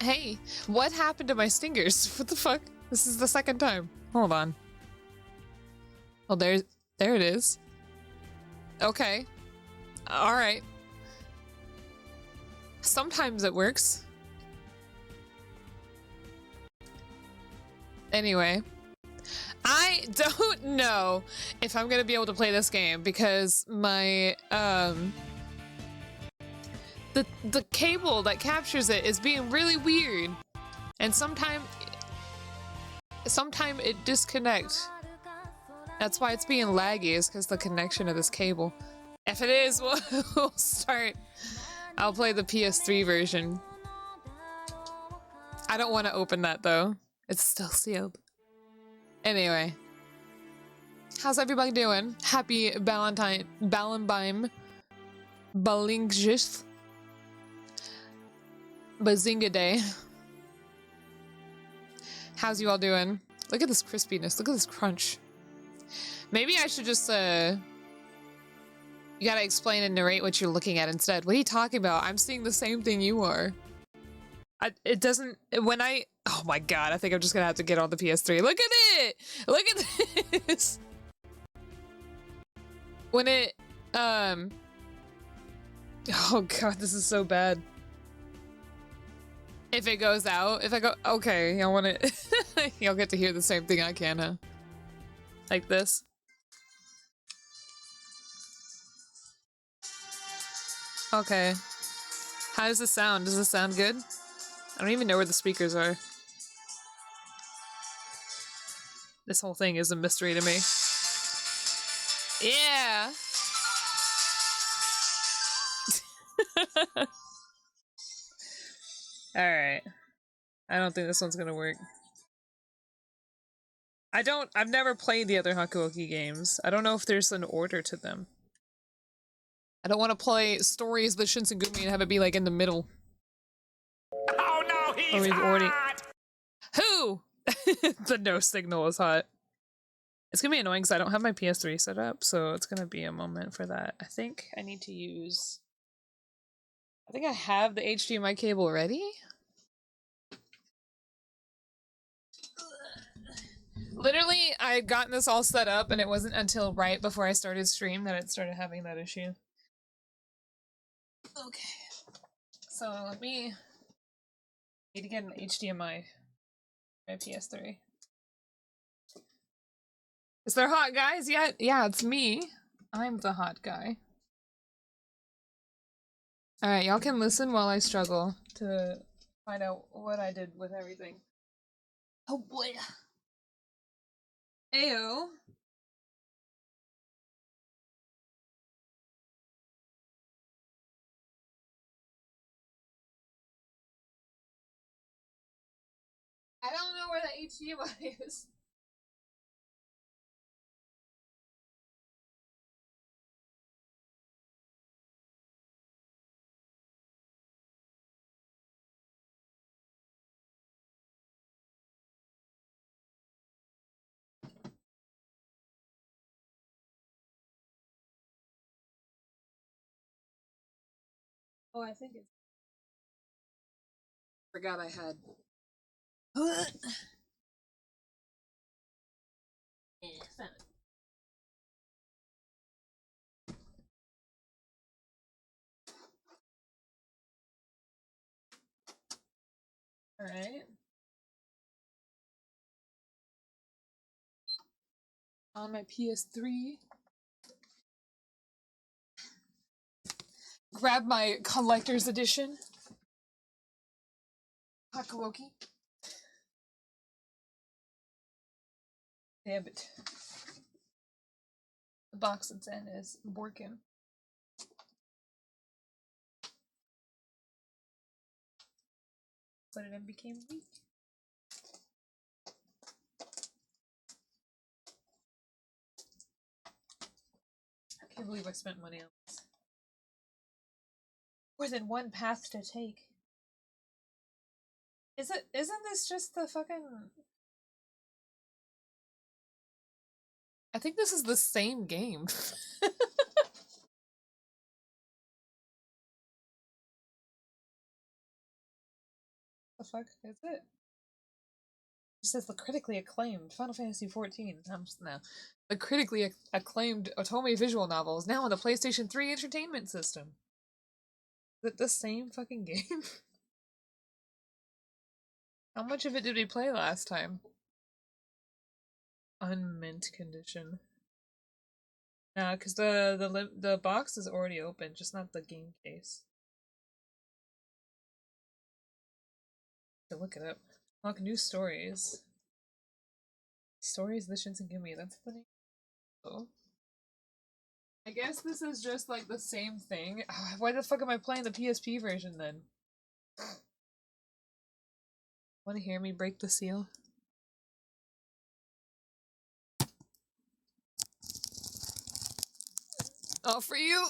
Hey, what happened to my stingers? What the fuck? This is the second time. Hold on. Oh, there it is. Okay. All right. Sometimes it works. Anyway, I don't know if I'm gonna be able to play this game because my the cable that captures it is being really weird, and sometime it disconnects. That's why it's being laggy, is because the connection of this cable. If it is, we'll start. I'll play the PS3 version. I don't want to open that though. It's still sealed. Anyway. How's everybody doing? Happy Balingbime Balingjith Bazinga Day. How's you all doing? Look at this crispiness. Look at this crunch. Maybe I should just, you gotta explain and narrate what you're looking at instead. What are you talking about? I'm seeing the same thing you are. It doesn't, oh my god, I think I'm just gonna have to get on the PS3. Look at it! Look at this! When it, oh god, this is so bad. If it goes out, if I go, okay, y'all want it, y'all get to hear the same thing I can, huh? Like this. Okay. How does this sound? Does this sound good? I don't even know where the speakers are. This whole thing is a mystery to me. Yeah! Alright. I don't think this one's gonna work. I've never played the other Hakuoki games. I don't know if there's an order to them. I don't want to play Stories with Shinsengumi and have it be like in the middle. Oh no, he's hot! Who? The no signal is hot. It's gonna be annoying because I don't have my PS3 set up, so it's gonna be a moment for that. I think I need to use... I think I have the HDMI cable ready? Literally, I had gotten this all set up, and it wasn't until right before I started stream that it started having that issue. Okay. So let me... need to get an HDMI. My PS3. Is there hot guys yet? Yeah, it's me. I'm the hot guy. Alright, y'all can listen while I struggle to find out what I did with everything. Oh boy. Ayo. I don't know where the HDMI is. Oh, I think it's... forgot I had... Yeah, found it. Alright. On my PS3. Grab my collector's edition. Hakuoki. Damn it. The box it's in is broken. But it then became weak. I can't believe I spent money on this. More than one path to take. Isn't this just the fucking... I think this is the same game. The fuck is it? It says the critically acclaimed Final Fantasy XIV. No. The critically acclaimed Otome visual novel is now on the PlayStation 3 entertainment system. Is it the same fucking game? How much of it did we play last time? Unmint condition. Nah, because the box is already open, just not the game case. To look it up. Unlock new stories. Stories of the Shinsengumi, that's the name. Oh. I guess this is just like the same thing. Why the fuck am I playing the PSP version then? Want to hear me break the seal? All for you!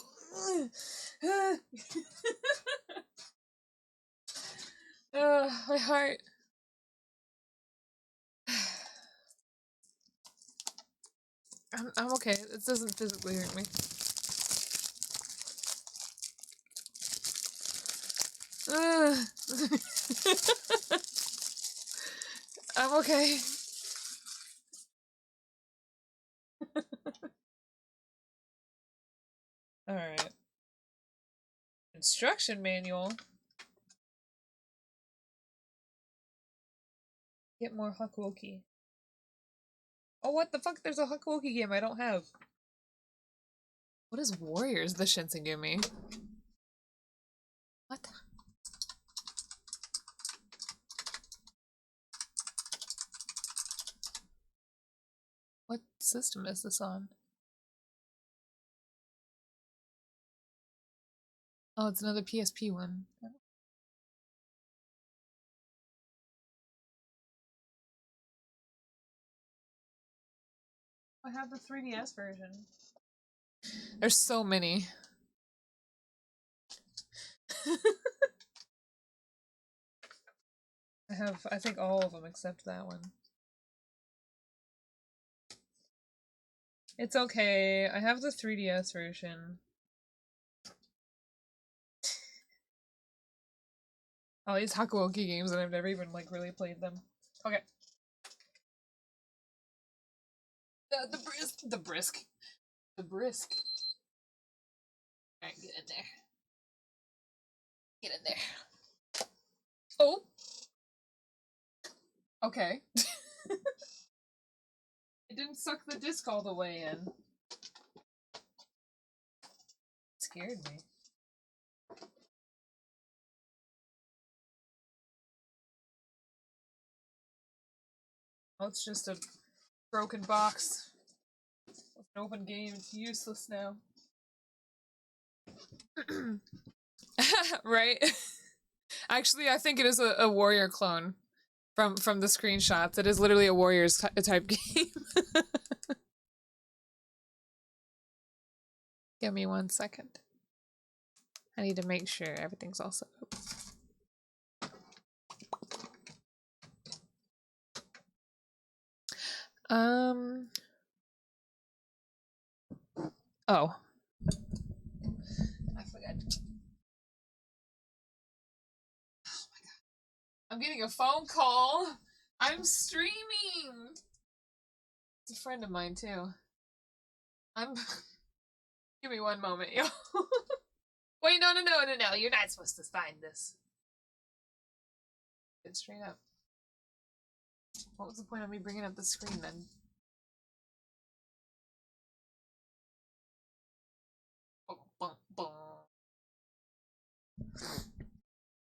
My heart. I'm okay. It doesn't physically hurt me. I'm okay. Alright. Instruction manual. Get more Hakuoki. Oh, what the fuck? There's a Hakuoki game I don't have. What is Warriors the Shinsengumi? What? What system is this on? Oh, it's another PSP one. I have the 3DS version. There's so many. I have, I think, all of them except that one. It's okay. I have the 3DS version. All these Hakuoki games and I've never even, like, really played them. Okay. The brisk. Alright, get in there. Get in there. Oh! Okay. It didn't suck the disc all the way in. It scared me. Oh, it's just a broken box. It's an open game, it's useless now. Right? Actually, I think it is a warrior clone from the screenshots. It is literally a warriors type game. Give me 1 second. I need to make sure everything's all set up. Oh. I forgot. Oh my god. I'm getting a phone call. I'm streaming. It's a friend of mine too. Give me 1 moment, yo. Wait, no. You're not supposed to find this. Get straight up. What was the point of me bringing up the screen then?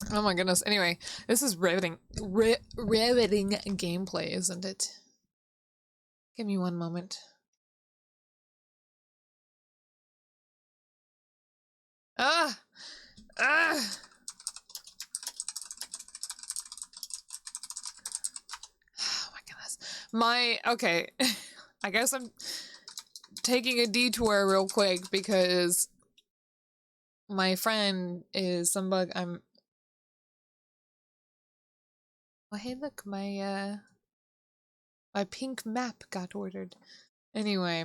Oh my goodness. Anyway, this is riveting gameplay, isn't it? Give me 1 moment. Ah! Ah! Oh my goodness. Okay. I guess I'm taking a detour real quick because my friend is some bug. Oh, hey, look, my pink map got ordered. Anyway.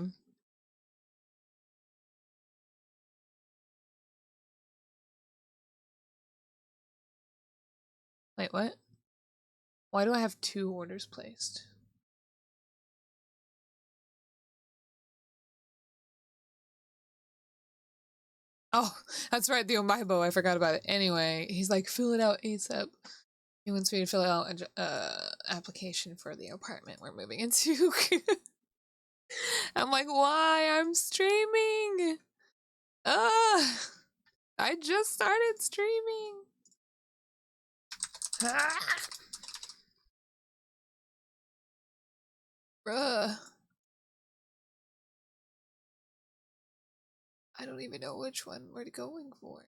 Wait, what? Why do I have 2 orders placed? Oh, that's right, the Omaibo. I forgot about it. Anyway, he's like, fill it out ASAP. He wants me to fill out an application for the apartment we're moving into. I'm like, why? I'm streaming. I just started streaming. Bruh. I don't even know which one we're going for.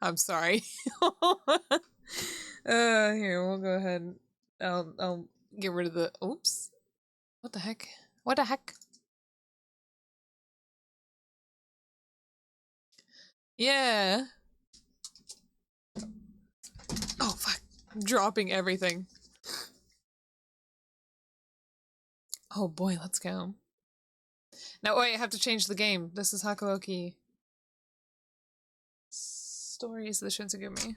I'm sorry. Here, we'll go ahead. I'll get rid of the. Oops. What the heck? What the heck? Yeah. Oh fuck! I'm dropping everything. Oh boy, let's go. Now wait, I have to change the game. This is Hakuoki. Stories of the Shinsengumi.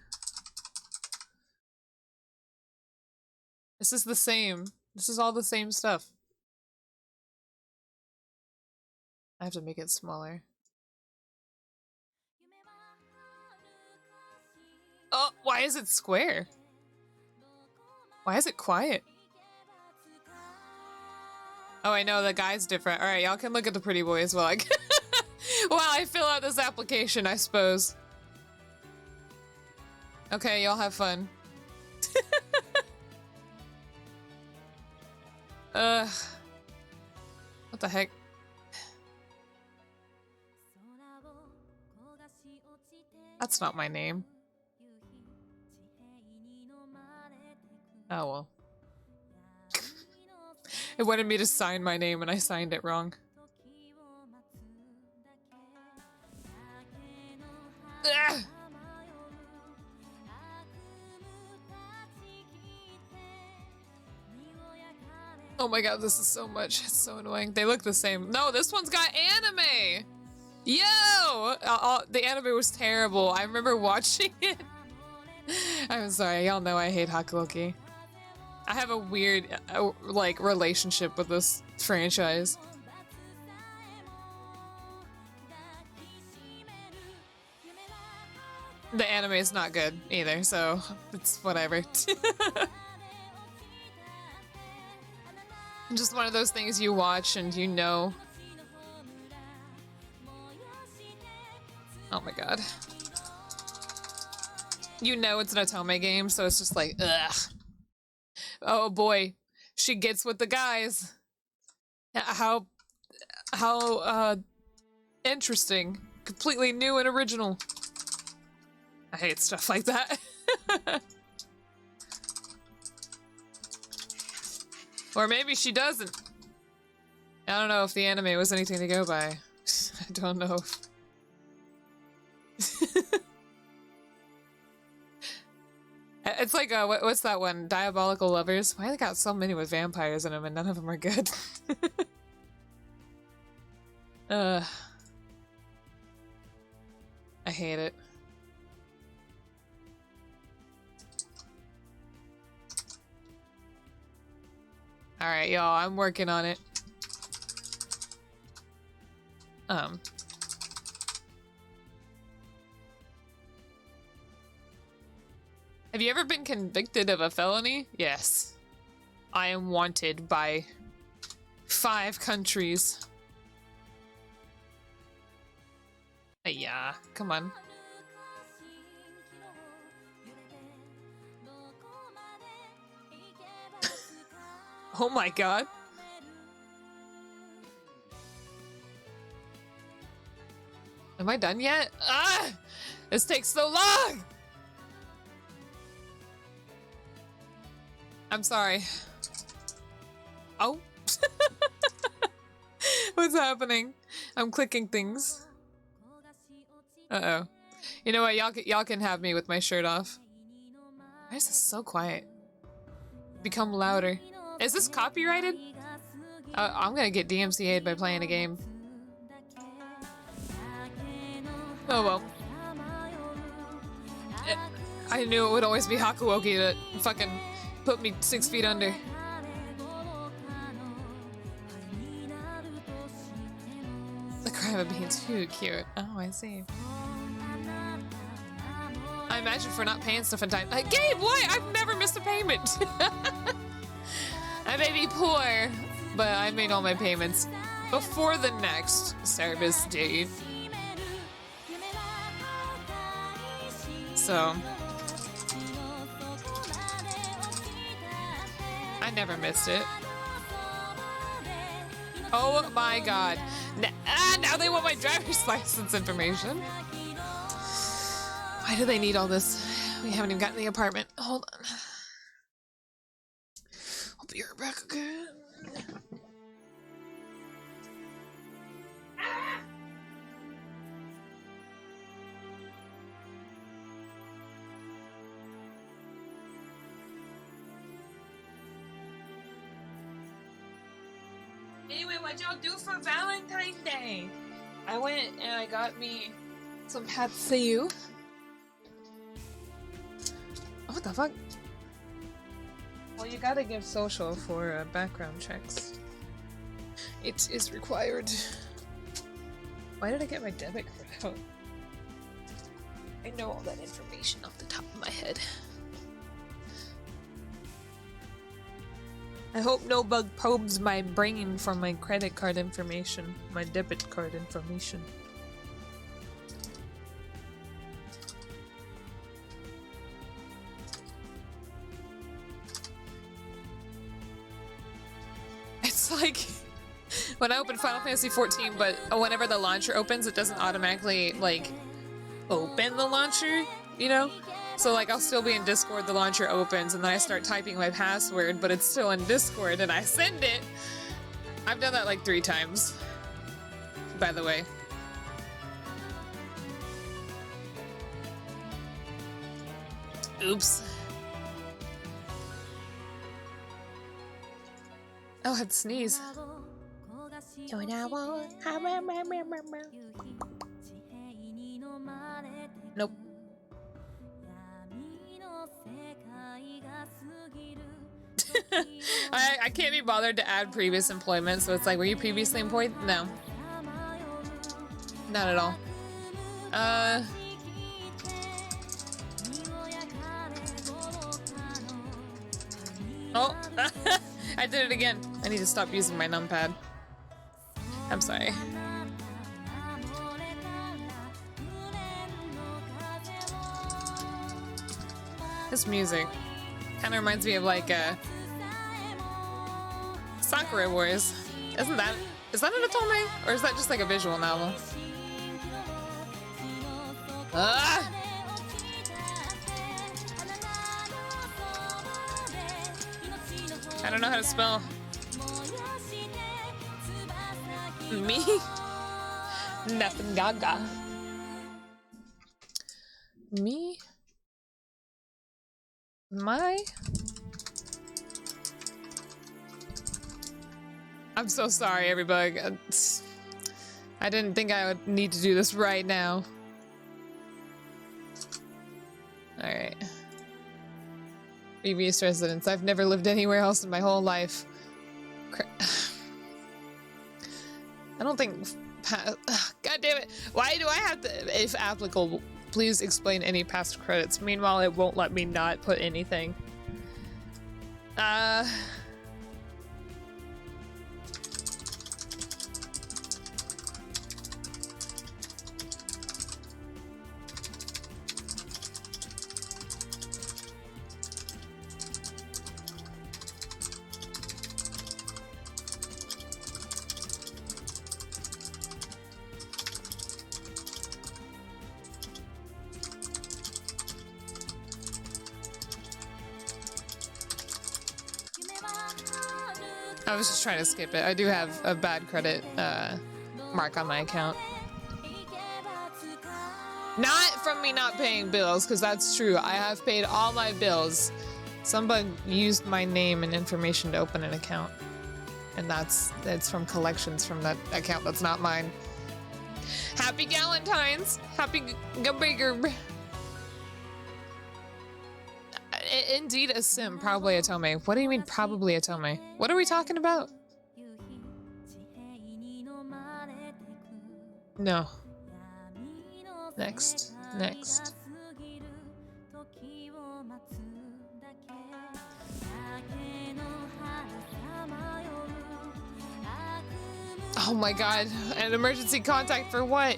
This is the same. This is all the same stuff. I have to make it smaller. Oh, why is it square? Why is it quiet? Oh, I know, the guy's different. Alright, y'all can look at the pretty boy as well. While I fill out this application, I suppose. Okay, y'all have fun. What the heck? That's not my name. Oh well. It wanted me to sign my name and I signed it wrong. Ugh! Oh my god, this is so much. It's so annoying. They look the same. No, this one's got anime! Yo! The anime was terrible. I remember watching it. I'm sorry, y'all know I hate Hakuoki. I have a weird, like, relationship with this franchise. The anime is not good either, so it's whatever. Just one of those things you watch and you know. Oh my god. You know it's an Otome game, so it's just like, ugh. Oh boy, she gets with the guys. How interesting. Completely new and original. I hate stuff like that. Or maybe she doesn't. I don't know if the anime was anything to go by. I don't know. It's like, what's that one? Diabolical Lovers? Why they got so many with vampires in them and none of them are good? I hate it. Alright, y'all, I'm working on it. Have you ever been convicted of a felony? Yes. I am wanted by 5 countries. Yeah, come on. Oh my god. Am I done yet? Ah! This takes so long! I'm sorry. Oh. What's happening? I'm clicking things. Uh-oh. You know what? Y'all can have me with my shirt off. Why is this so quiet? Become louder. Is this copyrighted? I'm gonna get DMCA'd by playing a game. Oh well. I knew it would always be Hakuoki that fucking put me 6 feet under. The crime of being too cute. Oh, I see. I imagine for not paying stuff in time. Gabe, why? I've never missed a payment. I may be poor, but I made all my payments before the next service date. So I never missed it. Oh my god. Now they want my driver's license information. Why do they need all this? We haven't even gotten the apartment. Hold on. I'll be right back again. Anyway, what y'all do for Valentine's Day? I went and I got me some Hatsuyu. Oh, what the fuck? Well, you gotta give social for background checks. It is required. Why did I get my debit card out? I know all that information off the top of my head. I hope no bug probes my brain for my credit card information, my debit card information. It's like when I open Final Fantasy XIV, but whenever the launcher opens, it doesn't automatically like open the launcher, you know? So like I'll still be in Discord, the launcher opens, and then I start typing my password, but it's still in Discord, and I send it. I've done that like 3 times, by the way. Oops. Oh, I had to sneeze. Nope. I can't be bothered to add previous employment, so it's like, were you previously employed? No. Not at all. Oh, I did it again. I need to stop using my numpad. I'm sorry. This music kind of reminds me of like Sakura Wars. Is that an otome? Or is that just like a visual novel? Ah! I don't know how to spell. Me? Nothing gaga. Me? My? I'm so sorry, everybug. I didn't think I would need to do this right now. Alright. Previous residence. I've never lived anywhere else in my whole life. I don't think... God damn it. Why do I have to... If applicable, please explain any past credits. Meanwhile, it won't let me not put anything. I was just trying to skip it. I do have a bad credit mark on my account. Not from me not paying bills, because that's true. I have paid all my bills. Somebody used my name and information to open an account. And it's from collections from that account that's not mine. Happy Galentine's! Happy Gabigger! indeed a sim, probably Atome. What do you mean probably Atome? What are we talking about? No. Next. Next. Oh my god, an emergency contact for what?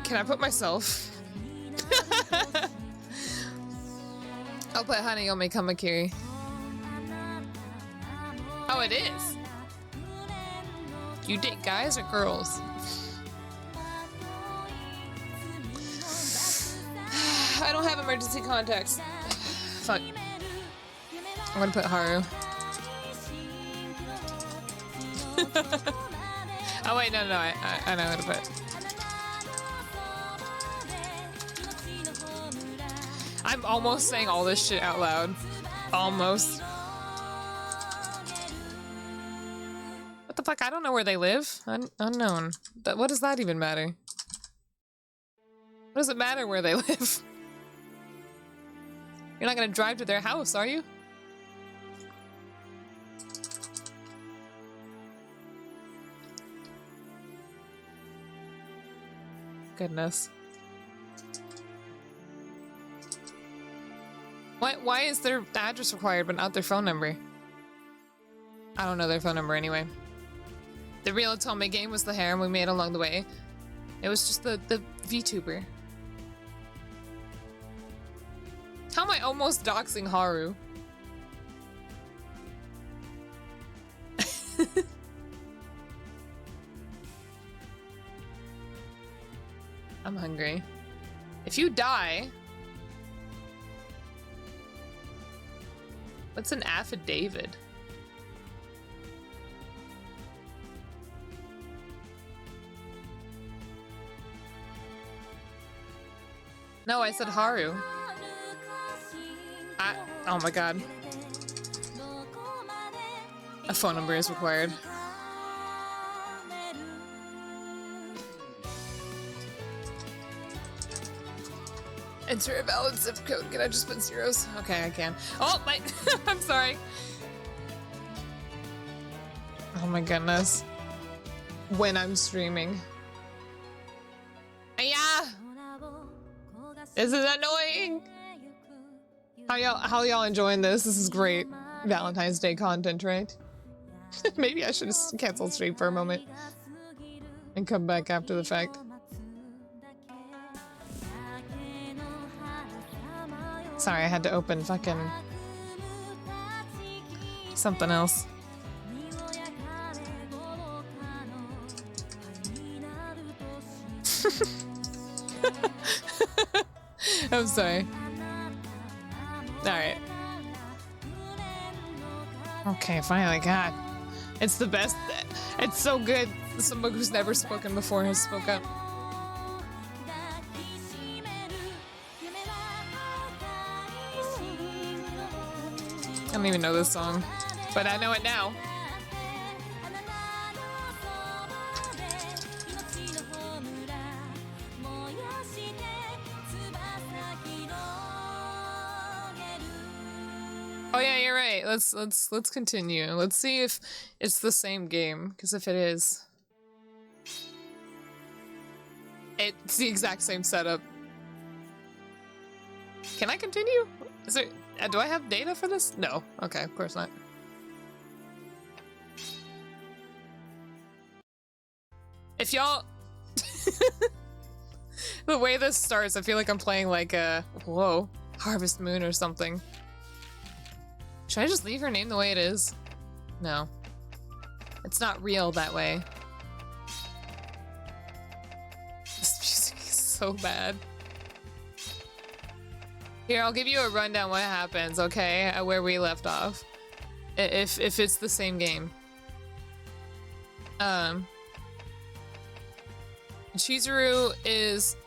Can I put myself? I'll put Hanayome Kamakiri. Oh, it is? You date guys or girls? I don't have emergency contacts. Fuck. I'm gonna put Haru. Oh wait, no, I know who to put. I'm almost saying all this shit out loud. Almost. What the fuck? I don't know where they live. Unknown. What does that even matter? What does it matter where they live? You're not gonna drive to their house, are you? Goodness. Why is their address required but not their phone number? I don't know their phone number anyway. The real Atome game was the harem we made along the way. It was just the VTuber. How am I almost doxing Haru? I'm hungry. If you die... What's an affidavit? No, I said Haru. Oh my god. A phone number is required. Enter a valid zip code. Can I just put zeros? Okay, I can. Oh, my... I'm sorry. Oh my goodness. When I'm streaming. Yeah. This is annoying. How y'all enjoying this? This is great. Valentine's Day content, right? Maybe I should have canceled stream for a moment and come back after the fact. Sorry, I had to open fucking something else. I'm sorry. Alright. Okay, finally, God. It's the best. It's so good. Someone who's never spoken before has spoke up. I don't even know this song, but I know it now. Oh yeah, you're right. Let's continue. Let's see if it's the same game, because if it is, it's the exact same setup. Can I continue? Is there? Do I have data for this? No. Okay, of course not. If y'all... The way this starts, I feel like I'm playing like a... Whoa. Harvest Moon or something. Should I just leave her name the way it is? No. It's not real that way. This music is so bad. Here, I'll give you a rundown what happens, okay? Where we left off. If it's the same game. Chizuru is...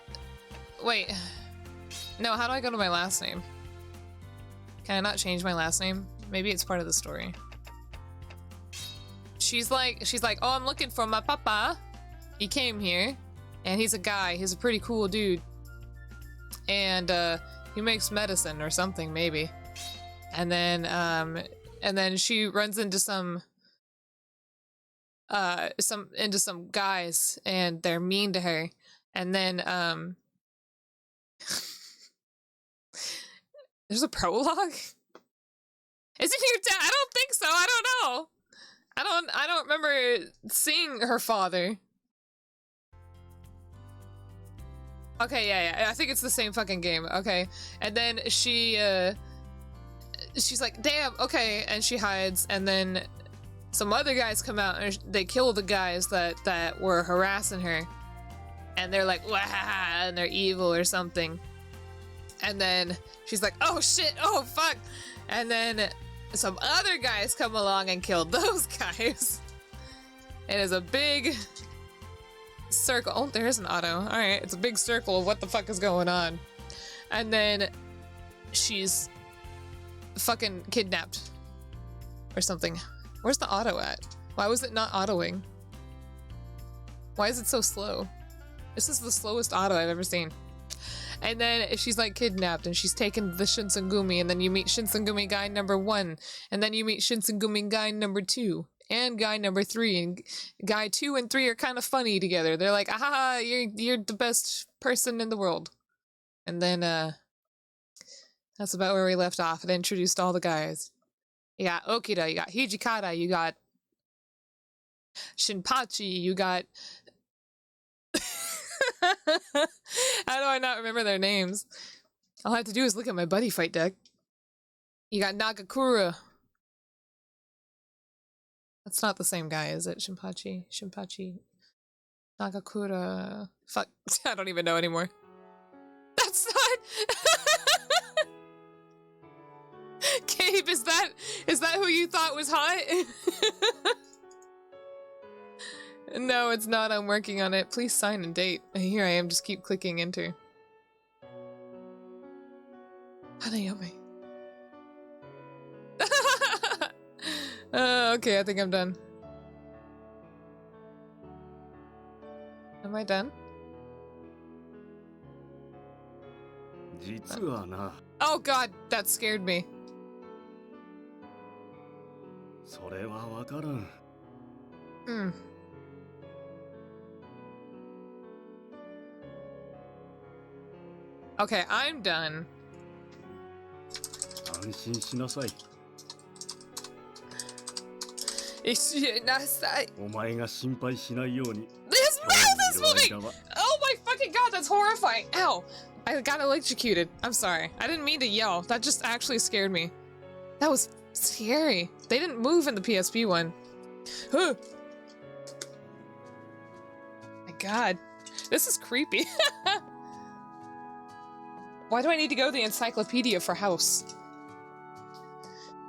Wait. No, how do I go to my last name? Can I not change my last name? Maybe it's part of the story. She's like, oh, I'm looking for my papa. He came here, and he's a guy. He's a pretty cool dude. And, He makes medicine or something, maybe. And then she runs into some guys, and they're mean to her. And then there's a prologue? Is it your dad? I don't think so. I don't know. I don't remember seeing her father. Okay, yeah. I think it's the same fucking game. Okay. And then she's like, damn, okay, and she hides, and then some other guys come out and they kill the guys that were harassing her. And they're like, wah, and they're evil or something. And then she's like, oh shit, oh fuck. And then some other guys come along and kill those guys. It is a big circle. Oh, there's an auto. All right, it's a big circle of what the fuck is going on. And then she's fucking kidnapped or something. Where's the auto at? Why was it not autoing? Why is it so slow? This is the slowest auto I've ever seen. And then she's like kidnapped and she's taken to the Shinsengumi, and then you meet Shinsengumi guy number 1, and then you meet Shinsengumi guy number 2 and guy number 3, and guy 2 and 3 are kind of funny together. They're like, ah, you're the best person in the world. And then that's about where we left off. It introduced all the guys. You got Okida, you got Hijikata, you got Shinpachi, you got how do I not remember their names? All I have to do is look at my buddy fight deck. You got Nagakura. That's not the same guy, is it? Shinpachi. Nagakura. Fuck. I don't even know anymore. That's not... Gabe, is that who you thought was hot? No, it's not. I'm working on it. Please sign and date. Here I am. Just keep clicking enter. Hanayome. Okay, I think I'm done. Am I done? Oh god, that scared me. Hmm. Okay, I'm done. This movie! Oh my fucking god, that's horrifying! Ow! I got electrocuted. I'm sorry. I didn't mean to yell. That just actually scared me. That was scary. They didn't move in the PSP one. Huh. My god. This is creepy. Why do I need to go to the encyclopedia for house?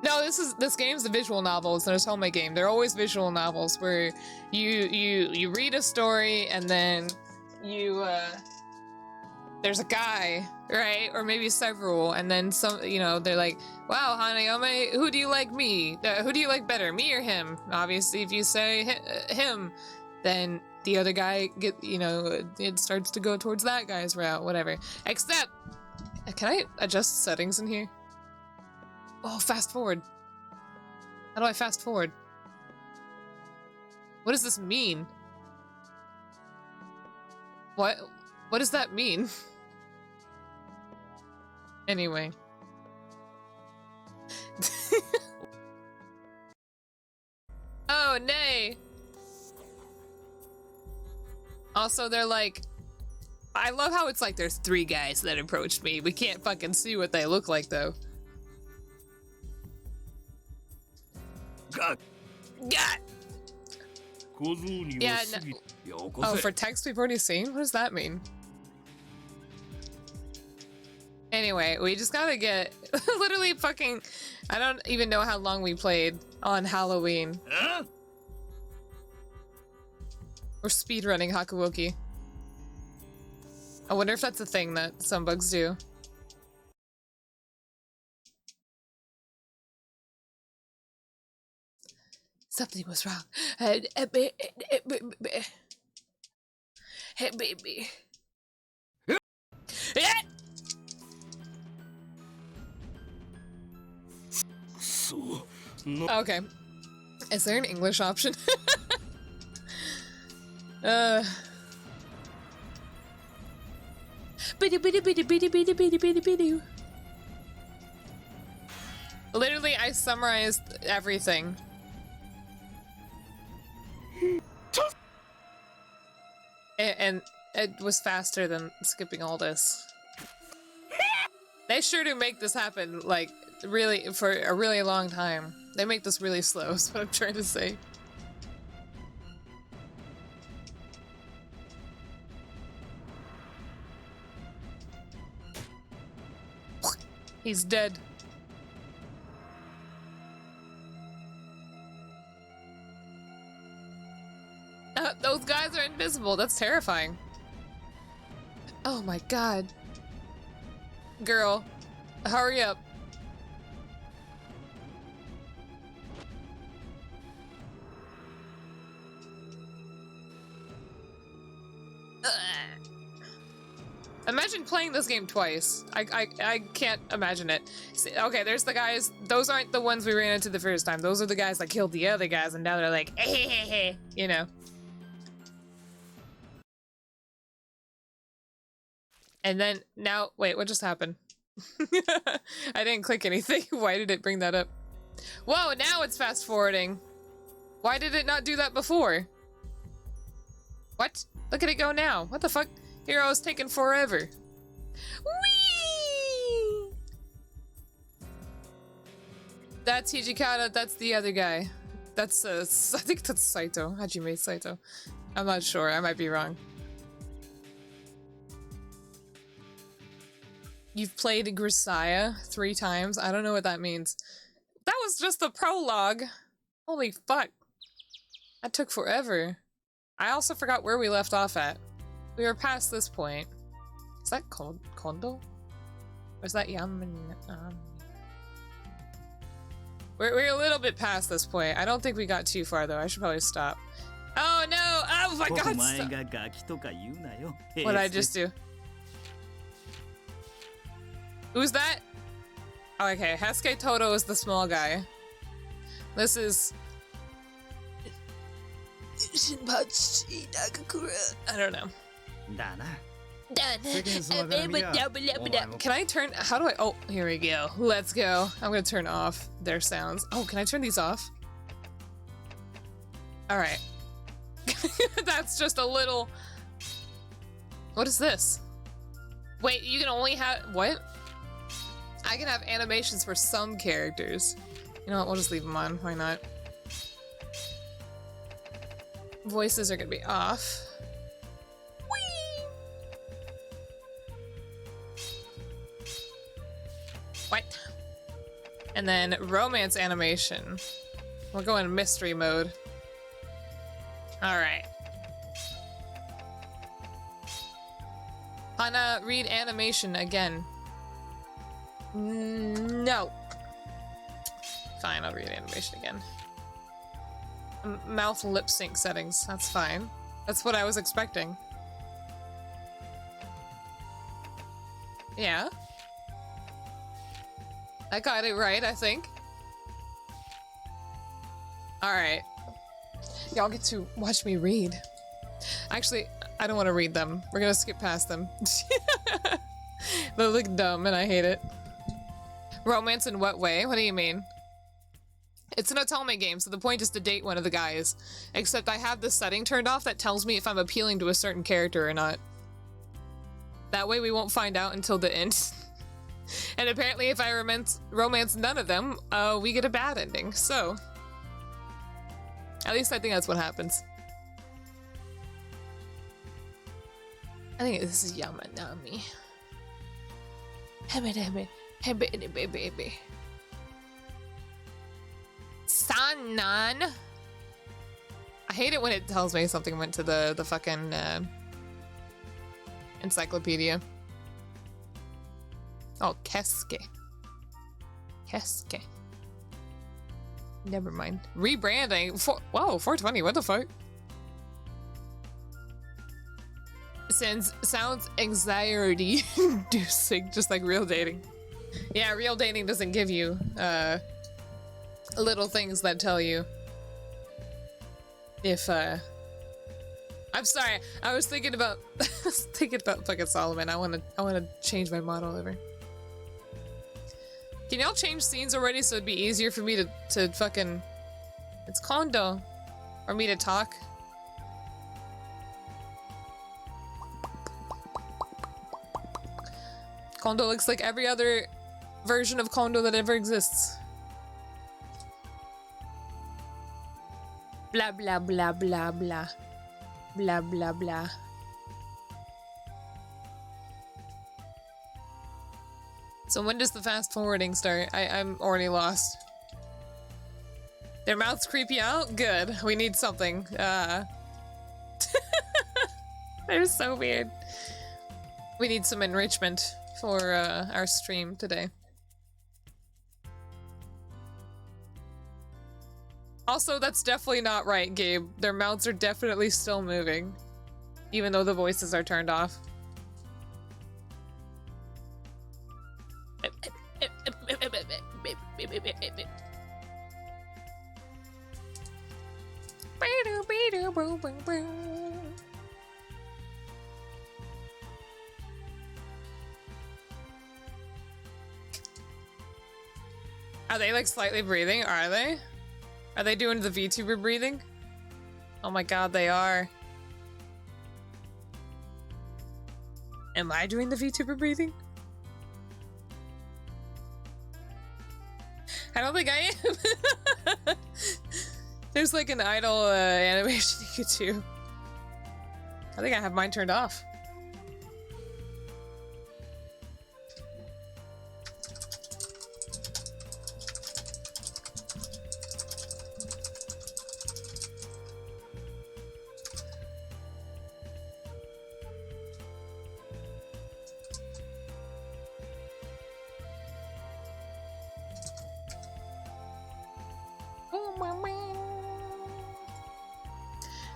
No, this game's a visual novel. It's not a Tome game. They're always visual novels where you read a story and then you there's a guy, right? Or maybe several, and then some, you know, they're like, wow, Hanayome, who do you like who do you like better, me or him? Obviously, if you say him, then the other guy it starts to go towards that guy's route, whatever. Except, can I adjust settings in here? Oh, fast forward. How do I fast forward? What does this mean? What does that mean? Anyway. Oh, nay! Also, they're like... I love how it's like there's 3 guys that approached me. We can't fucking see what they look like, though. God. Yeah, no. Oh, for text we've already seen? What does that mean? Anyway, we just gotta get literally fucking... I don't even know how long we played on Halloween. Huh? We're speedrunning Hakuoki. I wonder if that's a thing that some bugs do. Something was wrong. Hey, baby. Okay. Is there an English option? Literally, I summarized everything. And it was faster than skipping all this. They sure do make this happen, like, really, for a really long time. They make this really slow, is what I'm trying to say. He's dead. Those guys are invisible. That's terrifying. Oh my god. Girl, hurry up. Imagine playing this game twice. I can't imagine it. See, okay, there's the guys. Those aren't the ones we ran into the first time. Those are the guys that killed the other guys, and now they're like, hey, hey, hey, you know. And then now, wait, what just happened? I didn't click anything. Why did it bring that up? Whoa, now it's fast forwarding. Why did it not do that before? What? Look at it go now. What the fuck? Hero's taking forever. Whee! That's Hijikata, that's the other guy. That's, I think that's Saito. Hajime Saito. I'm not sure, I might be wrong. You've played Grisaya 3 times? I don't know what that means. That was just the prologue. Holy fuck. That took forever. I also forgot where we left off at. We were past this point. Is that Kondo? Or is that Yaman? We're a little bit past this point. I don't think we got too far though. I should probably stop. Oh no! Oh my god! What did I just do? Who's that? Oh, okay, Hesuke Todo is the small guy. This is... I don't know. Can I turn... How do I... Oh, here we go. Let's go. I'm gonna turn off their sounds. Oh, can I turn these off? Alright. That's just a little... What is this? Wait, you can only have... What? I can have animations for some characters. You know what? We'll just leave them on. Why not? Voices are gonna be off. Whee! What? And then romance animation. We're going mystery mode. Alright. Hana, read animation again. No. Fine, I'll read animation again. Mouth lip sync settings, that's fine. That's what I was expecting. Yeah. I got it right, I think. Alright. Y'all get to watch me read. Actually, I don't want to read them. We're gonna skip past them. They look dumb and I hate it. Romance in what way? What do you mean? It's an otome game, so the point is to date one of the guys. Except I have this setting turned off that tells me if I'm appealing to a certain character or not. That way we won't find out until the end. And apparently if I romance none of them, we get a bad ending, so... At least I think that's what happens. I think this is Yamanami. Hey baby. Sanan. I hate it when it tells me something went to the fucking encyclopedia. Oh, Kesuke. Never mind. Rebranding. Whoa, 420. What the fuck? Sounds anxiety-inducing, just like real dating. Yeah, real dating doesn't give you little things that tell you if, I'm sorry, I was thinking about, fucking Solomon. I wanna change my model over. Can y'all change scenes already so it'd be easier for me to fucking... It's Kondo. For me to talk. Kondo looks like every other version of Kondo that ever exists. Blah blah blah blah blah. Blah blah blah. So when does the fast forwarding start? I'm already lost. Their mouths creep you out? Good. We need something. They're so weird. We need some enrichment for our stream today. Also, that's definitely not right, Gabe. Their mouths are definitely still moving, even though the voices are turned off. Are they like slightly breathing? Are they? Are they doing the VTuber breathing? Oh my god, they are. Am I doing the VTuber breathing? I don't think I am. There's like an idle animation you could do. I think I have mine turned off.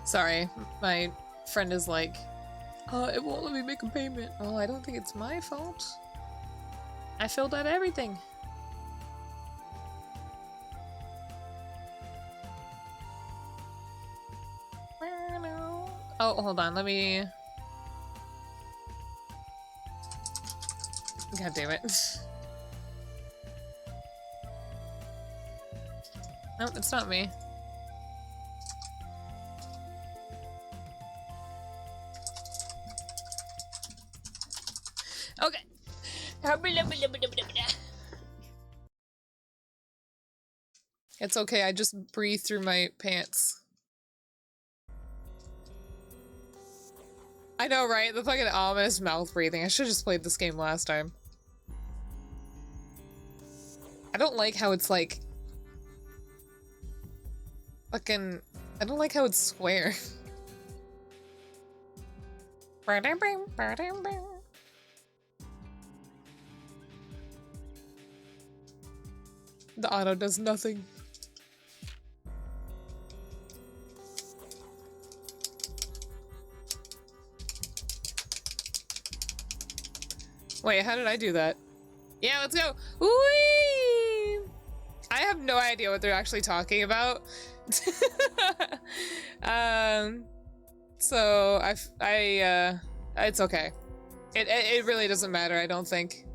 Sorry, my friend is like, it won't let me make a payment. Well, I don't think it's my fault. I filled out everything. Oh, hold on, let me... God damn it. No, it's not me. Okay. It's okay, I just breathe through my pants. I know, right? The fucking ominous mouth breathing. I should've just played this game last time. I don't like how it's like... Fucking... I don't like how it's square. The auto does nothing. Wait, how did I do that? Yeah, let's go. Whee! I have no idea what they're actually talking about. So it's okay. It really doesn't matter, I don't think.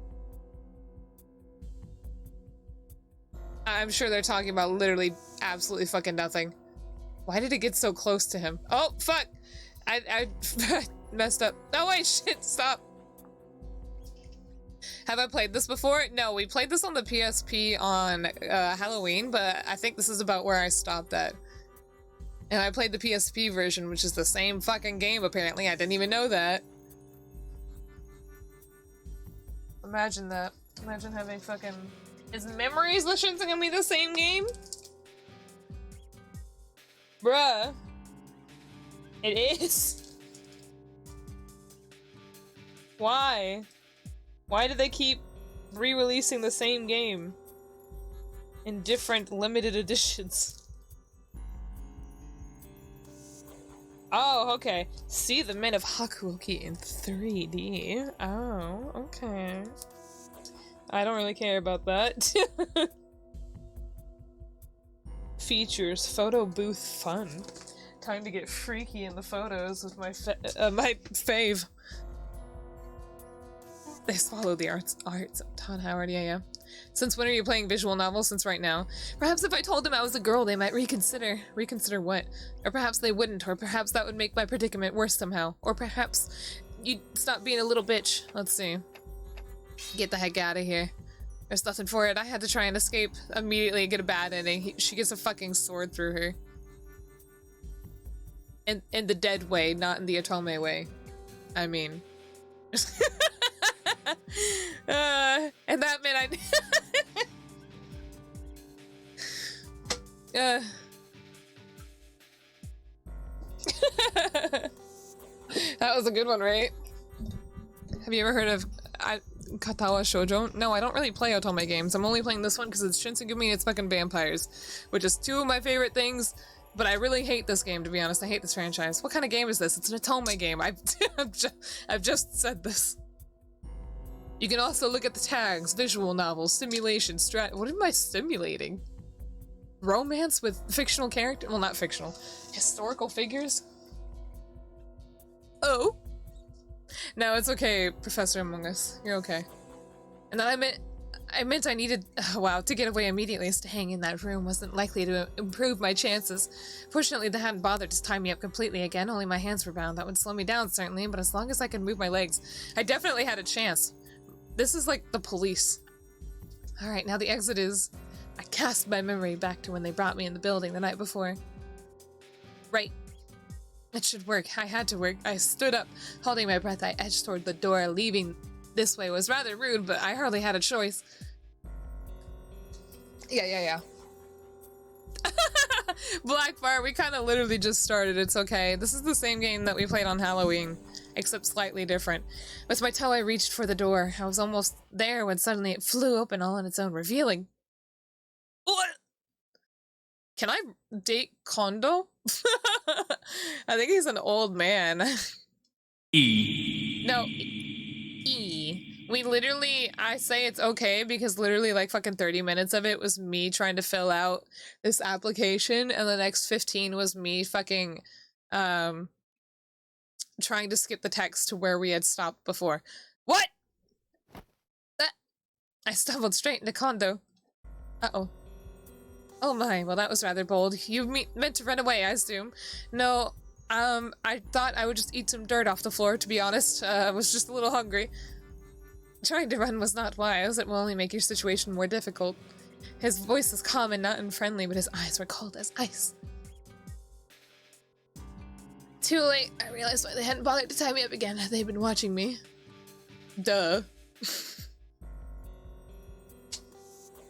I'm sure they're talking about literally absolutely fucking nothing. Why did it get so close to him? Oh, fuck! I messed up. Oh wait, shit, stop. Have I played this before? No, we played this on the PSP on Halloween, but I think this is about where I stopped at. And I played the PSP version, which is the same fucking game, apparently. I didn't even know that. Imagine that. Imagine having fucking... Is Memories the Shinsengumi the same game? Bruh. It is. Why? Why do they keep re-releasing the same game in different limited editions? Oh, okay. See the Men of Hakuoki in 3D. Oh, okay. I don't really care about that. Features, photo booth fun. Time to get freaky in the photos with my fave. They swallow the arts. Todd Howard, yeah. Since when are you playing visual novels? Since right now. Perhaps if I told them I was a girl, they might reconsider. Reconsider what? Or perhaps they wouldn't, or perhaps that would make my predicament worse somehow. Or perhaps you'd stop being a little bitch. Let's see. Get the heck out of here. There's nothing for it. I had to try and escape. Immediately get a bad ending. She gets a fucking sword through her. In the dead way, not in the Otome way. I mean. And that meant that was a good one, right? Have you ever heard of Katawa Shoujo? No, I don't really play Otome games. I'm only playing this one because it's Shinsengumi and it's fucking vampires, which is two of my favorite things. But I really hate this game, to be honest. I hate this franchise. What kind of game is this? It's an Otome game. I've just said this. You can also look at the tags: visual novels, simulation, what am I simulating? Romance with fictional character? Well, not fictional. Historical figures? Oh. No, it's okay, Professor Among Us. You're okay. And then I meant I needed, to get away immediately. Staying in that room wasn't likely to improve my chances. Fortunately, they hadn't bothered to tie me up completely again. Only my hands were bound. That would slow me down, certainly, but as long as I could move my legs, I definitely had a chance. This is like the police. Alright, now the exit is... I cast my memory back to when they brought me in the building the night before. Right. It should work. I had to work. I stood up, holding my breath. I edged toward the door. Leaving this way was rather rude, but I hardly had a choice. Yeah. Blackfire, we kind of literally just started. It's okay. This is the same game that we played on Halloween, except slightly different. With my toe, I reached for the door. I was almost there when suddenly it flew open all on its own, revealing... What? Can I date Kondo? I think he's an old man. E. No. E. We literally, I say it's okay because literally like fucking 30 minutes of it was me trying to fill out this application, and the next 15 was me fucking trying to skip the text to where we had stopped before. What? I stumbled straight into Kondo. Uh-oh. Oh my, well that was rather bold. You meant to run away, I assume. No, I thought I would just eat some dirt off the floor, to be honest. I was just a little hungry. Trying to run was not wise. It will only make your situation more difficult. His voice was calm and not unfriendly, but his eyes were cold as ice. Too late. I realized why they hadn't bothered to tie me up again. They'd been watching me. Duh.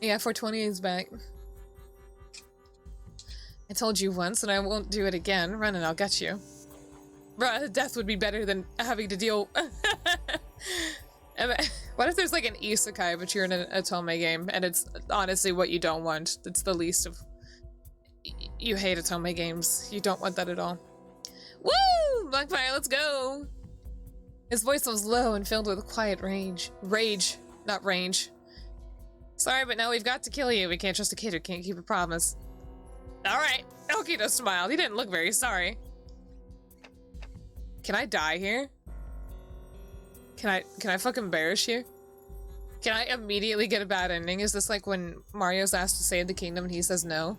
Yeah, 420 is back. I told you once, and I won't do it again. Run and I'll get you. Bruh, death would be better than having to deal... What if there's like an isekai, but you're in an Otome game, and it's honestly what you don't want? It's the least of... You hate Otome games. You don't want that at all. Woo! Blackfire, let's go! His voice was low and filled with quiet rage. Rage, not range. Sorry, but now we've got to kill you. We can't trust a kid who can't keep a promise. Alright, Okito smiled. He didn't look very sorry. Can I die here? Can I fucking bearish here? Can I immediately get a bad ending? Is this like when Mario's asked to save the kingdom and he says no?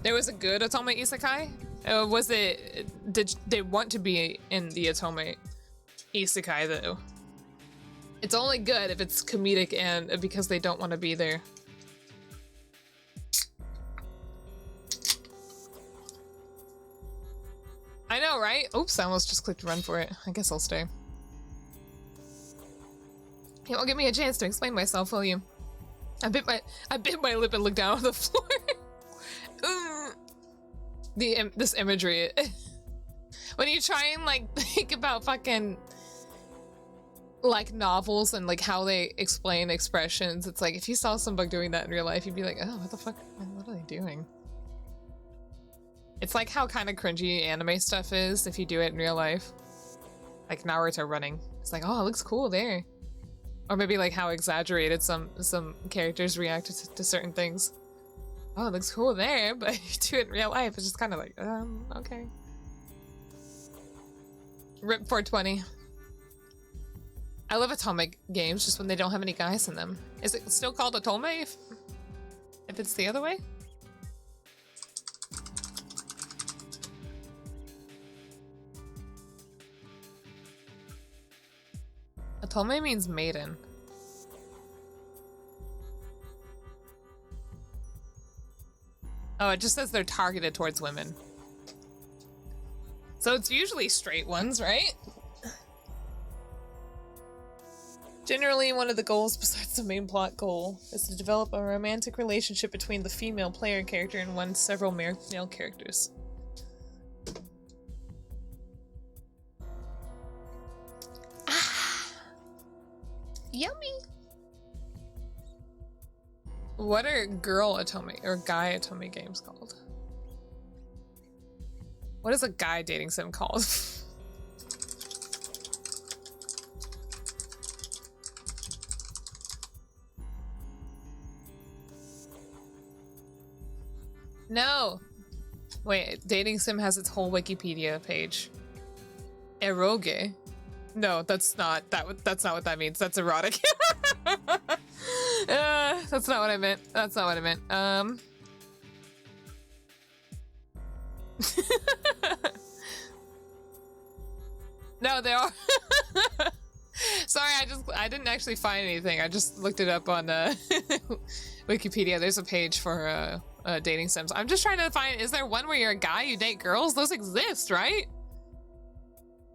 There was a good Otome isekai? Was it... Did they want to be in the Otome isekai though? It's only good if it's comedic and because they don't want to be there. I know, right? Oops, I almost just clicked run for it. I guess I'll stay. You won't give me a chance to explain myself, will you? I bit my lip and looked down on the floor. This imagery. When you try and like think about fucking like novels and like how they explain expressions, it's like if you saw somebody doing that in real life, you'd be like, oh, what the fuck? What are they doing? It's like how kind of cringy anime stuff is if you do it in real life. Like Naruto running. It's like, oh, it looks cool there. Or maybe like how exaggerated some characters react to certain things. Oh, it looks cool there, but you do it in real life, it's just kind of like, okay. Rip 420. I love Otome games, just when they don't have any guys in them. Is it still called Otome if it's the other way? Otome means maiden. Oh, it just says they're targeted towards women. So it's usually straight ones, right? Generally, one of the goals besides the main plot goal is to develop a romantic relationship between the female player character and one's several male characters. Ah! Yummy! What are girl Otome or guy Otome games called? What is a guy dating sim called? No! Wait, dating sim has its whole Wikipedia page. Eroge? No, that's not that's not what that means. That's erotic. That's not what I meant. That's not what I meant. No, they are. Sorry, I didn't actually find anything. I just looked it up on Wikipedia. There's a page for dating sims. I'm just trying to find, is there one where you're a guy, you date girls? Those exist, right?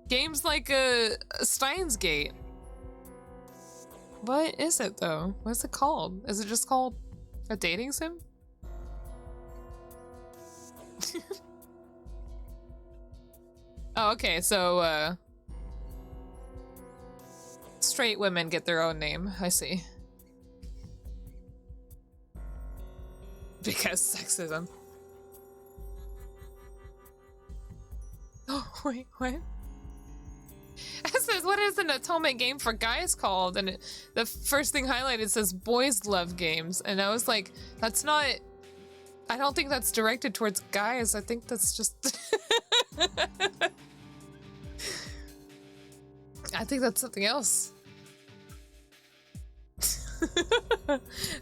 Games like Steins Gate. What is it though? What's it called? Is it just called a dating sim? Oh, okay, so straight women get their own name. I see. Because sexism. Oh, wait, what? It says, what is an Otome game for guys called? And the first thing highlighted says boys love games. And I was like, that's not... I don't think that's directed towards guys. I think that's just... I think that's something else.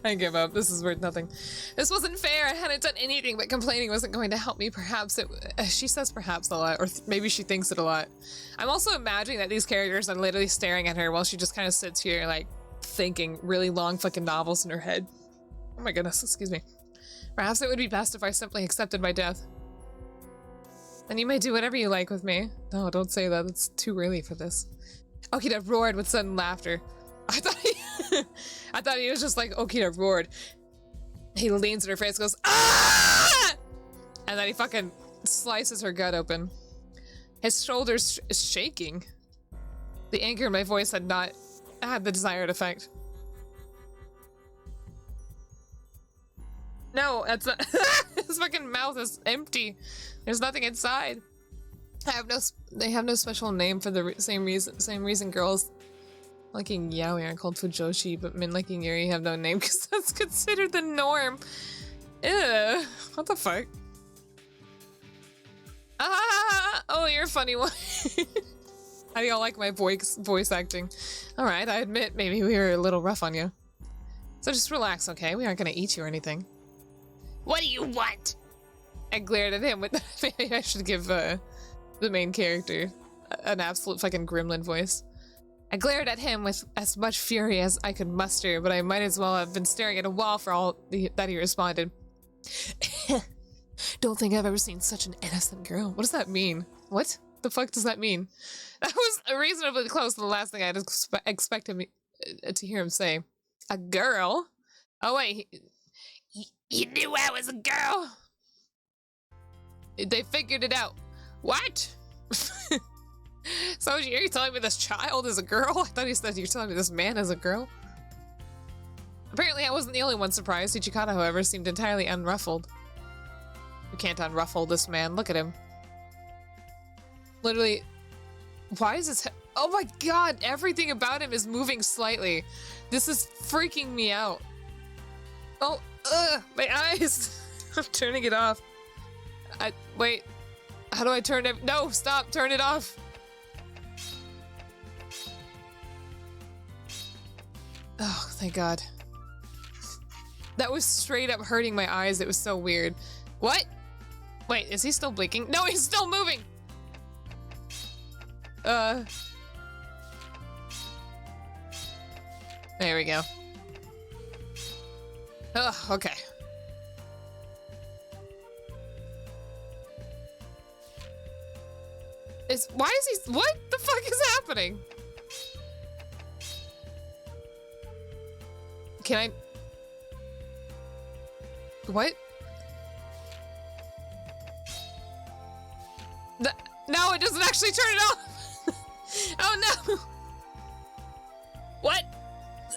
I give up. This is worth nothing. This wasn't fair. I hadn't done anything, but complaining wasn't going to help me. Perhaps it... She says perhaps a lot, or maybe she thinks it a lot. I'm also imagining that these characters are literally staring at her while she just kind of sits here, like, thinking really long fucking novels in her head. Oh my goodness, excuse me. Perhaps it would be best if I simply accepted my death. Then you may do whatever you like with me. No, don't say that. It's too early for this. Okita roared with sudden laughter. I thought he was just like, Okita roared. He leans in her face and goes, ah! And then he fucking slices her gut open. His shoulders shaking. The anger in my voice had not had the desired effect. No, that's not. His fucking mouth is empty. There's nothing inside. They have no special name for the same reason girls liking yaoi are called fujoshi, but men liking yuri have no name because that's considered the norm. Ew, what the fuck? Ah, oh, you're a funny one. How do y'all like my voice acting? All right, I admit maybe we were a little rough on you. So just relax, okay? We aren't gonna eat you or anything. What do you want? I glared at him with. Maybe I should give the main character an absolute fucking gremlin voice. I glared at him with as much fury as I could muster, but I might as well have been staring at a wall for all that he responded. Don't think I've ever seen such an innocent girl. What does that mean? What the fuck does that mean? That was reasonably close to the last thing I'd expect him to hear him say. A girl? Oh wait, you knew I was a girl? They figured it out. What? So you're telling me this child is a girl? I thought he said you're telling me this man is a girl. Apparently I wasn't the only one surprised. Ichikata, however, seemed entirely unruffled. You can't unruffle this man. Look at him. Literally, why is his Oh my god, everything about him is moving slightly. This is freaking me out. Oh, my eyes. I'm turning it off. Wait. How do I turn it? No, stop, turn it off. Oh, thank God. That was straight up hurting my eyes. It was so weird. What? Wait, is he still blinking? No, he's still moving! There we go. Ugh, okay. Why is he- what the fuck is happening? Can I- what? No, it doesn't actually turn it off! Oh no! What?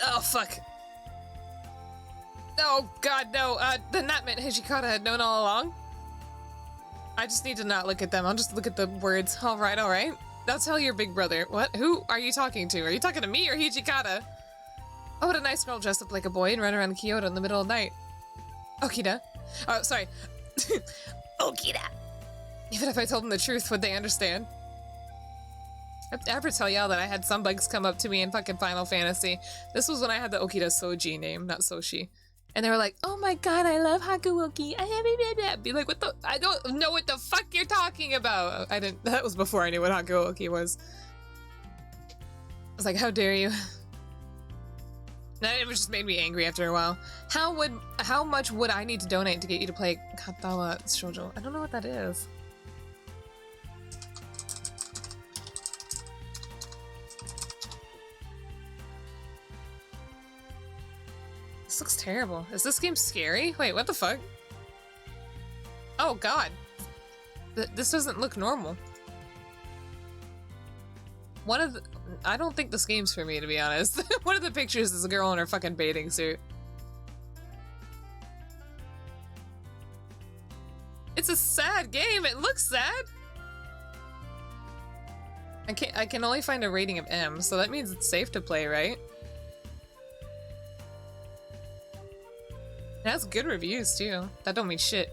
Oh fuck. Oh god, no. Then that meant Hijikata had known all along? I just need to not look at them. I'll just look at the words. Alright, alright. That's how your big brother. What? Who are you talking to? Are you talking to me or Hijikata? Oh, what a nice girl dressed up like a boy and run around Kyoto in the middle of the night. Okida. Oh, sorry. Okida. Even if I told them the truth, would they understand? Did I ever tell y'all that I had some bugs come up to me in fucking Final Fantasy? This was when I had the Okida Soji name, not Soshi. And they were like, oh my god, I love Hakuoki. Be like, what the? I don't know what the fuck you're talking about. I didn't, that was before I knew what Hakuoki was. I was like, how dare you? It just made me angry after a while. How much would I need to donate to get you to play Katawa Shoujo? I don't know what that is. This looks terrible. Is this game scary? Wait, what the fuck? Oh god. This doesn't look normal. I don't think this game's for me, to be honest. One of the pictures is a girl in her fucking bathing suit. It's a sad game. It looks sad. I can only find a rating of M, so that means it's safe to play, right? It has good reviews too. That don't mean shit.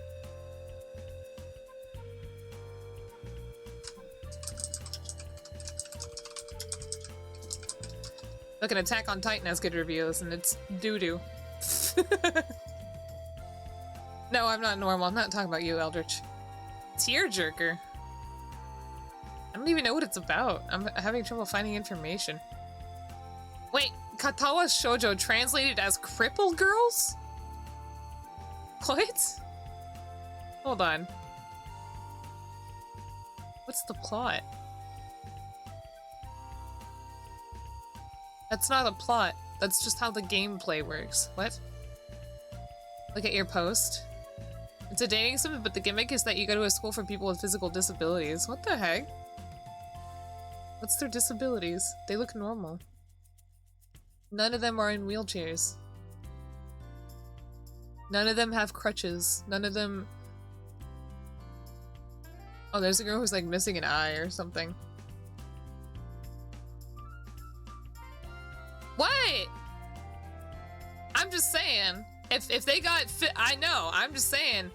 Look, an Attack on Titan has good reviews, and it's doo-doo. No, I'm not normal. I'm not talking about you, Eldritch. Tearjerker. I don't even know what it's about. I'm having trouble finding information. Wait, Katawa Shoujo translated as cripple girls? What? Hold on. What's the plot? That's not a plot. That's just how the gameplay works. What? Look at your post. It's a dating sim, but the gimmick is that you go to a school for people with physical disabilities. What the heck? What's their disabilities? They look normal. None of them are in wheelchairs. None of them have crutches. None of them... Oh, there's a girl who's like missing an eye or something. What? I'm just saying, if they got I know, I'm just saying,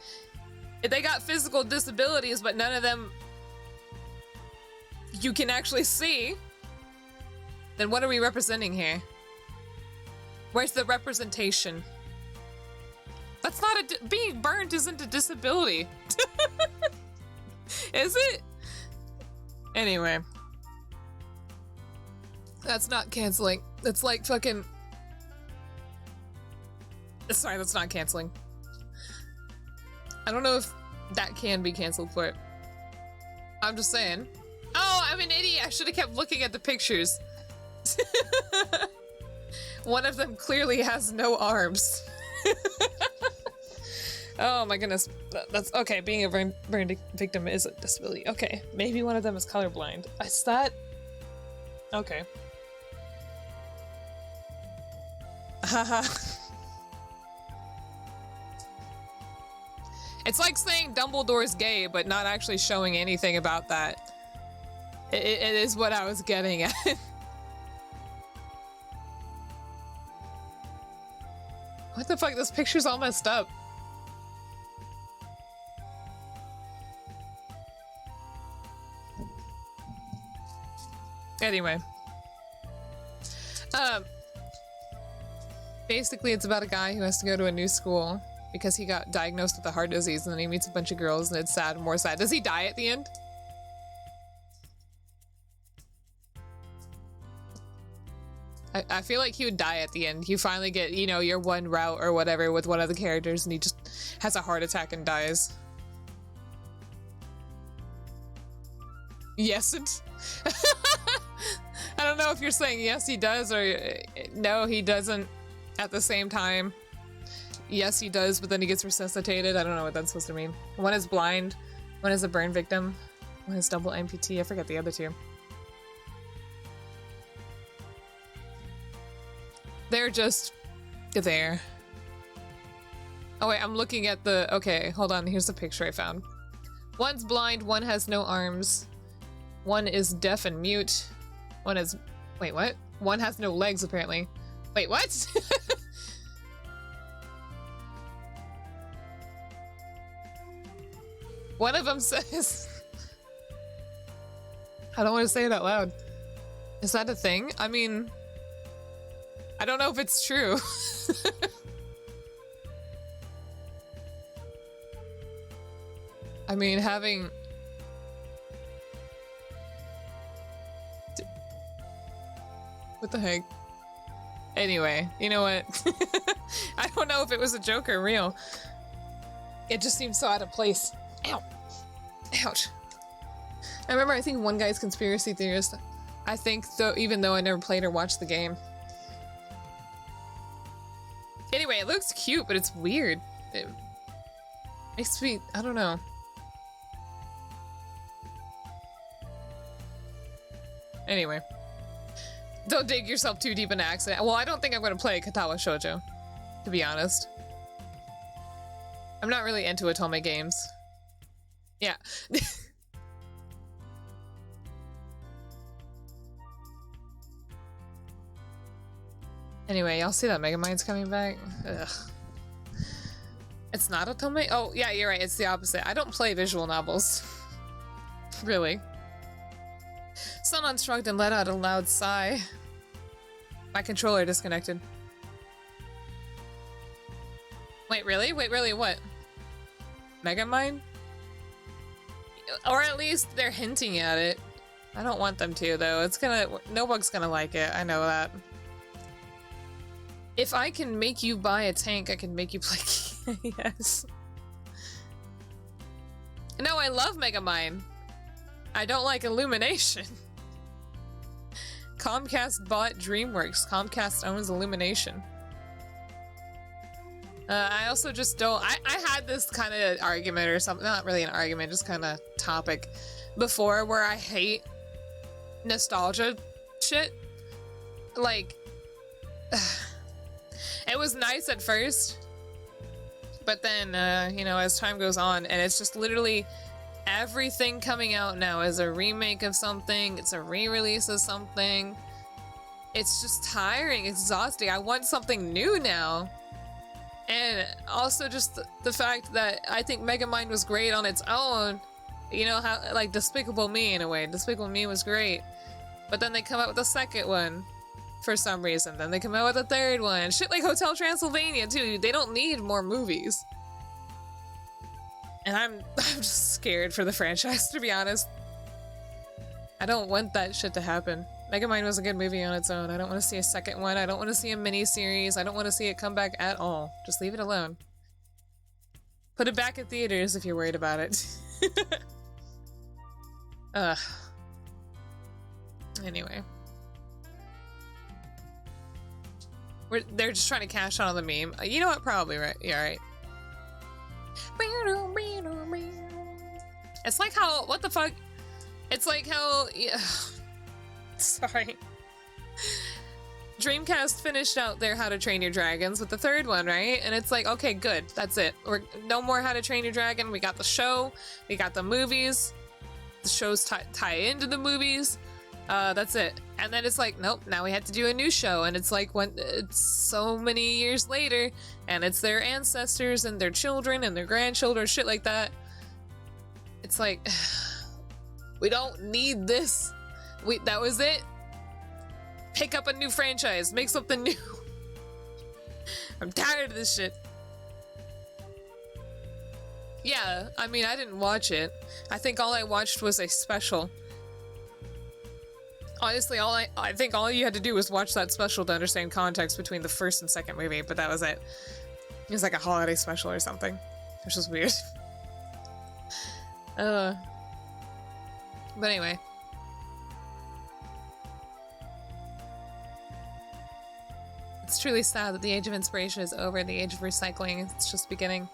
if they got physical disabilities, but none of them you can actually see, then what are we representing here? Where's the representation? That's not being burnt isn't a disability. Is it? Anyway. That's not canceling. It's like fucking... Sorry, that's not canceling. I don't know if that can be canceled for it. I'm just saying. Oh, I'm an idiot. I should have kept looking at the pictures. One of them clearly has no arms. Oh my goodness. That's okay. Being a burn victim is a disability. Okay. Maybe one of them is colorblind. Is that... Okay. Haha. It's like saying Dumbledore's gay, but not actually showing anything about that. It is what I was getting at. What the fuck? This picture's all messed up. Anyway. Basically, it's about a guy who has to go to a new school because he got diagnosed with a heart disease, and then he meets a bunch of girls, and it's sad, more sad. Does he die at the end? I feel like he would die at the end. You finally get, you know, your one route or whatever with one of the characters, and he just has a heart attack and dies. Yes, and I don't know if you're saying yes he does or no he doesn't at the same time. Yes he does, but then he gets resuscitated. I don't know what that's supposed to mean. One is blind, one is a burn victim, one is double amputee. I forget the other two. They're just there. Oh wait, I'm looking at the... Okay, hold on. Here's the picture I found. One's blind, one has no arms. One is deaf and mute. One is... Wait, what? One has no legs, apparently. Wait, what? One of them says... I don't want to say it out loud. Is that a thing? I mean... I don't know if it's true. I mean, having... What the heck? Anyway, you know what? I don't know if it was a joke or real. It just seems so out of place. Ow. Ouch. I remember, I think one guy's conspiracy theorist. I think, though, even though I never played or watched the game. Anyway, it looks cute, but it's weird. It makes me... I don't know. Anyway. Don't dig yourself too deep in an accident. Well, I don't think I'm going to play Katawa Shoujo, to be honest. I'm not really into Otome games. Yeah. Anyway, y'all see that Megamind's coming back? Ugh. It's not Otome? Oh, yeah, you're right. It's the opposite. I don't play visual novels. Really. Sun shrugged and let out a loud sigh. My controller disconnected. Wait, really? Wait, really? What? Megamind? Or at least they're hinting at it. I don't want them to, though. It's gonna... Nobody's gonna like it. I know that. If I can make you buy a tank, I can make you play... Yes. No, I love Megamind. I don't like Illumination. Comcast bought DreamWorks. Comcast owns Illumination. I also just don't... I had this kind of argument or something. Not really an argument, just kind of topic before where I hate nostalgia shit. Like... It was nice at first, but then, you know, as time goes on, and it's just literally everything coming out now is a remake of something, it's a re-release of something. It's just tiring, exhausting. I want something new now. And also just the fact that I think Megamind was great on its own. You know, how, like, Despicable Me in a way. Despicable Me was great. But then they come out with a second one. For some reason. Then they come out with a third one. Shit like Hotel Transylvania too. They don't need more movies. And I'm just scared for the franchise, to be honest. I don't want that shit to happen. Megamind was a good movie on its own. I don't want to see a second one. I don't want to see a mini-series. I don't want to see it come back at all. Just leave it alone. Put it back in theaters if you're worried about it. Ugh. Anyway. They're just trying to cash on the meme. You know what? Probably, right? Yeah, right. It's like how... What the fuck? It's like how... Yeah. Sorry. Dreamcast finished out their How to Train Your Dragons with the third one, right? And it's like, okay, good. That's it. No more How to Train Your Dragon. We got the show. We got the movies. the shows tie into the movies. That's it. And then it's like, nope, now we have to do a new show. And it's like, when it's so many years later, and it's their ancestors and their children and their grandchildren, shit like that. It's like, we don't need this. That was it. Pick up a new franchise, make something new. I'm tired of this shit. Yeah, I mean, I didn't watch it. I think all I watched was a special. Honestly, I think all you had to do was watch that special to understand context between the first and second movie, but that was it. It was like a holiday special or something, which was weird. But anyway. It's truly sad that the age of inspiration is over, the age of recycling, it's just beginning.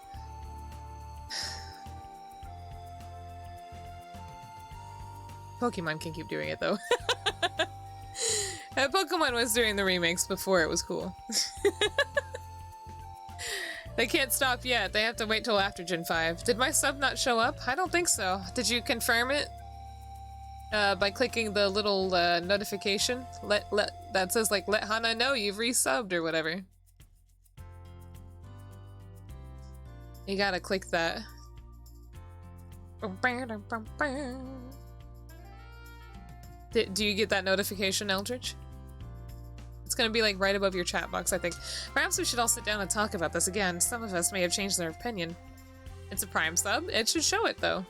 Pokemon can keep doing it though. Pokemon was doing the remakes before it was cool. They can't stop yet. They have to wait till after Gen 5. Did my sub not show up? I don't think so. Did you confirm it? By clicking the little notification that says like, let Hana know you've resubbed or whatever. You gotta click that. Do you get that notification, Eldridge? It's gonna be like right above your chat box, I think. Perhaps we should all sit down and talk about this again. Some of us may have changed their opinion. It's a Prime sub. It should show it, though.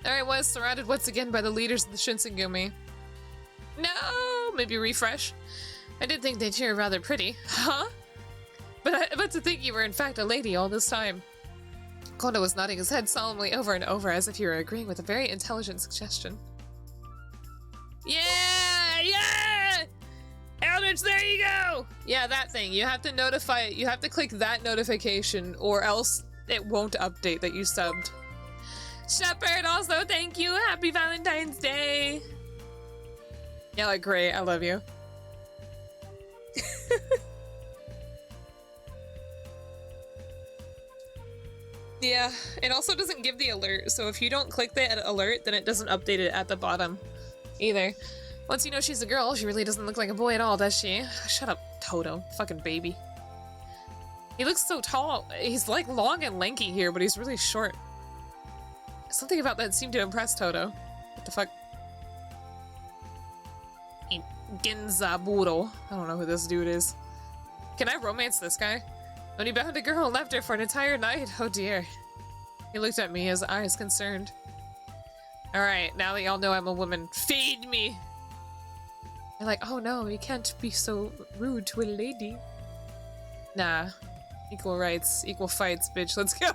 Alright, was surrounded once again by the leaders of the Shinsengumi. No! Maybe refresh. I did think that you were rather pretty. Huh? But to think you were in fact a lady all this time. Kondo was nodding his head solemnly over and over as if he were agreeing with a very intelligent suggestion. Yeah! Yeah! Eldritch, there you go! Yeah, that thing. You have to notify it. You have to click that notification or else it won't update that you subbed. Shepherd, also thank you. Happy Valentine's Day. Yeah, like, great. I love you. Yeah, it also doesn't give the alert, so if you don't click the alert, then it doesn't update it at the bottom either. Once you know she's a girl, she really doesn't look like a boy at all, does she? Shut up, Toto. Fucking baby. He looks so tall. He's like long and lanky here, but he's really short. Something about that seemed to impress Toto. What the fuck? Genzaburo. I don't know who this dude is. Can I romance this guy? When he bound a girl and left her for an entire night. Oh dear. He looked at me, his eyes concerned. Alright, now that y'all know I'm a woman, feed me! You're like, oh no, you can't be so rude to a lady. Nah. Equal rights, equal fights, bitch. Let's go!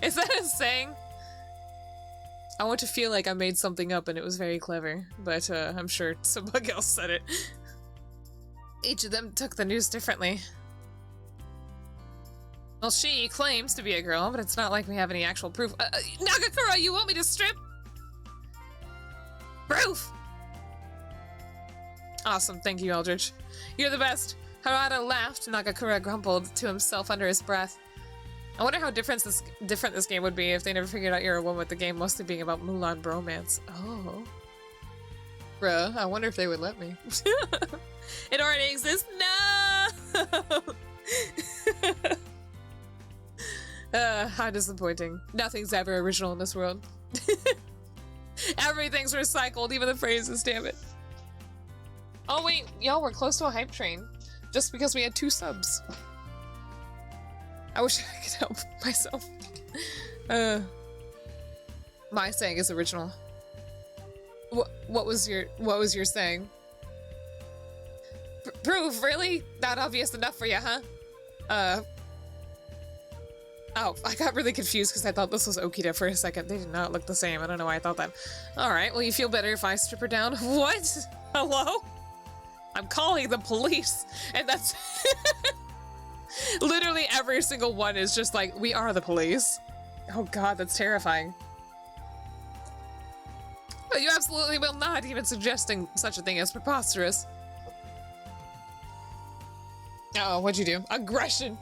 Is that a saying? I want to feel like I made something up and it was very clever, but I'm sure somebody else said it. Each of them took the news differently. Well, she claims to be a girl, but it's not like we have any actual proof. Nagakura, you want me to strip? Proof! Awesome, thank you, Eldridge. You're the best. Harada laughed. Nagakura grumbled to himself under his breath. I wonder how different this game would be if they never figured out you're a woman with the game mostly being about Mulan bromance. Oh. Bruh, I wonder if they would let me. It already exists? No! How disappointing. Nothing's ever original in this world. Everything's recycled, even the phrases, damn it. Oh wait, y'all, we're close to a hype train. Just because we had 2 subs. I wish I could help myself. My saying is original. What was your saying? Proof, really? Not obvious enough for you, huh? Oh, I got really confused because I thought this was Okita for a second. They did not look the same. I don't know why I thought that. Alright, well, you feel better if I strip her down? What? Hello? I'm calling the police. And that's... Literally every single one is just like, we are the police. Oh god, that's terrifying. But you absolutely will not, even suggesting such a thing as preposterous. Uh-oh, what'd you do? Aggression!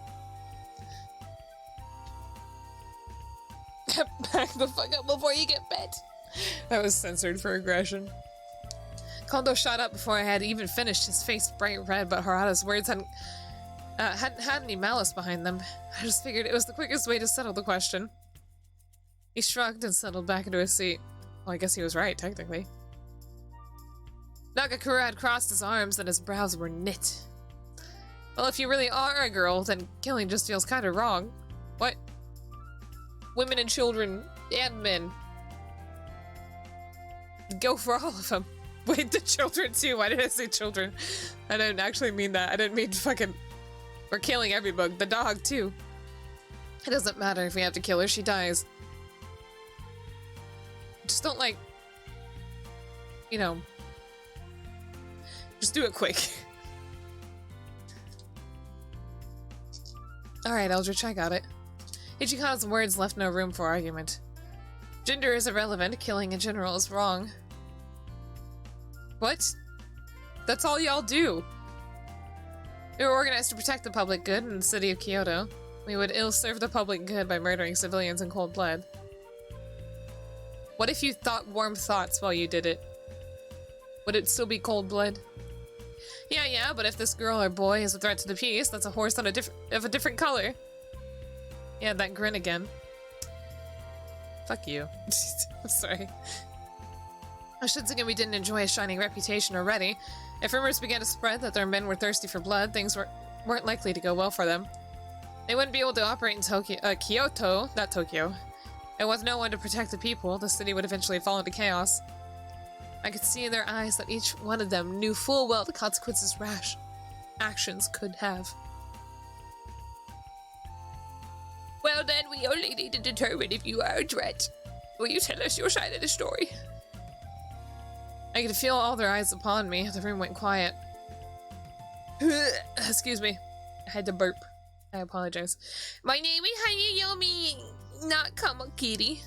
Back the fuck up before you get bit. That was censored for aggression. Kondo shot up before I had even finished, his face bright red, but Harada's words hadn't had any malice behind them. I just figured it was the quickest way to settle the question. He shrugged and settled back into his seat. Well, I guess he was right, technically. Nagakura had crossed his arms and his brows were knit. Well, if you really are a girl, then killing just feels kind of wrong. What? Women and children and men. Go for all of them. Wait, the children too. Why did I say children? I didn't actually mean that. I didn't mean fucking... We're killing everybug. The dog too. It doesn't matter if we have to kill her. She dies. Just don't like... You know... Just do it quick. Alright, Eldritch, I got it. Ichikana's words left no room for argument. Gender is irrelevant, killing in general is wrong. What? That's all y'all do. We were organized to protect the public good in the city of Kyoto. We would ill-serve the public good by murdering civilians in cold blood. What if you thought warm thoughts while you did it? Would it still be cold blood? Yeah, but if this girl or boy is a threat to the peace, that's a horse on a different color. Yeah, that grin again. Fuck you. I'm sorry. Shinsengumi didn't enjoy a shining reputation already. If rumors began to spread that their men were thirsty for blood, things weren't likely to go well for them. They wouldn't be able to operate in Kyoto, not Tokyo. And with no one to protect the people, the city would eventually fall into chaos. I could see in their eyes that each one of them knew full well the consequences rash actions could have. Well then, we only need to determine if you are a threat. Will you tell us your side of the story? I could feel all their eyes upon me. The room went quiet. Excuse me. I had to burp. I apologize. My name is Hanayome, not Kamakiri.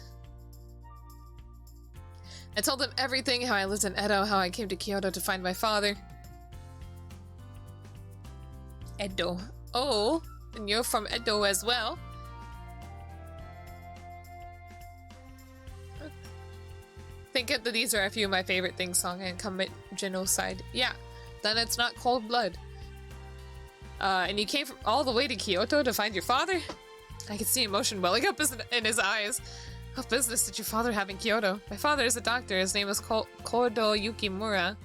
I told them everything, how I lived in Edo, how I came to Kyoto to find my father. Edo. Oh, and you're from Edo as well? Think that these are a few of my favorite things song and commit genocide. Yeah, then it's not cold blood. And you came from all the way to Kyoto to find your father? I could see emotion welling up in his eyes. What business did your father have in Kyoto? My father is a doctor. His name is Kodo Yukimura.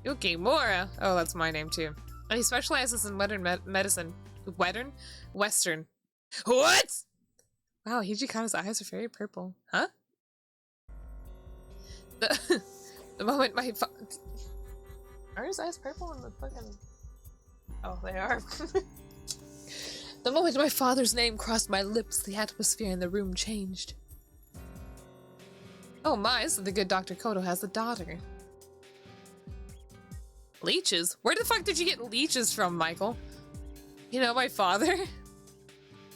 Yukimura? Oh, that's my name too. And he specializes in modern medicine. Western. What? Wow, Hijikata's eyes are very purple. Huh? The moment my are his eyes purple in the fucking... Oh, they are. The moment my father's name crossed my lips, the atmosphere in the room changed. Oh my, so the good Dr. Kodo has a daughter. Leeches? Where the fuck did you get leeches from, Michael? You know, my father?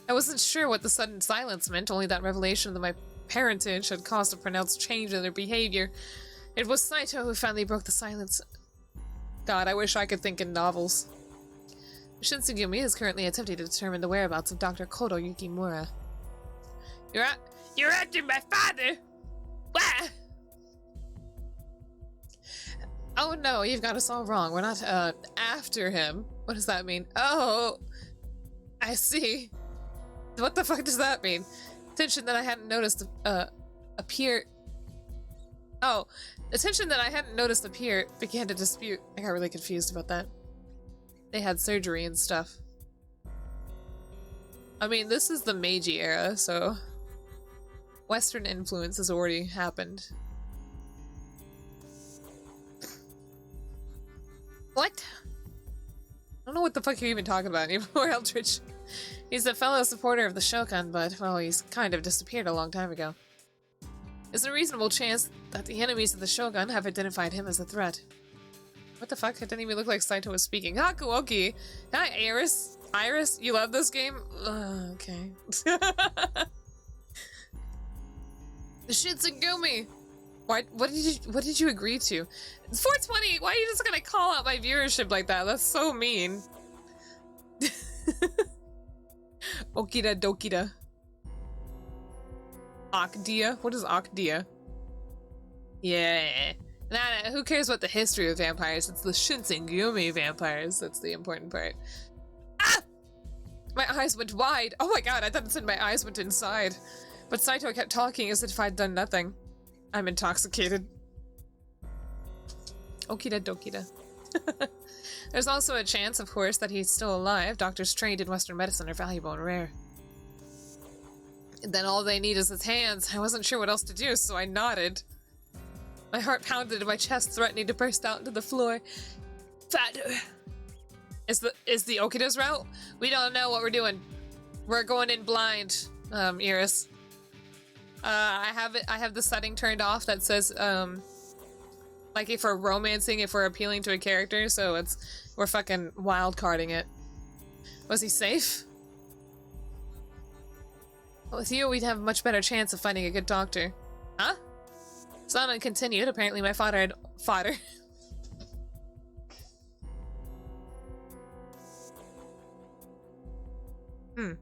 I wasn't sure what the sudden silence meant, only that revelation that my parentage had caused a pronounced change in their behavior. It was Saito who finally broke the silence. God, I wish I could think in novels. Shinsengumi is currently attempting to determine the whereabouts of Dr. Kodo Yukimura. You're after my father! What? Oh no, you've got us all wrong. We're not, after him. What does that mean? Oh, I see. What the fuck does that mean? Tension that I hadn't noticed, appear... Oh, the tension that I hadn't noticed appear began to dispute. I got really confused about that. They had surgery and stuff. I mean, this is the Meiji era, so... Western influence has already happened. What? I don't know what the fuck you're even talking about anymore, Eldritch. He's a fellow supporter of the Shogun, but, well, he's kind of disappeared a long time ago. There's a reasonable chance that the enemies of the Shogun have identified him as a threat. What the fuck? It didn't even look like Saito was speaking. Hakuoki! Hi, Iris! Iris, you love this game? Okay. The Shinsengumi! What did you agree to? It's 420! Why are you just gonna call out my viewership like that? That's so mean. Okida Dokida. Okdia? What is Okdia? Yeah. Nah, who cares about the history of vampires? It's the Shinsengumi vampires. That's the important part. Ah! My eyes went wide. Oh my god, I thought it said my eyes went inside. But Saito kept talking as if I'd done nothing. I'm intoxicated. Okida dokida. There's also a chance, of course, that he's still alive. Doctors trained in Western medicine are valuable and rare. And then all they need is his hands. I wasn't sure what else to do, so I nodded. My heart pounded in my chest, threatening to burst out into the floor. Father. Is the Okida's route? We don't know what we're doing. We're going in blind, Iris. I have the setting turned off that says, like if we're romancing, if we're appealing to a character, so we're fucking wild carding it. Was he safe? With you, we'd have a much better chance of finding a good doctor. Huh? Simon continued. Apparently my father had fodder. Oh,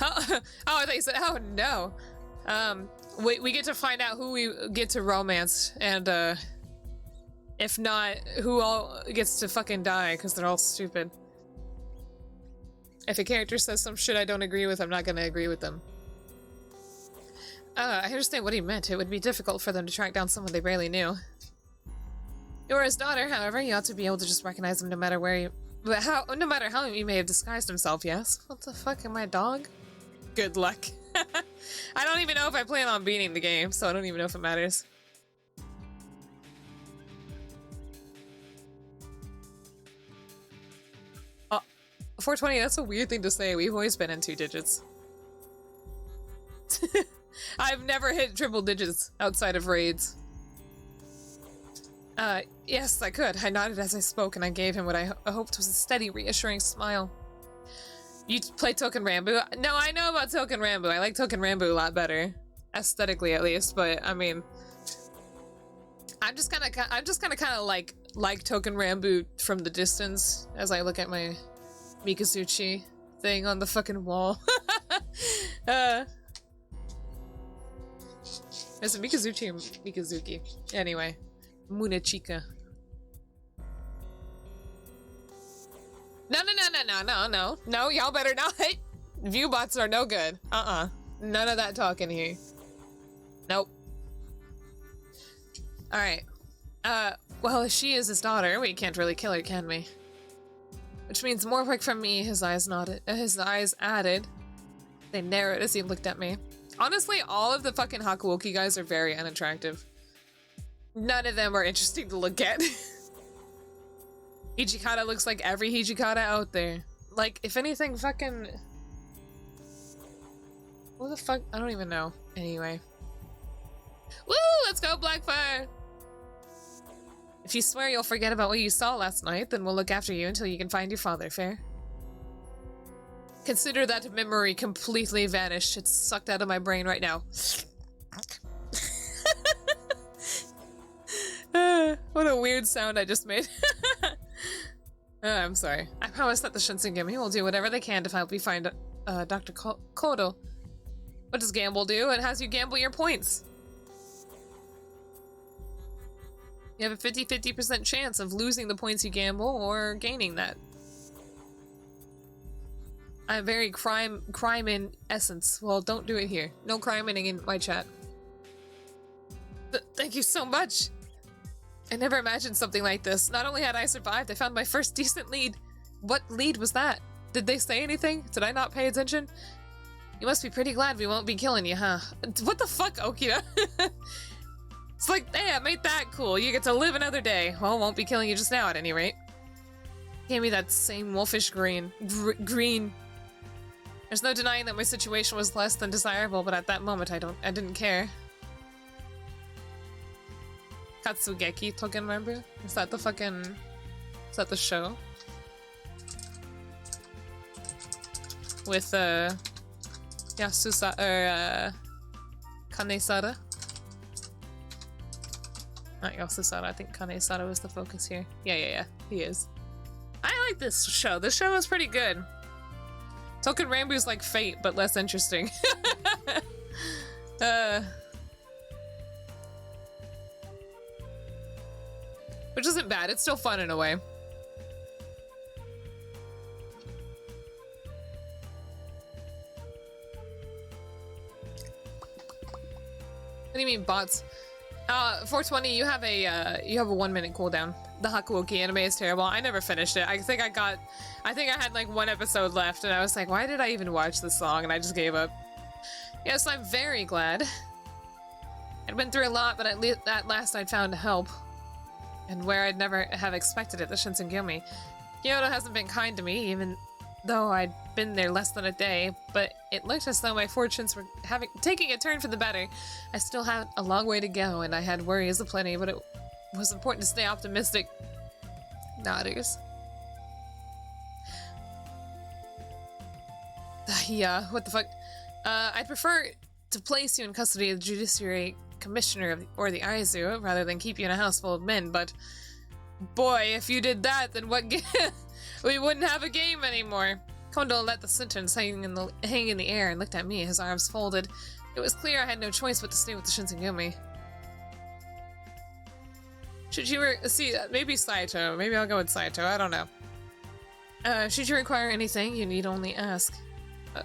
I thought you said, oh no. We get to find out who we get to romance, and if not, who all gets to fucking die, because they're all stupid. If a character says some shit I don't agree with, I'm not gonna agree with them. I understand what he meant. It would be difficult for them to track down someone they barely knew. You're his daughter, however, you ought to be able to just recognize him no matter where no matter how he may have disguised himself, yes? What the fuck, am I a dog? Good luck. I don't even know if I plan on beating the game, so I don't even know if it matters. Oh, 420, that's a weird thing to say. We've always been in 2 digits. I've never hit triple digits outside of raids. Yes, I could. I nodded as I spoke, and I gave him what I hoped was a steady, reassuring smile. You play Token Rambo? No, I know about Token Rambo. I like Token Rambo a lot better. Aesthetically, at least, but, I mean... I'm just gonna kind of like Token Rambo from the distance as I look at my Mikazuchi thing on the fucking wall. Is it Mikazuchi or Mikazuki? Anyway. Munechika. No, y'all better not. Viewbots are no good. None of that talking here. Nope. Alright. Well, if she is his daughter, we can't really kill her, can we? Which means more work from me, his eyes added. They narrowed as he looked at me. Honestly, all of the fucking Hakuoki guys are very unattractive. None of them are interesting to look at. Hijikata looks like every Hijikata out there. Like, if anything, fucking... What the fuck? I don't even know. Anyway. Woo! Let's go, Blackfire! If you swear you'll forget about what you saw last night, then we'll look after you until you can find your father, fair? Consider that memory completely vanished. It's sucked out of my brain right now. What a weird sound I just made. I'm sorry. I promise that the Shinsengumi will do whatever they can to help you find Dr. Kodo. What does gamble do? It has you gamble your points. You have a 50-50% chance of losing the points you gamble or gaining that. I'm very crime in essence. Well, don't do it here. No criming in my chat. Thank you so much. I never imagined something like this. Not only had I survived, I found my first decent lead. What lead was that? Did they say anything? Did I not pay attention? You must be pretty glad we won't be killing you, huh? What the fuck, Okida? It's like, damn, ain't that cool? You get to live another day. Well, won't be killing you just now at any rate. Gave me that same wolfish green. There's no denying that my situation was less than desirable, but at that moment I didn't care. Katsugeki Token, remember? Is that the show? With, Yasusa, Kanesada? Not Yasusada, I think Kanesada was the focus here. Yeah, he is. I like this show. This show is pretty good. Token Rambu's like Fate, but less interesting. Which isn't bad. It's still fun in a way. What do you mean bots? 420, you have a 1-minute cooldown. The Hakuoki anime is terrible. I never finished it. I think I had like 1 episode left and I was like, why did I even watch this song? And I just gave up. Yes, I'm very glad. I'd been through a lot, but at last I'd found help. And where I'd never have expected it, the Shinsengumi. Kyoto hasn't been kind to me, even though I'd been there less than a day, but it looked as though my fortunes were taking a turn for the better. I still had a long way to go, and I had worries aplenty, but it was important to stay optimistic. Nodders. Yeah, what the fuck? I'd prefer to place you in custody of the Judiciary Commissioner or the Aizu rather than keep you in a house full of men, but boy, if you did that, then what we wouldn't have a game anymore. Kondo let the sentence hang in the air and looked at me, his arms folded. It was clear I had no choice but to stay with the Shinsengumi. Should you see, maybe Saito. Maybe I'll go with Saito. I don't know. Should you require anything, you need only ask.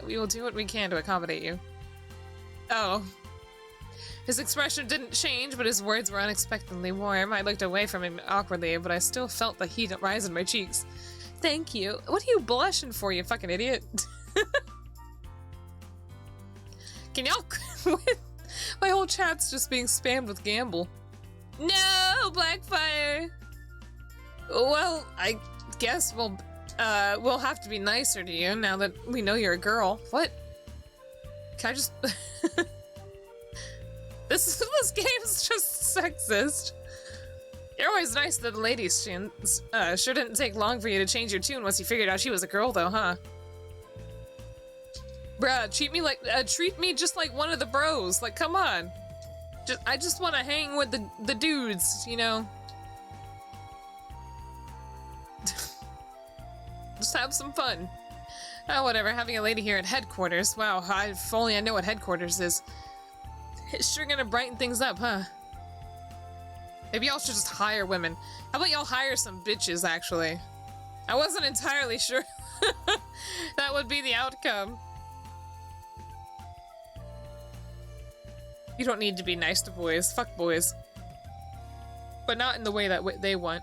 We will do what we can to accommodate you. Oh. His expression didn't change, but his words were unexpectedly warm. I looked away from him awkwardly, but I still felt the heat rise in my cheeks. Thank you. What are you blushing for, you fucking idiot? Can y'all quit? My whole chat's just being spammed with gamble. No, Blackfire! Well, I guess we'll have to be nicer to you now that we know you're a girl. What? Can I just... This game's just sexist. You're always nice to the ladies, Shins. Sure didn't take long for you to change your tune once you figured out she was a girl, though, huh? Bruh, treat me just like one of the bros. Like, come on. I just want to hang with the dudes, you know? Just have some fun. Oh, whatever, having a lady here at headquarters. Wow, if only I know what headquarters is. It's sure gonna brighten things up, huh? Maybe y'all should just hire women. How about y'all hire some bitches, actually? I wasn't entirely sure that would be the outcome. You don't need to be nice to boys. Fuck boys. But not in the way that they want.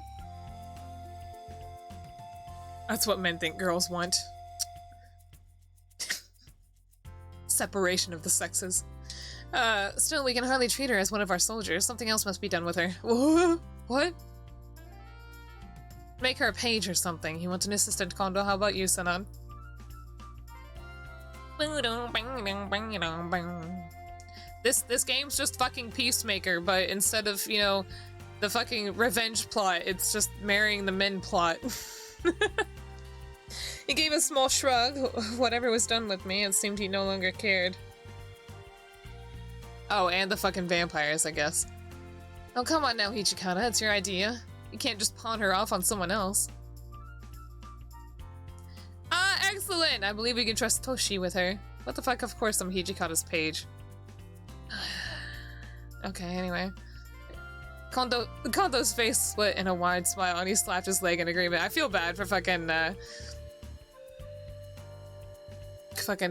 That's what men think girls want. Separation of the sexes. Still, we can hardly treat her as one of our soldiers. Something else must be done with her. What? Make her a page or something. You want an assistant, Kondo? How about you, Sanan? This game's just fucking Peacemaker, but instead of, you know, the fucking revenge plot, it's just marrying the men plot. He gave a small shrug. Whatever was done with me, it seemed he no longer cared. Oh, and the fucking vampires, I guess. Oh, come on now, Hichikata, it's your idea. You can't just pawn her off on someone else. Ah, excellent! I believe we can trust Toshi with her. What the fuck, of course I'm Hichikata's page. Okay, anyway. Kondo's face split in a wide smile and he slapped his leg in agreement. I feel bad for fucking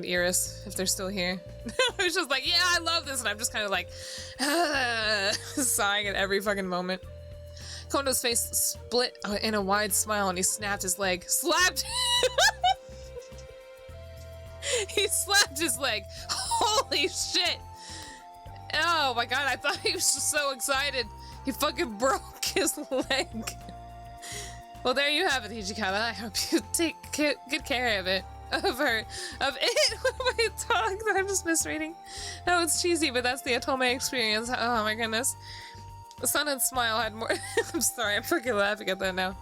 Iris, if they're still here. I was just like, yeah, I love this, and I'm just kind of like, sighing at every fucking moment. Kondo's face split in a wide smile, and he snapped his leg. Slapped! He slapped his leg. Holy shit! Oh my god, I thought he was just so excited. He fucking broke his leg. Well, there you have it, Hijikata. I hope you take good care of it. Of it. What am I talking that I'm just misreading? No, it's cheesy, but that's the Otome experience. Oh my goodness. The sun and smile had more. I'm sorry, I'm fucking laughing at that now.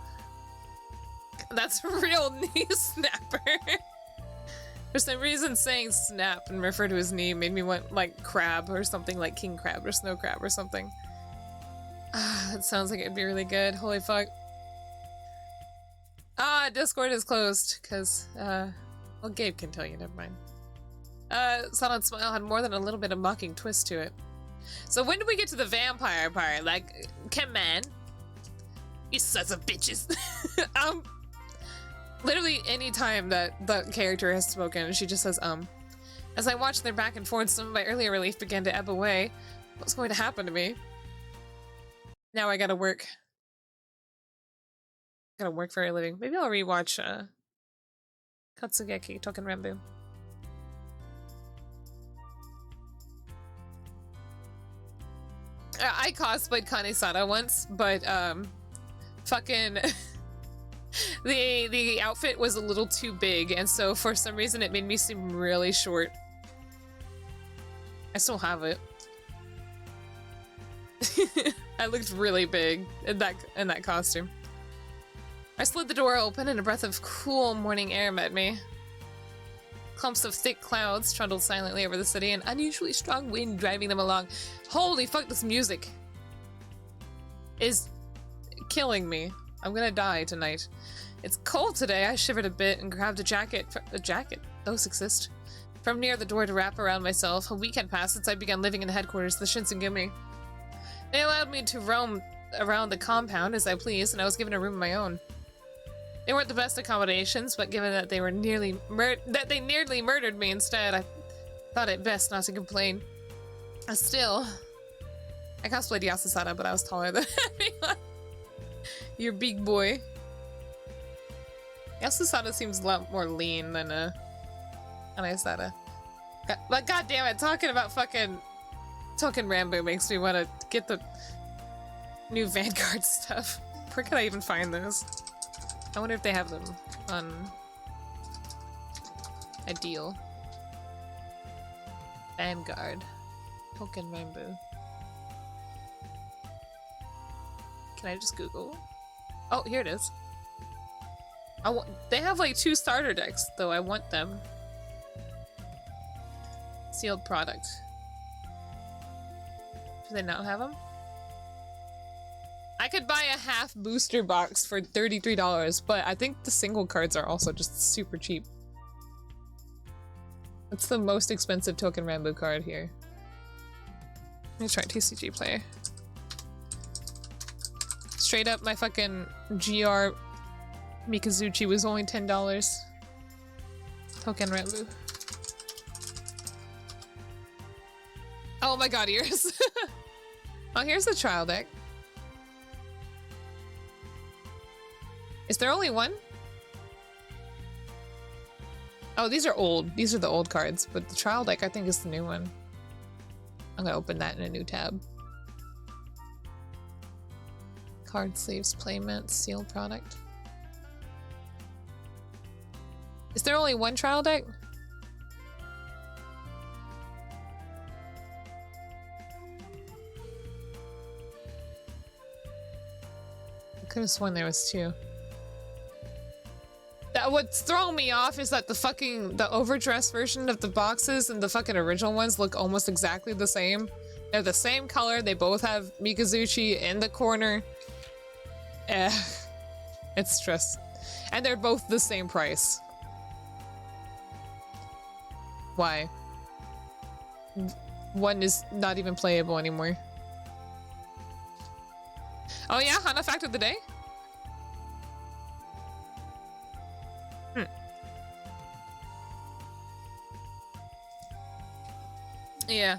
That's a real knee snapper. For some reason, saying snap and refer to his knee made me want like crab or something, like king crab or snow crab or something. Ah, that sounds like it'd be really good. Holy fuck. Ah, Discord is closed because, well, Gabe can tell you, never mind. Silent Smile had more than a little bit of mocking twist to it. So when do we get to the vampire part? Like, come on. You sons of bitches. Literally any time that the character has spoken, she just says, As I watched their back and forth, some of my earlier relief began to ebb away. What's going to happen to me? Now I gotta work. Gotta work for a living. Maybe I'll rewatch, Katsugeki Token Rambu. I cosplayed Kanesada once, but, fucking... the outfit was a little too big, and so for some reason it made me seem really short. I still have it. I looked really big in that costume. I slid the door open and a breath of cool morning air met me. Clumps of thick clouds trundled silently over the city, an unusually strong wind driving them along. Holy fuck, this music is killing me. I'm gonna die tonight. It's cold today. I shivered a bit and grabbed a jacket. A jacket? Those exist. From near the door to wrap around myself. A week had passed since I began living in the headquarters of the Shinsengumi. They allowed me to roam around the compound as I pleased, and I was given a room of my own. They weren't the best accommodations, but given that they were nearly murdered me instead, I thought it best not to complain. Still, I cosplayed Yasusada, but I was taller than everyone. You're big boy. Yasusada seems a lot more lean than Anayasada. But goddamn it, talking about fucking Token Rambo makes me want to get the new Vanguard stuff. Where can I even find those? I wonder if they have them on a deal. Vanguard. Token Rambo. Can I just Google? Oh, here it is. They have like 2 starter decks, though. I want them. Sealed product. Do they not have them? I could buy a half booster box for $33, but I think the single cards are also just super cheap. It's the most expensive Token Rambo card here. Let me try TCG Player. Straight up, my fucking GR Mikazuchi was only $10. Token Rambo. Oh my god, ears. Oh, here's the trial deck. Is there only one? Oh, these are old. These are the old cards, but the trial deck I think is the new one. I'm gonna open that in a new tab. Card sleeves, playmats, sealed product. Is there only one trial deck? I could have sworn there was 2. What's throwing me off is that the overdressed version of the boxes and the fucking original ones look almost exactly the same. They're the same color, they both have Mikazuchi in the corner. It's stress. And they're both the same price. Why? One is not even playable anymore. Oh yeah, Hana fact of the day? Yeah.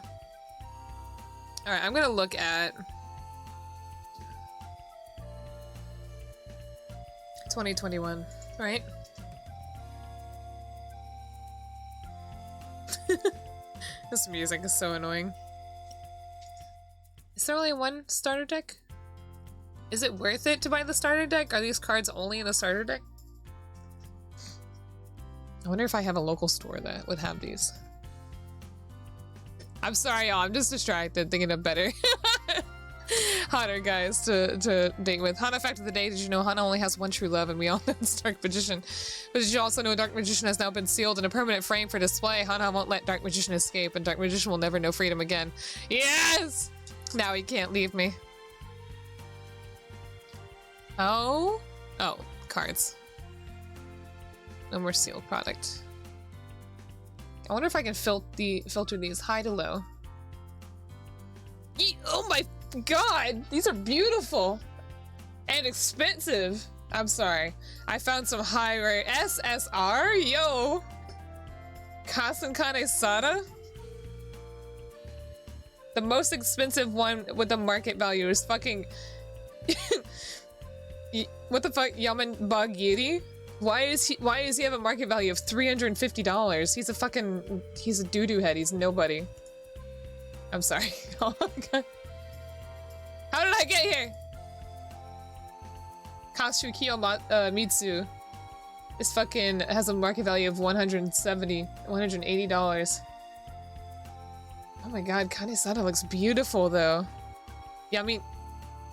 Alright, I'm gonna look at 2021, right? This music is so annoying. Is there only one starter deck? Is it worth it to buy the starter deck? Are these cards only in the starter deck? I wonder if I have a local store that would have these. I'm sorry, y'all. I'm just distracted thinking of better hotter guys to date with. Hana fact of the day, did you know Hana only has one true love and we all know it's Dark Magician? But did you also know Dark Magician has now been sealed in a permanent frame for display? Hana won't let Dark Magician escape and Dark Magician will never know freedom again. Yes! Now he can't leave me. Oh? Oh, cards. No more sealed product. I wonder if I can filter these high to low. Oh my god! These are beautiful! And expensive! I'm sorry. I found some high rare SSR? Yo! Kasankane Sada? The most expensive one with the market value is fucking... What the fuck? Yaman Bagiri? Why does he have a market value of $350? He's a doo-doo head. He's nobody. I'm sorry. Oh my god. How did I get here? Kashu Kiyomitsu is fucking has a market value of $180. Oh my god, Kanesada looks beautiful though. Yamin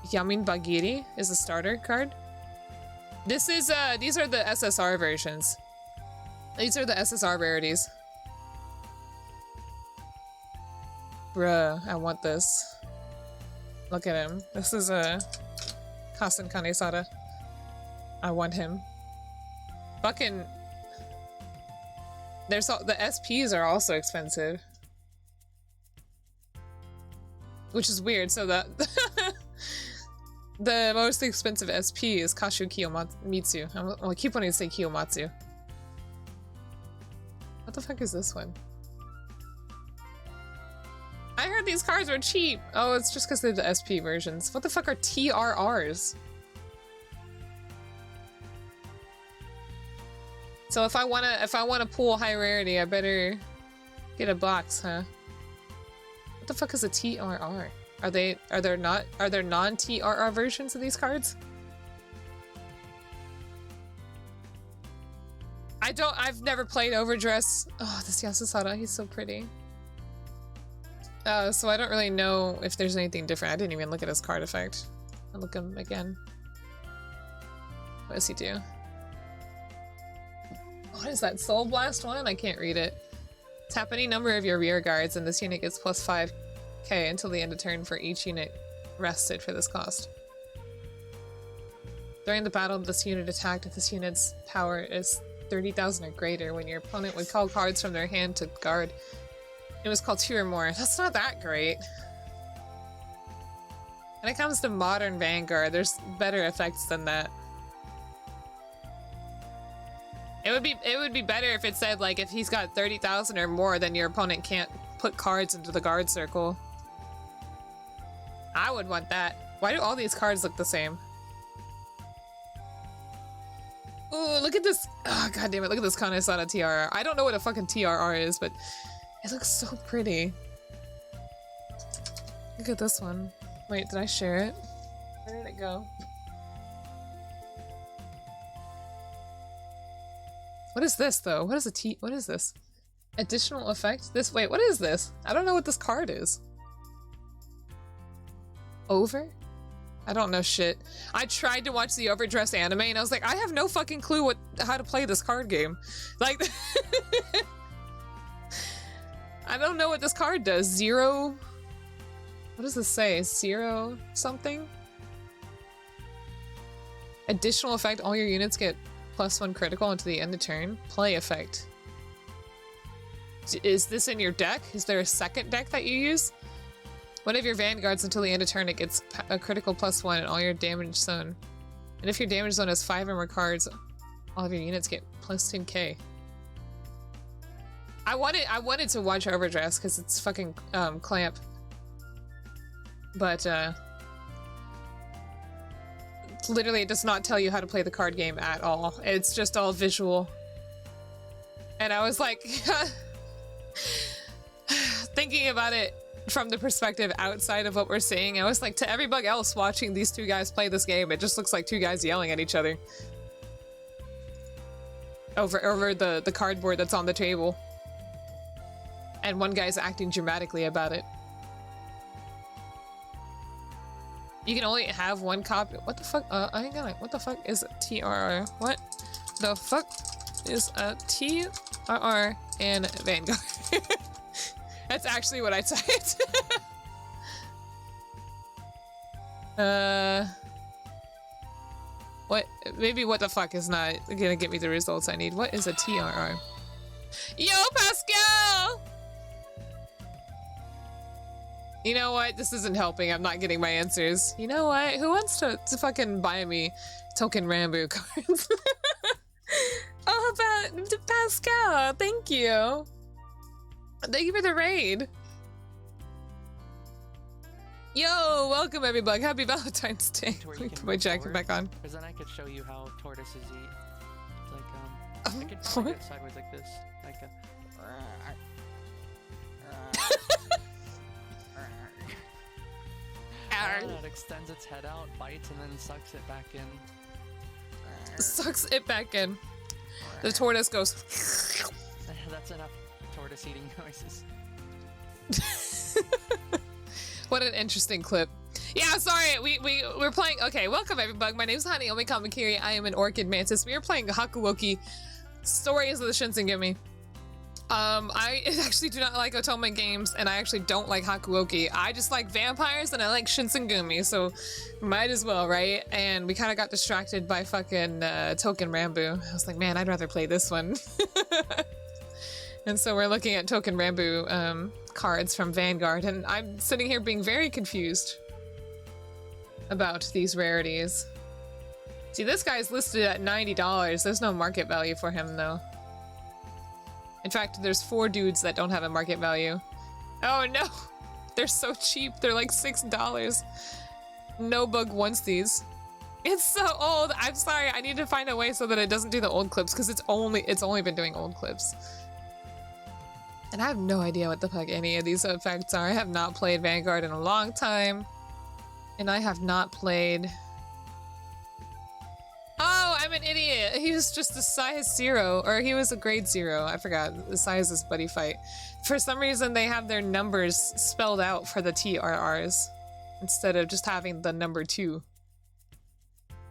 Bagiri is a starter card. This is these are the SSR versions. These are the SSR rarities. Bruh, I want this. Look at him. This is a Kasen Kanesada. I want him. Fucking the SPs are also expensive. Which is weird, so that the most expensive SP is Kashu Kiyomitsu. I keep wanting to say Kiyomatsu. What the fuck is this one? I heard these cards were cheap! Oh, it's just because they're the SP versions. What the fuck are TRRs? So if I wanna pull high rarity, I better get a box, huh? What the fuck is a TRR? Are there non-TRR versions of these cards? I've never played Overdress. Oh, this Yasusada, he's so pretty. So I don't really know if there's anything different. I didn't even look at his card effect. I'll look him again. What does he do? What is that, Soul Blast one? I can't read it. Tap any number of your rear guards and this unit gets plus 5k until the end of turn for each unit rested for this cost. During the battle, this unit attacked if this unit's power is 30,000 or greater. When your opponent would call cards from their hand to guard, it was called 2 or more. That's not that great. When it comes to modern Vanguard, there's better effects than that. It would be better if it said, like, if he's got 30,000 or more, then your opponent can't put cards into the guard circle. I would want that. Why do all these cards look the same? Ooh, look at this. Oh, god damn it. Look at this Kanesada TRR. I don't know what a fucking TRR is, but it looks so pretty. Look at this one. Wait, did I share it? Where did it go? What is this, though? What is what is this? Additional effect? Wait, what is this? I don't know what this card is. Over? I don't know shit. I tried to watch the Overdress anime and I was like, I have no fucking clue how to play this card game. Like, I don't know what this card does. Zero? What does this say? Zero something? Additional effect, all your units get +1 critical until the end of turn. Play effect. Is this in your deck? Is there a second deck that you use? One of your vanguards until the end of turn, it gets a critical +1 in all your damage zone. And if your damage zone has 5 or more cards, all of your units get +10k. I wanted to watch Overdress because it's fucking Clamp. But literally it does not tell you how to play the card game at all. It's just all visual. And I was like thinking about it from the perspective outside of what we're seeing, I was like, to everybody else watching these two guys play this game, it just looks like two guys yelling at each other over the cardboard that's on the table, and one guy's acting dramatically about it. You can only have one copy. What the fuck? Hang on. What the fuck is a TRR? What the fuck is a TRR in Vanguard? That's actually what I typed. What? Maybe what the fuck is not gonna get me the results I need. What is a TRR? Yo, Pascal! You know what? This isn't helping. I'm not getting my answers. You know what? Who wants to fucking buy me token Rambo cards? Oh, about Pascal. Thank you. Thank you for the raid. Yo, welcome everybody. Happy Valentine's Day. Let me put my jacket back on. Because then I could show you how tortoises eat. Like, I could probably do it sideways like this. Like a... It extends its head out, bites, and then sucks it back in. Sucks it back in. The tortoise goes. That's enough tortoise eating noises. What an interesting clip. Yeah, sorry, we're playing. Okay, welcome everybody. My name is Hanayome Kamakiri. I am an orchid mantis. We are playing Hakuoki, Stories of the Shinsengumi. I actually do not like otome games, and I actually don't like Hakuoki. I just like vampires, and I like Shinsengumi, so might as well, right? And we kind of got distracted by fucking Token Rambu. I was like, man, I'd rather play this one. And so we're looking at Token Rambu cards from Vanguard, and I'm sitting here being very confused about these rarities. See, this guy's listed at $90. There's no market value for him, though. In fact, there's 4 dudes that don't have a market value. Oh no! They're so cheap. They're like $6. No bug wants these. It's so old. I'm sorry. I need to find a way so that it doesn't do the old clips, because it's only been doing old clips. And I have no idea what the fuck any of these effects are. I have not played Vanguard in a long time. And I have not played... Oh, I'm an idiot. He was just a size 0, or he was a grade 0. I forgot. The size is buddy fight. For some reason, they have their numbers spelled out for the TRRs instead of just having the number 2.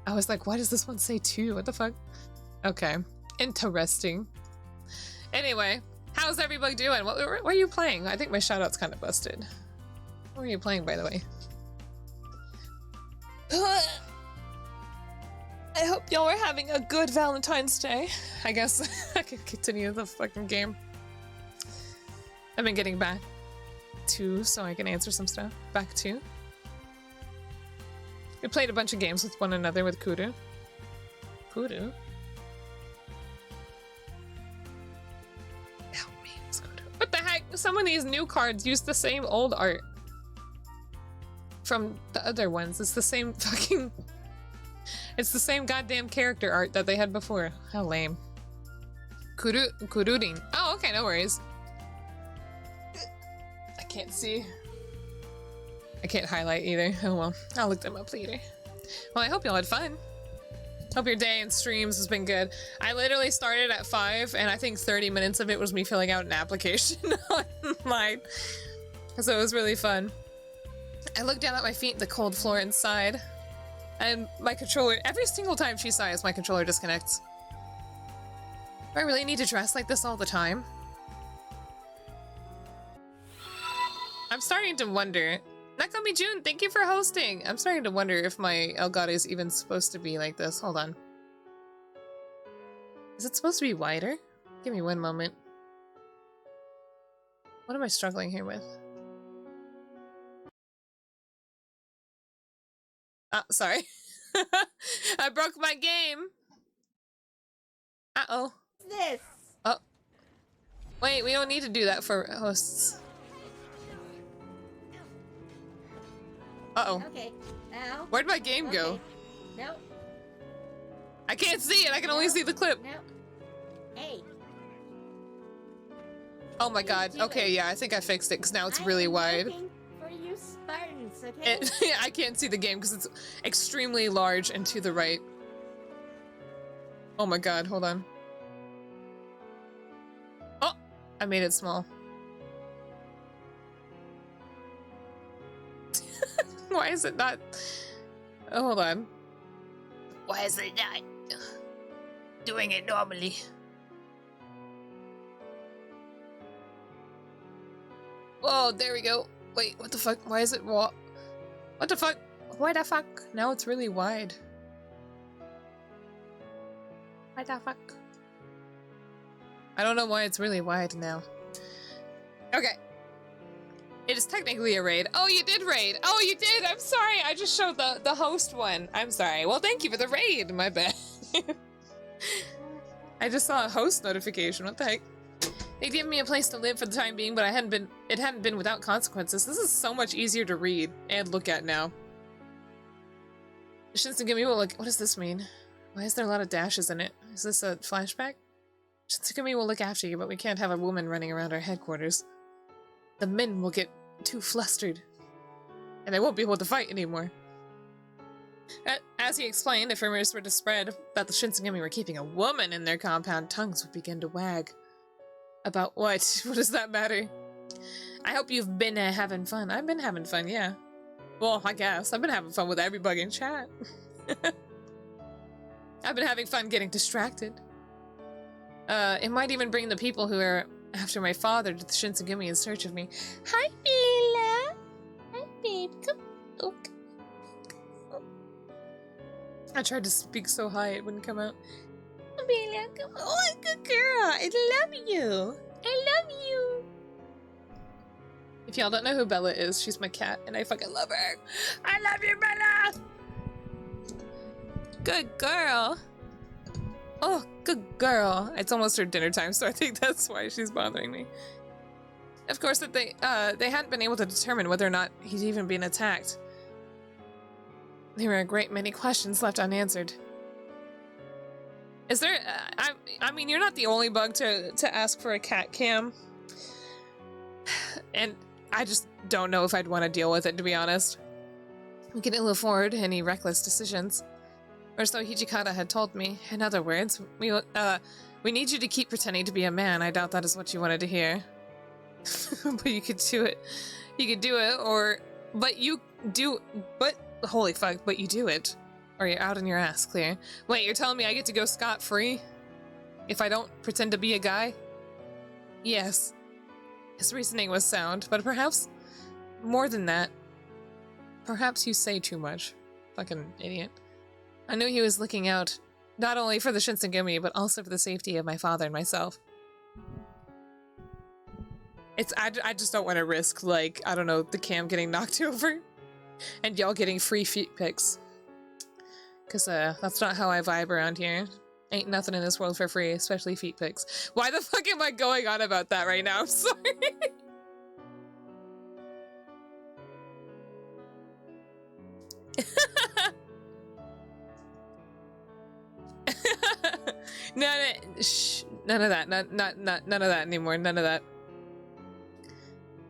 I was like, why does this one say 2? What the fuck? Okay. Interesting. Anyway, how's everybody doing? What are you playing? I think my shoutout's kind of busted. What were you playing, by the way? I hope y'all are having a good Valentine's Day. I guess I can continue the fucking game. I've been getting back to so I can answer some stuff. Back to. We played a bunch of games with one another with Kudu. Kudu? Help me, it's Kudu. What the heck? Some of these new cards use the same old art from the other ones. It's the same fucking... It's the same goddamn character art that they had before. How lame. Kururin. Oh, okay, no worries. I can't see. I can't highlight either. Oh well, I'll look them up later. Well, I hope y'all had fun. Hope your day and streams has been good. I literally started at 5, and I think 30 minutes of it was me filling out an application online. So it was really fun. I looked down at my feet, the cold floor inside. And my controller, every single time she sighs, my controller disconnects. Do I really need to dress like this all the time? I'm starting to wonder. Nakami Jun, thank you for hosting. I'm starting to wonder if my Elgato is even supposed to be like this. Hold on. Is it supposed to be wider? Give me one moment. What am I struggling here with? Oh, sorry. I broke my game. Uh-oh. What's this? Oh. Wait, we don't need to do that for hosts. Uh-oh. Okay. Now. Where'd my game go? Nope. I can't see it. I can only see the clip. Nope. Hey. Oh my god. Okay, yeah, I think I fixed it because now it's really wide. Looking for you Spartans, okay? I can't see the game because it's extremely large and to the right. Oh my god, hold on. Oh, I made it small. Why is it not? Oh, hold on. Why is it not doing it normally? Oh, there we go. Wait, what the fuck? Why is it what the fuck? Why the fuck? Now it's really wide. Why the fuck? I don't know why it's really wide now. Okay. It is technically a raid. Oh, you did raid. Oh, you did. I'm sorry. I just showed the host one. I'm sorry. Well, thank you for the raid. My bad. I just saw a host notification. What the heck? They gave me a place to live for the time being, but it hadn't been without consequences. This is so much easier to read and look at now. Shinsengumi will look. What does this mean? Why is there a lot of dashes in it? Is this a flashback? Shinsengumi will look after you, but we can't have a woman running around our headquarters. The men will get too flustered, and they won't be able to fight anymore. As he explained, if rumors were to spread that the Shinsengumi were keeping a woman in their compound, tongues would begin to wag. About what? What does that matter? I hope you've been having fun. I've been having fun, yeah. Well, I guess. I've been having fun with everybug in chat. I've been having fun getting distracted. It might even bring the people who are after my father to the Shinsengumi in search of me. Hi, Bella! Hi, babe. Come. Oh. I tried to speak so high it wouldn't come out. Bella, come. Oh, good girl. I love you. I love you. If y'all don't know who Bella is, she's my cat, and I fucking love her. I love you, Bella! Good girl. Oh, good girl. It's almost her dinner time, so I think that's why she's bothering me. Of course, that they hadn't been able to determine whether or not he'd even been attacked. There were a great many questions left unanswered. Is there... I mean, you're not the only bug to ask for a cat cam. And I just don't know if I'd want to deal with it, to be honest. We can ill afford any reckless decisions. Or so Hijikata had told me. In other words, we need you to keep pretending to be a man. I doubt that is what you wanted to hear. But you could do it. You could do it, or... But you do... But... Holy fuck, but you do it. Or you're out on your ass, clear. Wait, you're telling me I get to go scot-free? If I don't pretend to be a guy? Yes. His reasoning was sound, but perhaps... More than that. Perhaps you say too much. Fucking idiot. I knew he was looking out, not only for the Shinsengumi, but also for the safety of my father and myself. I just don't want to risk, like, I don't know, the cam getting knocked over, and y'all getting free feet pics. Because, that's not how I vibe around here. Ain't nothing in this world for free, especially feet pics. Why the fuck am I going on about that right now? I'm sorry. None of that. None of that anymore. None of that.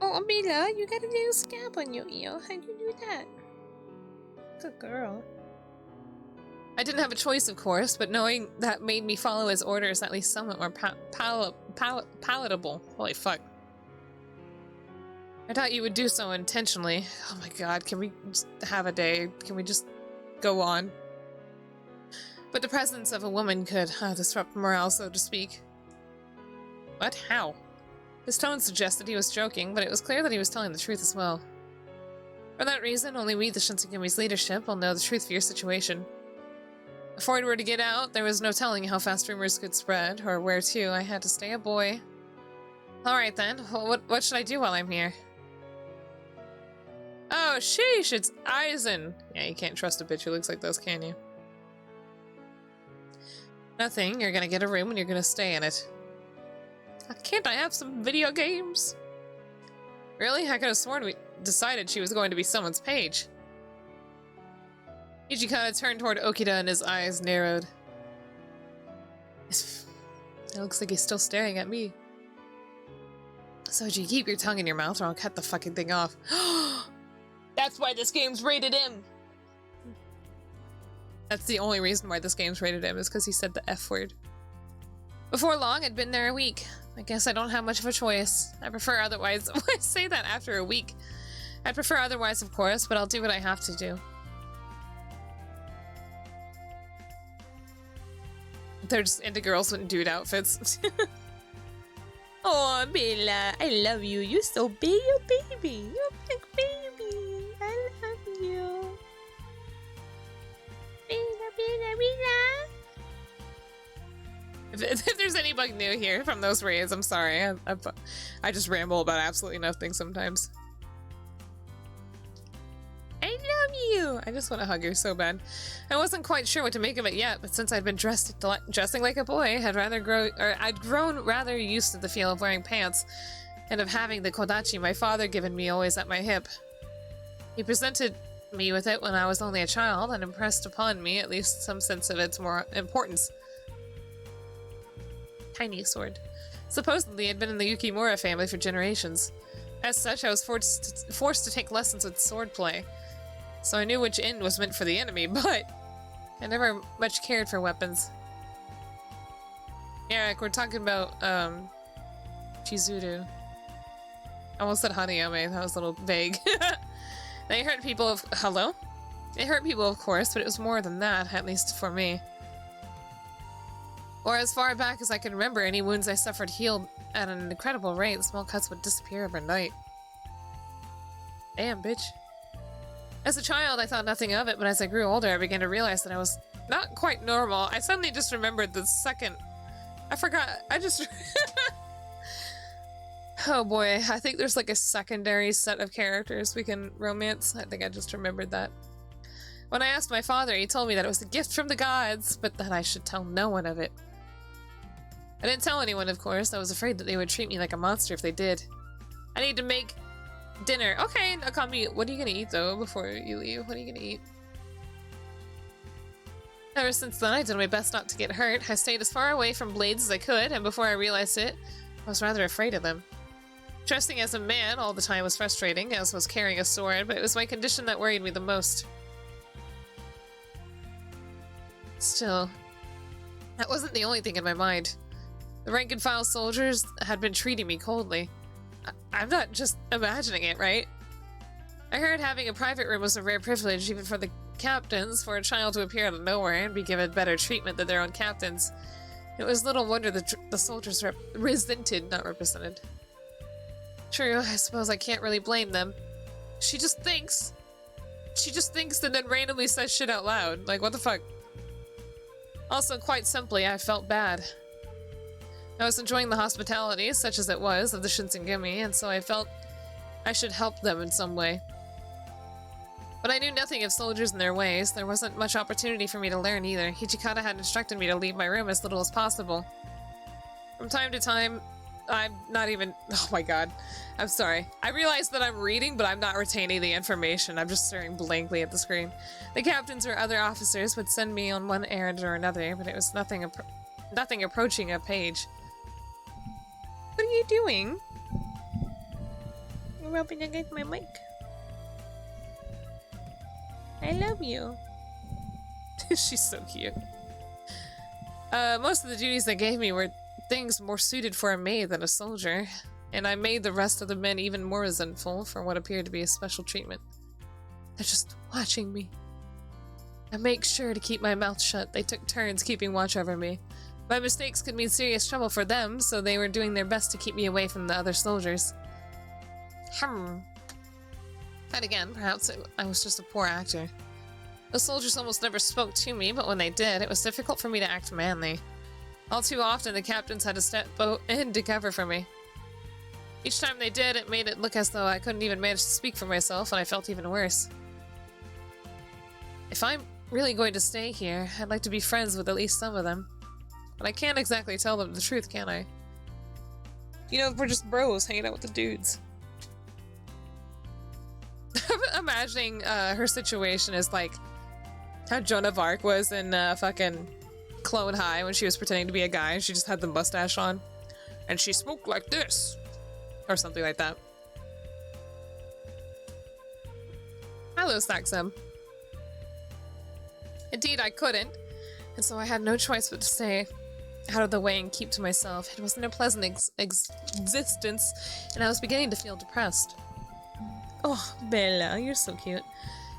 Oh, Amila, you got a little scab on your ear. How'd you do that? Good girl. I didn't have a choice, of course, but knowing that made me follow his orders at least somewhat more palatable. Holy fuck. I thought you would do so intentionally. Oh my god, can we just have a day? Can we just go on? But the presence of a woman could disrupt morale, so to speak. What? How? His tone suggested he was joking, but it was clear that he was telling the truth as well. For that reason, only we, the Shinsengumi's leadership, will know the truth of your situation. If word were to get out, there was no telling how fast rumors could spread, or where to. I had to stay a boy. Alright then, what should I do while I'm here? Oh, sheesh, it's Aizen! Yeah, you can't trust a bitch who looks like those, can you? Nothing, you're gonna get a room and you're gonna stay in it. Can't I have some video games? Really? I could have sworn we decided she was going to be someone's page. Hijikata turned toward Okita and his eyes narrowed. It looks like he's still staring at me. So would you keep your tongue in your mouth or I'll cut the fucking thing off. That's why this game's rated M! That's the only reason why this game's rated M, is because he said the F word. Before long, I'd been there a week. I guess I don't have much of a choice. I prefer otherwise. I say that after a week. I'd prefer otherwise, of course, but I'll do what I have to do. They're just into girls in dude outfits. Oh, Bella, I love you. You're so big, you're baby. You're a big baby. I love you. Bella, Bella, Bella. If there's any bug new here from those raids, I'm sorry. I just ramble about absolutely nothing sometimes. I love you! I just want to hug her so bad. I wasn't quite sure what to make of it yet, but since I'd been dressing like a boy, I'd grown rather used to the feel of wearing pants and of having the kodachi my father given me always at my hip. He presented me with it when I was only a child and impressed upon me at least some sense of its more importance. Tiny sword. Supposedly, it had been in the Yukimura family for generations. As such, I was forced to take lessons with swordplay. So I knew which end was meant for the enemy, but I never much cared for weapons. Yeah, we're talking about, Chizuru. I almost said Hanayome, that was a little vague. They hurt people of- hello? They hurt people, of course, but it was more than that, at least for me. Or as far back as I can remember, any wounds I suffered healed at an incredible rate. Small cuts would disappear overnight. Damn, bitch. As a child, I thought nothing of it, but as I grew older, I began to realize that I was not quite normal. I suddenly just remembered the second... I forgot. I just... Oh boy, I think there's like a secondary set of characters we can romance. I think I just remembered that. When I asked my father, he told me that it was a gift from the gods, but that I should tell no one of it. I didn't tell anyone, of course. I was afraid that they would treat me like a monster if they did. I need to make dinner. Okay, Nakami, what are you gonna eat, though, before you leave? What are you gonna eat? Ever since then, I did my best not to get hurt. I stayed as far away from blades as I could, and before I realized it, I was rather afraid of them. Dressing as a man all the time was frustrating, as was carrying a sword, but it was my condition that worried me the most. Still, that wasn't the only thing in my mind. The rank-and-file soldiers had been treating me coldly. I'm not just imagining it, right? I heard having a private room was a rare privilege even for the captains, for a child to appear out of nowhere and be given better treatment than their own captains. It was little wonder the soldiers resented, not represented. True, I suppose I can't really blame them. She just thinks and then randomly says shit out loud. Like, what the fuck? Also, quite simply, I felt bad. I was enjoying the hospitality, such as it was, of the Shinsengumi, and so I felt I should help them in some way. But I knew nothing of soldiers and their ways. There wasn't much opportunity for me to learn either. Hijikata had instructed me to leave my room as little as possible. From time to time, I'm not even... Oh my god. I'm sorry. I realize that I'm reading, but I'm not retaining the information. I'm just staring blankly at the screen. The captains or other officers would send me on one errand or another, but it was nothing approaching a page. What are you doing? You're rubbing against my mic. I love you. She's so cute. Most of the duties they gave me were things more suited for a maid than a soldier, and I made the rest of the men even more resentful for what appeared to be a special treatment. They're just watching me. I make sure to keep my mouth shut. They took turns keeping watch over me. My mistakes could mean serious trouble for them, so they were doing their best to keep me away from the other soldiers. Then again, perhaps I was just a poor actor. The soldiers almost never spoke to me, but when they did, it was difficult for me to act manly. All too often, the captains had to step in to cover for me. Each time they did, it made it look as though I couldn't even manage to speak for myself, and I felt even worse. If I'm really going to stay here, I'd like to be friends with at least some of them. But I can't exactly tell them the truth, can I? You know, we're just bros hanging out with the dudes. I'm imagining her situation is like how Joan of Arc was in fucking Clone High when she was pretending to be a guy and she just had the mustache on. And she spoke like this. Or something like that. Hello, Saxum. Indeed, I couldn't. And so I had no choice but to stay out of the way and keep to myself. It wasn't a pleasant existence, and I was beginning to feel depressed. Oh, Bella, you're so cute.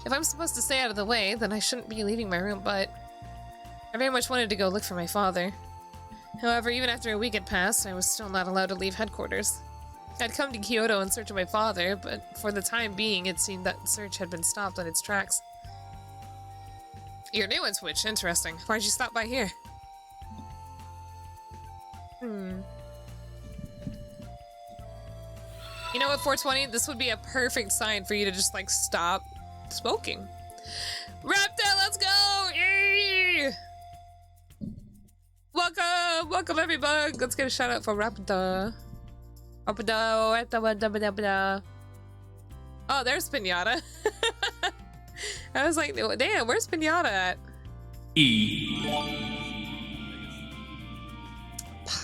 If I'm supposed to stay out of the way, then I shouldn't be leaving my room, but I very much wanted to go look for my father. However, even after a week had passed, I was still not allowed to leave headquarters. I'd come to Kyoto in search of my father, but for the time being, it seemed that search had been stopped on its tracks. You're new in Switch, interesting. Why'd you stop by here? You know what, 420? This would be a perfect sign for you to just, like, stop smoking. Raptor, let's go! Yay! Welcome! Welcome, everybody! Let's get a shout out for Raptor. Oh, there's Pinata. I was like, damn, where's Pinata at? E.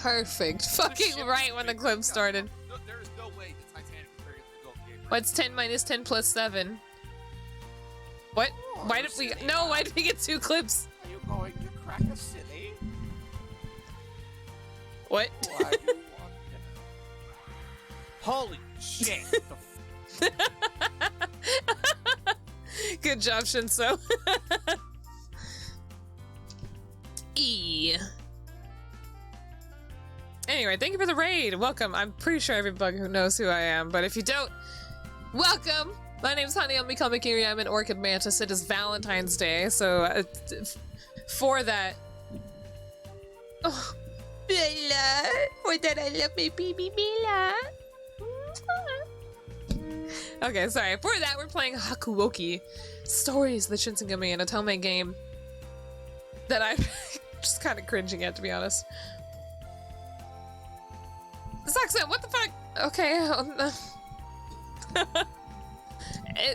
Perfect. Fucking right when the clip started. No, there is no way the Titanic is going to go here. What's 10 minus 10 plus 7? What? Why did we... No, why did we get 2 clips? Are you going to Cracker City? What? Why do you want to? Holy shit. Good job, Shinso. E. Anyway, thank you for the raid. Welcome. I'm pretty sure everybody who knows who I am, but if you don't, welcome. My name's Hanayome Kamakiri. I'm an orchid mantis. It is Valentine's Day, so for that. Oh, Bella, for that I love my baby Bella. Okay, sorry. For that, we're playing Hakuoki, Stories, the Shinsengumi and Otome game that I'm just kind of cringing at, to be honest. This accent, what the fuck? Okay.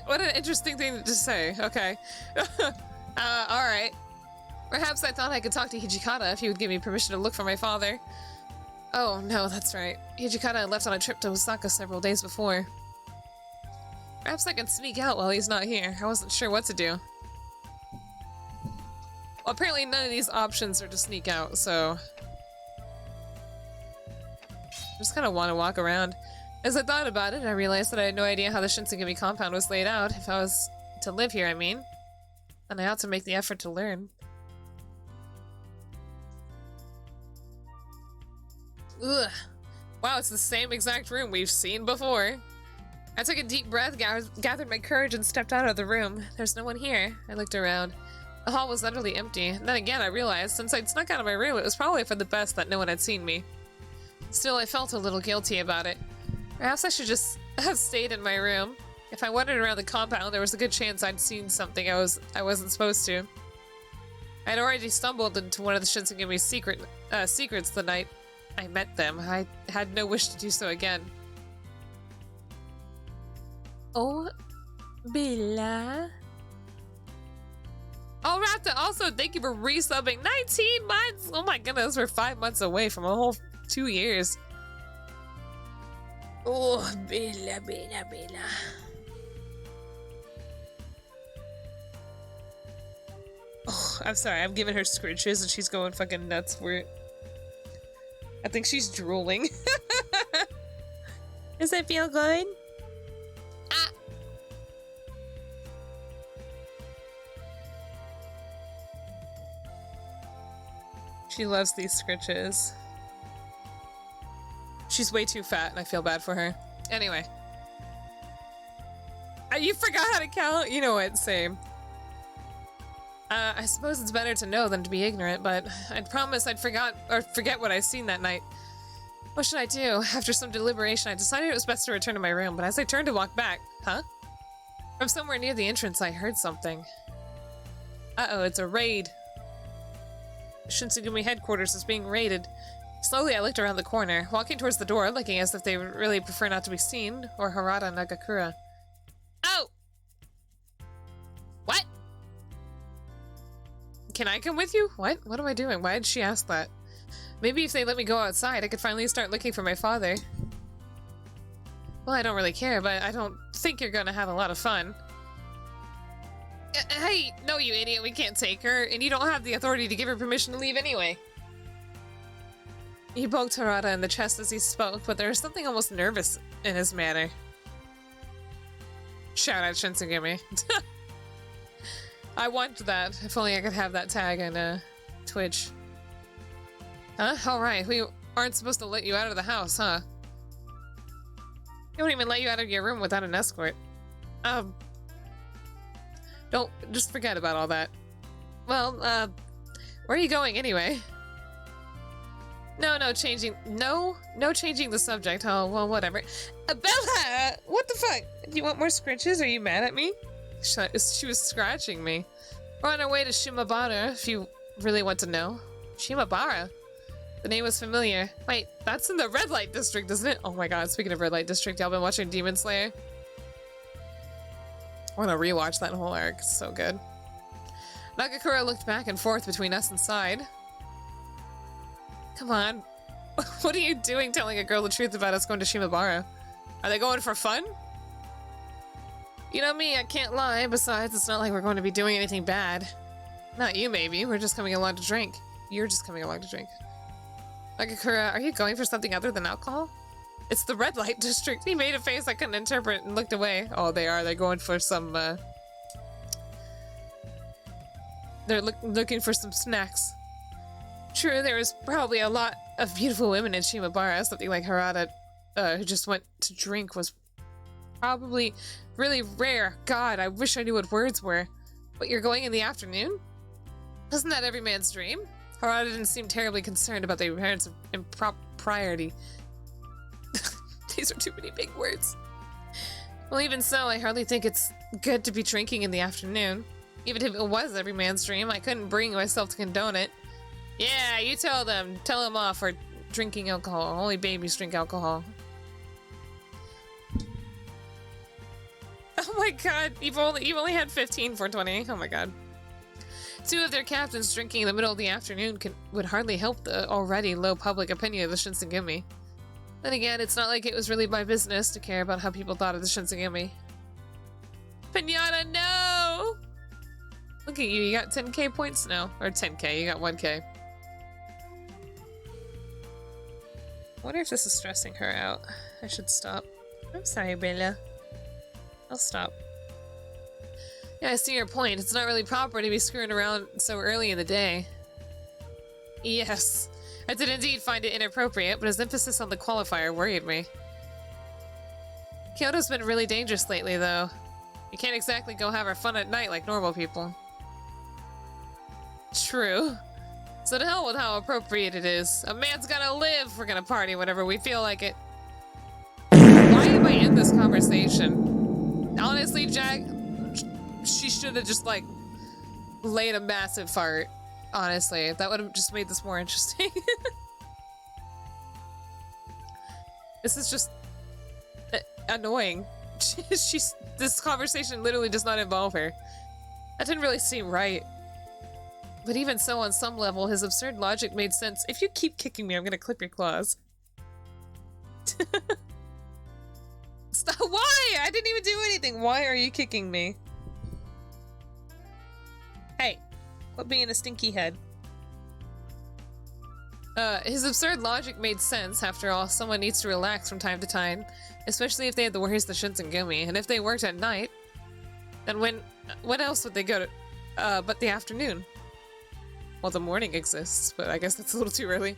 What an interesting thing to say. Okay. Alright. Perhaps I thought I could talk to Hijikata if he would give me permission to look for my father. Oh, no, that's right. Hijikata left on a trip to Osaka several days before. Perhaps I can sneak out while he's not here. I wasn't sure what to do. Well, apparently none of these options are to sneak out, so... I just kind of want to walk around. As I thought about it, I realized that I had no idea how the Shinsengumi compound was laid out. If I was to live here, I mean. Then I ought to make the effort to learn. Ugh. Wow, it's the same exact room we've seen before. I took a deep breath, gathered my courage, and stepped out of the room. There's no one here. I looked around. The hall was utterly empty. And then again, I realized, since I'd snuck out of my room, it was probably for the best that no one had seen me. Still, I felt a little guilty about it. Perhaps I should just have stayed in my room. If I wandered around the compound, there was a good chance I'd seen something I wasn't supposed to. I'd already stumbled into one of the Shinsengumi's secrets the night I met them. I had no wish to do so again. Oh, Bella. Oh, Raptor, also, thank you for resubbing 19 months! Oh my goodness, we're 5 months away from a whole 2 years. Oh, Bella, Bella, Bella. Oh, I'm sorry, I'm giving her scritches and she's going fucking nuts for it. I think she's drooling. Does that feel good? Ah! She loves these scritches. She's way too fat and I feel bad for her. Anyway. You forgot how to count? You know what, same. I suppose it's better to know than to be ignorant, but I'd promise I'd forget what I'd seen that night. What should I do? After some deliberation, I decided it was best to return to my room, but as I turned to walk back... Huh? From somewhere near the entrance, I heard something. Uh-oh, it's a raid. Shinsengumi headquarters is being raided. Slowly, I looked around the corner, walking towards the door, looking as if they would really prefer not to be seen, or Harada Nagakura. Oh! What? Can I come with you? What? What am I doing? Why did she ask that? Maybe if they let me go outside, I could finally start looking for my father. Well, I don't really care, but I don't think you're gonna have a lot of fun. Hey, no, you idiot, we can't take her, and you don't have the authority to give her permission to leave anyway. He poked Harada in the chest as he spoke, but there was something almost nervous in his manner. Shout out Shinsengumi. I want that. If only I could have that tag on Twitch. Huh? Alright, we aren't supposed to let you out of the house, huh? They won't even let you out of your room without an escort. Don't, just forget about all that. Well, where are you going anyway? No changing the subject. Oh, well, whatever. Bella! What the fuck? Do you want more scratches? Are you mad at me? She was scratching me. We're on our way to Shimabara, if you really want to know. Shimabara? The name was familiar. Wait, that's in the red light district, isn't it? Oh my god, speaking of red light district, y'all been watching Demon Slayer? I want to rewatch that whole arc. It's so good. Nagakura looked back and forth between us and sighed. Come on. What are you doing telling a girl the truth about us going to Shimabara? Are they going for fun? You know me, I can't lie. Besides, it's not like we're going to be doing anything bad. Not you, maybe. We're just coming along to drink. You're just coming along to drink. Nagakura, are you going for something other than alcohol? It's the red light district. He made a face I couldn't interpret and looked away. Oh, they are. They're going for some, They're looking for some snacks. True, there was probably a lot of beautiful women in Shimabara. Something like Harada, who just went to drink, was probably really rare. God, I wish I knew what words were. But you're going in the afternoon? Isn't that every man's dream? Harada didn't seem terribly concerned about the appearance of impropriety. These are too many big words. Well, even so, I hardly think it's good to be drinking in the afternoon. Even if it was every man's dream, I couldn't bring myself to condone it. Yeah, you tell them. Tell them off for drinking alcohol. Only babies drink alcohol. Oh my god, you've only had 15 for 20. Oh my god. Two of their captains drinking in the middle of the afternoon would hardly help the already low public opinion of the Shinsengumi. Then again, it's not like it was really my business to care about how people thought of the Shinsengumi. Pinata, no! Look at you got 10k points now. Or 10k, you got 1k. I wonder if this is stressing her out. I should stop. I'm sorry, Bella. I'll stop. Yeah, I see your point. It's not really proper to be screwing around so early in the day. Yes. I did indeed find it inappropriate, but his emphasis on the qualifier worried me. Kyoto's been really dangerous lately, though. You can't exactly go have our fun at night like normal people. True. So to hell with how appropriate it is. A man's gotta live. We're gonna party whenever we feel like it. Why am I in this conversation? Honestly, Jack, she should have just, like, laid a massive fart. Honestly, that would have just made this more interesting. This is just annoying. This conversation literally does not involve her. That didn't really seem right. But even so, on some level, his absurd logic made sense. If you keep kicking me, I'm gonna clip your claws. Stop! Why? I didn't even do anything. Why are you kicking me? Hey, quit being a stinky head. His absurd logic made sense. After all, someone needs to relax from time to time, especially if they had the worries the Shinsengumi. And if they worked at night, then when else would they go to, but the afternoon? Well, the morning exists, but I guess that's a little too early.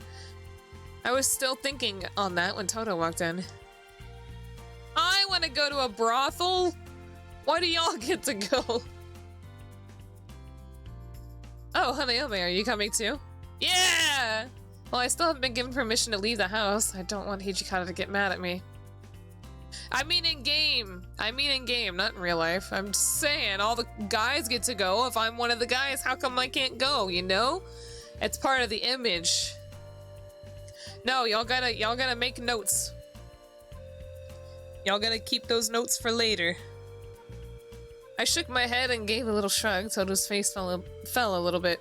I was still thinking on that when Toto walked in. I want to go to a brothel? Why do y'all get to go? Oh, Hanayome, are you coming too? Yeah! Well, I still haven't been given permission to leave the house. I don't want Hijikata to get mad at me. I mean in game. Not in real life. I'm just saying, all the guys get to go. If I'm one of the guys, how come I can't go, you know? It's part of the image. No, y'all gotta make notes. Y'all gotta keep those notes for later. I shook my head and gave a little shrug. Toto's face fell a little bit.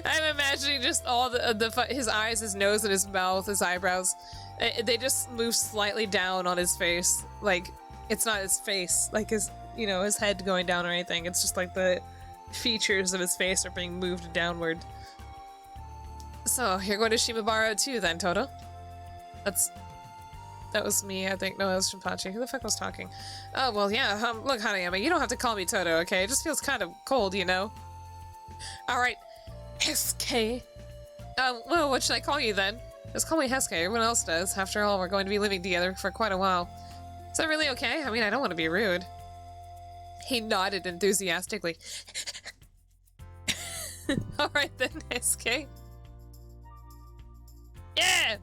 I'm imagining just all his eyes, his nose, and his mouth, his eyebrows. They just move slightly down on his face. Like, it's not his face, like his head going down or anything. It's just like the features of his face are being moved downward. So, you're going to Shimabara too then, Toto? That was me, I think. No, that was Shinpachi. Who the fuck was talking? Oh, well, yeah. Look, Hanayama, you don't have to call me Toto, okay? It just feels kind of cold, you know? Alright. Hesuke. Well, what should I call you then? Just call me Hesuke. Everyone else does. After all, we're going to be living together for quite a while. Is that really okay? I mean, I don't want to be rude. He nodded enthusiastically. Alright then, SK. Yeah!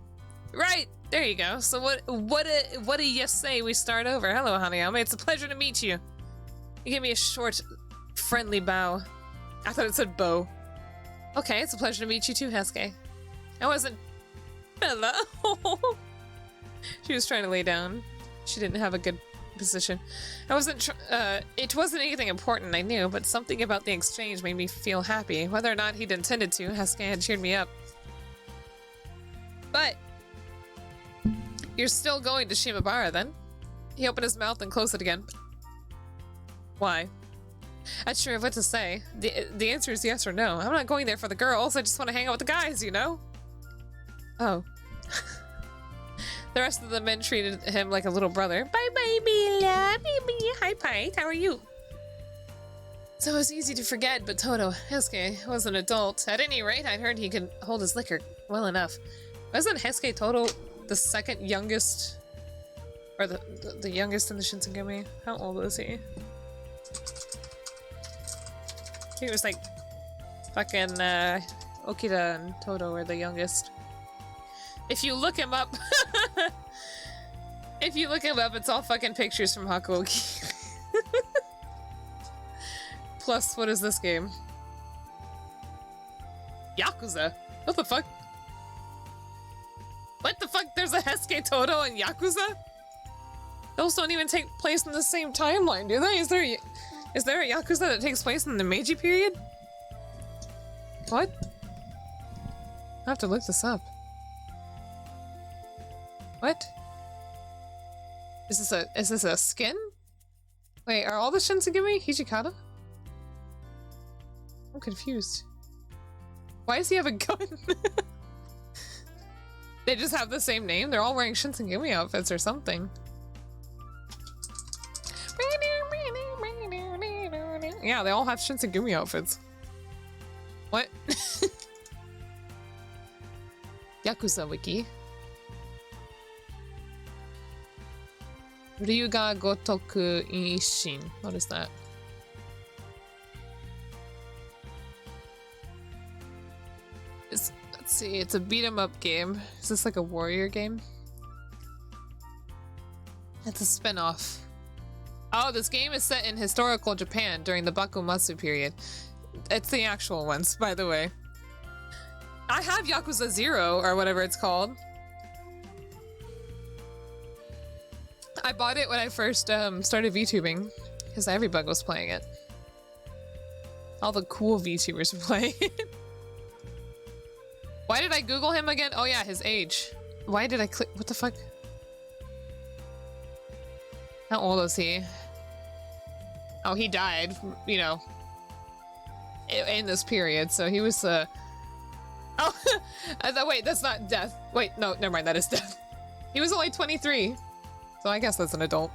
Right! There you go. So what do you say we start over? Hello, Hanayome. It's a pleasure to meet you. You give me a short, friendly bow. I thought it said bow. Okay, it's a pleasure to meet you too, Hesuke. I wasn't... Hello! She was trying to lay down. She didn't have a good position. I wasn't it wasn't anything important, I knew, but something about the exchange made me feel happy. Whether or not he'd intended to, Hesuke had cheered me up. But... You're still going to Shimabara, then? He opened his mouth and closed it again. Why? Not sure what to say. The answer is yes or no. I'm not going there for the girls. I just want to hang out with the guys, you know? Oh. The rest of the men treated him like a little brother. Bye, baby. Love you. Hi, Pite. How are you? So it was easy to forget, but Toto, Hesuke, was an adult. At any rate, I'd heard he could hold his liquor well enough. Wasn't Hesuke Toto the second youngest? Or the youngest in the Shinsengumi? How old was he? He was like fucking Okita and Toto were the youngest. If you look him up if you look him up, it's all fucking pictures from Hakuoki. Plus, what is this game? Yakuza? What the fuck? What the fuck? There's a Hesuke Toto and Yakuza? Those don't even take place in the same timeline, do they? Is there a Yakuza that takes place in the Meiji period? What? I have to look this up. What? Is this a skin? Wait, are all the Shinsengumi Hijikata? I'm confused. Why does he have a gun? They just have the same name? They're all wearing Shinsengumi outfits or something. Yeah, they all have Shinsengumi outfits. What? Yakuza Wiki. Ryuga Gotoku Ishin. What is that? Let's see, it's a beat 'em up game. Is this like a warrior game? It's a spin-off. Oh, this game is set in historical Japan during the Bakumatsu period. It's the actual ones, by the way. I have Yakuza 0, or whatever it's called. I bought it when I first started VTubing, because everybug was playing it. All the cool VTubers were playing it. Why did I Google him again? Oh yeah, his age. Why did I click? What the fuck? How old was he? Oh, he died, you know, in this period, so he was, oh, I thought, wait, that's not death. Wait, no, never mind, that is death. He was only 23, so I guess that's an adult.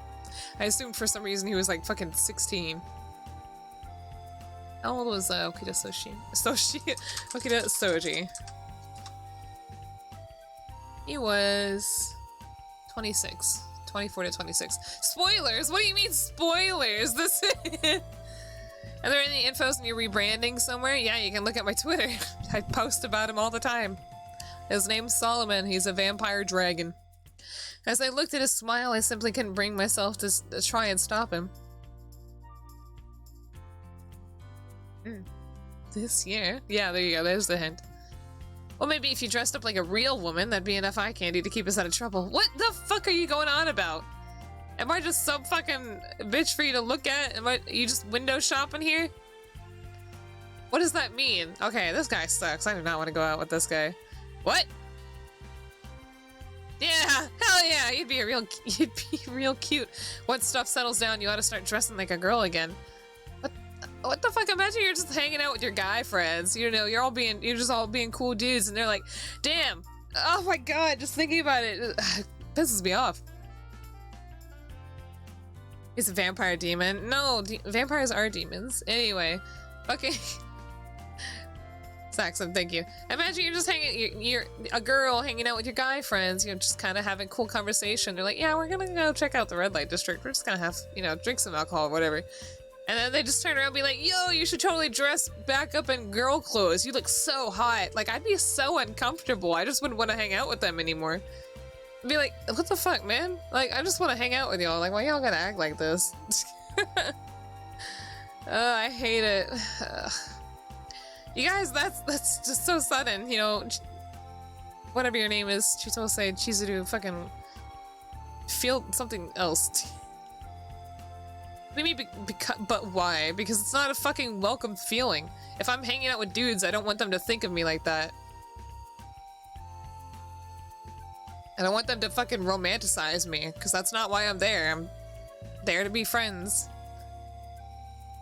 I assumed for some reason he was like fucking 16. How old was Okita Okita Soji? He was 26. 24 to 26. Spoilers? What do you mean spoilers? This Are there any infos on your rebranding somewhere? Yeah, you can look at my Twitter. I post about him all the time. His name's Solomon. He's a vampire dragon. As I looked at his smile, I simply couldn't bring myself to try and stop him. This year? Yeah, there you go. There's the hint. Well, maybe if you dressed up like a real woman, that'd be enough eye candy to keep us out of trouble. What the fuck are you going on about? Am I just some fucking bitch for you to look at? Are you just window shopping here? What does that mean? Okay, this guy sucks. I do not want to go out with this guy. What? Yeah, hell yeah, you'd be real cute. Once stuff settles down, you ought to start dressing like a girl again. What the fuck? Imagine you're just hanging out with your guy friends. You know, you're just all being cool dudes, and they're like, damn, oh my god, just thinking about it pisses me off. He's a vampire demon. No, vampires are demons. Anyway, okay. Saxon, thank you. Imagine you're just you're a girl hanging out with your guy friends, you know, just kind of having cool conversation. They're like, yeah, we're gonna go check out the red light district. We're just gonna have, you know, drink some alcohol or whatever. And then they just turn around and be like, yo, you should totally dress back up in girl clothes. You look so hot. Like, I'd be so uncomfortable. I just wouldn't want to hang out with them anymore. I'd be like, what the fuck, man? Like, I just want to hang out with y'all. Like, why y'all gotta act like this? I hate it. You guys, that's just so sudden, you know. Whatever your name is, Chitose, Chizuru, fucking feel something else. Maybe but why? Because it's not a fucking welcome feeling. If I'm hanging out with dudes, I don't want them to think of me like that. I don't want them to fucking romanticize me, because that's not why I'm there. I'm there to be friends.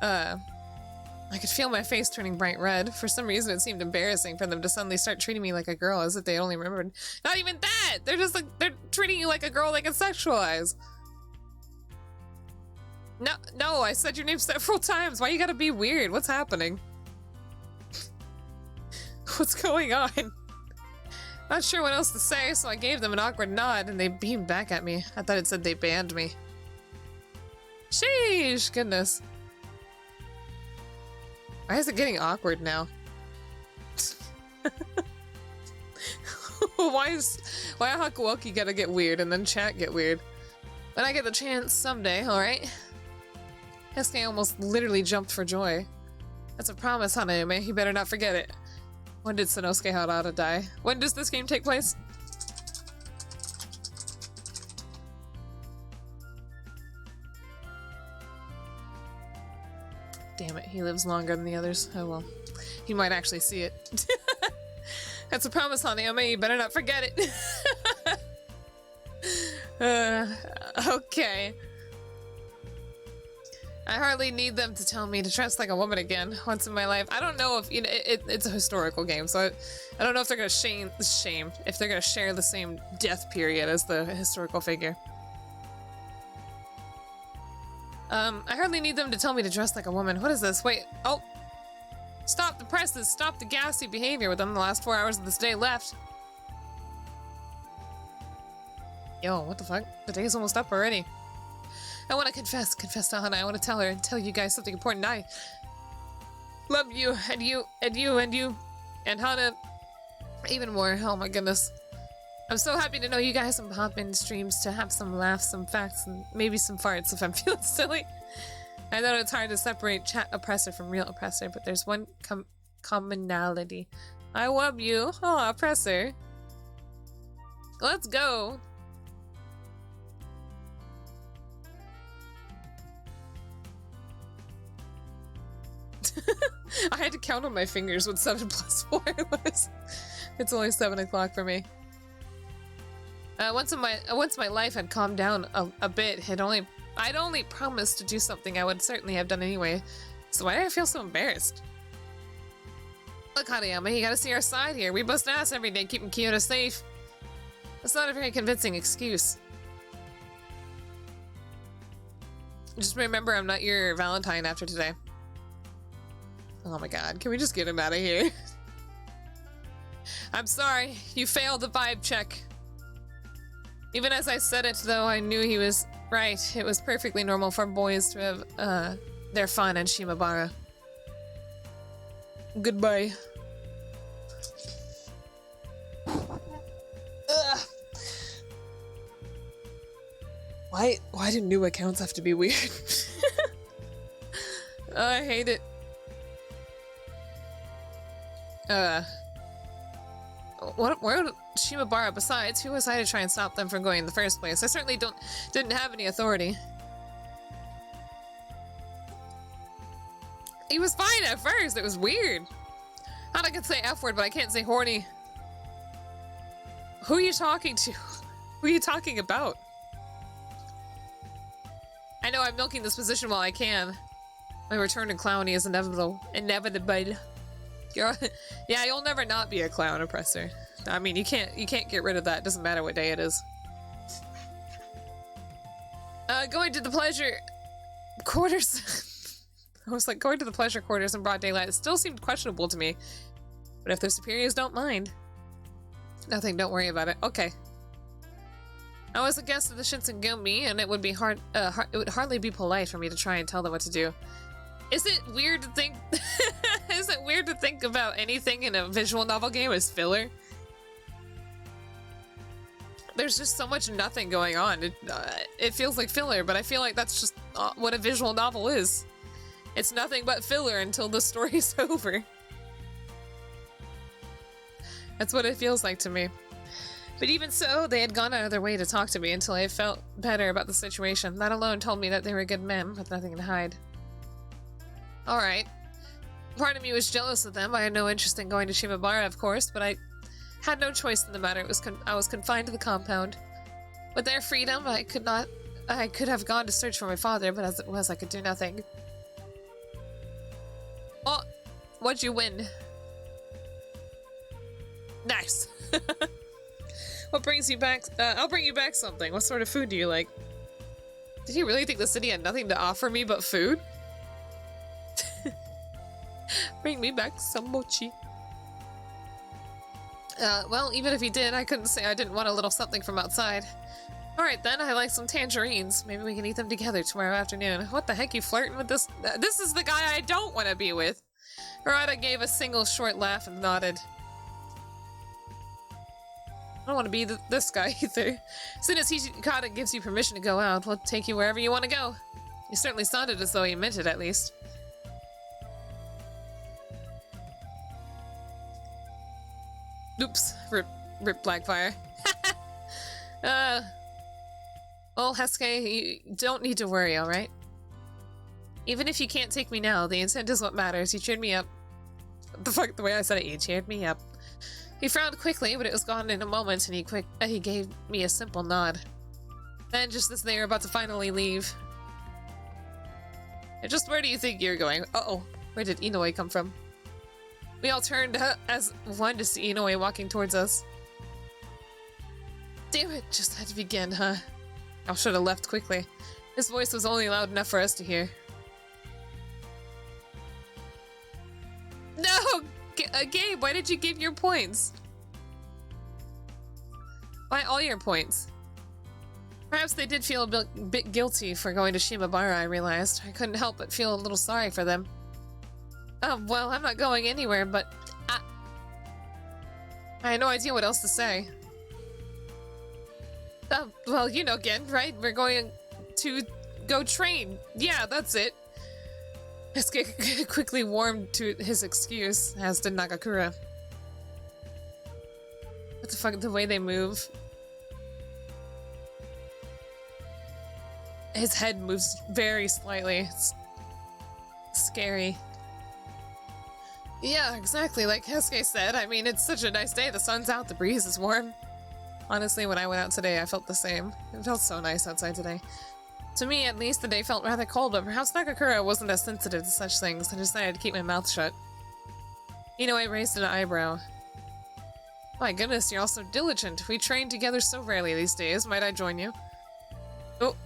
I could feel my face turning bright red. For some reason, it seemed embarrassing for them to suddenly start treating me like a girl, as if they only remembered. Not even that! They're just like, they're treating you like a girl they can sexualize. No, I said your name several times. Why you gotta be weird? What's happening? What's going on? Not sure what else to say, so I gave them an awkward nod, and they beamed back at me. I thought it said they banned me. Sheesh, goodness. Why is it getting awkward now? Why Hakuoki gotta get weird and then chat get weird? When I get the chance someday, alright? Hesuke almost literally jumped for joy. That's a promise, Hanayome. You better not forget it. When did Sanosuke Harada die? When does this game take place? Damn it, he lives longer than the others. Oh well. He might actually see it. That's a promise, Hanayome. You better not forget it. Okay. I hardly need them to tell me to dress like a woman again once in my life. I don't know if, you know, it's a historical game, so I don't know if they're gonna if they're gonna share the same death period as the historical figure. I hardly need them to tell me to dress like a woman. What is this? Wait, oh! Stop the presses! Stop the ghastly behavior within the last 4 hours of this day left. Yo, what the fuck? The day's almost up already. I want to confess to Hana. I want to tell you guys something important. I love you, and you, and Hana even more. Oh my goodness. I'm so happy to know you guys and pop in streams to have some laughs, some facts, and maybe some farts if I'm feeling silly. I know it's hard to separate chat oppressor from real oppressor, but there's one commonality. I love you. Oh, oppressor. Let's go. I had to count on my fingers what 7 plus 4 was. It's only 7 o'clock for me. Once my life had calmed down a bit, I'd only promised to do something I would certainly have done anyway. So why do I feel so embarrassed? Look, Hanayome, you gotta see our side here. We bust ass every day keeping Kyoto safe. That's not a very convincing excuse. Just remember, I'm not your Valentine after today. Oh my god, can we just get him out of here? I'm sorry, you failed the vibe check. Even as I said it, though, I knew he was right. It was perfectly normal for boys to have their fun in Shimabara. Goodbye. Ugh. Why do new accounts have to be weird? I hate it. Where Shimabara? Besides, who was I to try and stop them from going in the first place? I certainly didn't have any authority. He was fine at first. It was weird. I can say F word, but I can't say horny. Who are you talking to? Who are you talking about? I know I'm milking this position while I can. My return to clowny is inevitable. Yeah, you'll never not be a clown oppressor. I mean, you can't get rid of that. It doesn't matter what day it is. Going to the pleasure quarters. I was like, going to the pleasure quarters in broad daylight. It still seemed questionable to me. But if their superiors don't mind. Nothing, don't worry about it. Okay. I was a guest of the Shinsengumi, and it would be it would hardly be polite for me to try and tell them what to do. Is it weird to think? Is it weird to think about anything in a visual novel game as filler? There's just so much nothing going on. It feels like filler, but I feel like that's just what a visual novel is. It's nothing but filler until the story's over. That's what it feels like to me. But even so, they had gone out of their way to talk to me until I felt better about the situation. That alone told me that they were good men with nothing to hide. Alright. Part of me was jealous of them. I had no interest in going to Shimabara, of course, but I had no choice in the matter. I was confined to the compound. With their freedom, I could have gone to search for my father, but as it was, I could do nothing. Oh, what'd you win? Nice. What brings you back? I'll bring you back something. What sort of food do you like? Did you really think the city had nothing to offer me but food? Bring me back some mochi. Well, even if he did, I couldn't say I didn't want a little something from outside. Alright then, I like some tangerines. Maybe we can eat them together tomorrow afternoon. What the heck, you flirting with this? This is the guy I don't want to be with. Harada gave a single short laugh and nodded. I don't want to be this guy either. As soon as Hijikata gives you permission to go out, we'll take you wherever you want to go. You certainly sounded as though he meant it, at least. Oops. Rip Blackfire. Well, Hesuke, you don't need to worry, alright? Even if you can't take me now, the intent is what matters. You cheered me up. The way I said it, you cheered me up. He frowned quickly, but it was gone in a moment, and he gave me a simple nod. Then, just as they were about to finally leave... And just where do you think you're going? Uh-oh. Where did Inoue come from? We all turned as one to see Inoue walking towards us. Damn it, just had to begin, huh? I should have left quickly. His voice was only loud enough for us to hear. No! Gabe, why did you give your points? Why all your points? Perhaps they did feel a bit guilty for going to Shimabara, I realized. I couldn't help but feel a little sorry for them. Well, I'm not going anywhere, but... I had no idea what else to say. Well, you know, Gen, right? We're going to go train. Yeah, that's it. Hesuke quickly warmed to his excuse, as did Nagakura. What the fuck, the way they move. His head moves very slightly. It's scary. Yeah, exactly, like Hesuke said. I mean, it's such a nice day. The sun's out, the breeze is warm. Honestly, when I went out today, I felt the same. It felt so nice outside today. To me, at least, the day felt rather cold, but perhaps Nagakura wasn't as sensitive to such things. I decided to keep my mouth shut. Inoue raised an eyebrow. My goodness, you're all so diligent. We train together so rarely these days. Might I join you? Oh.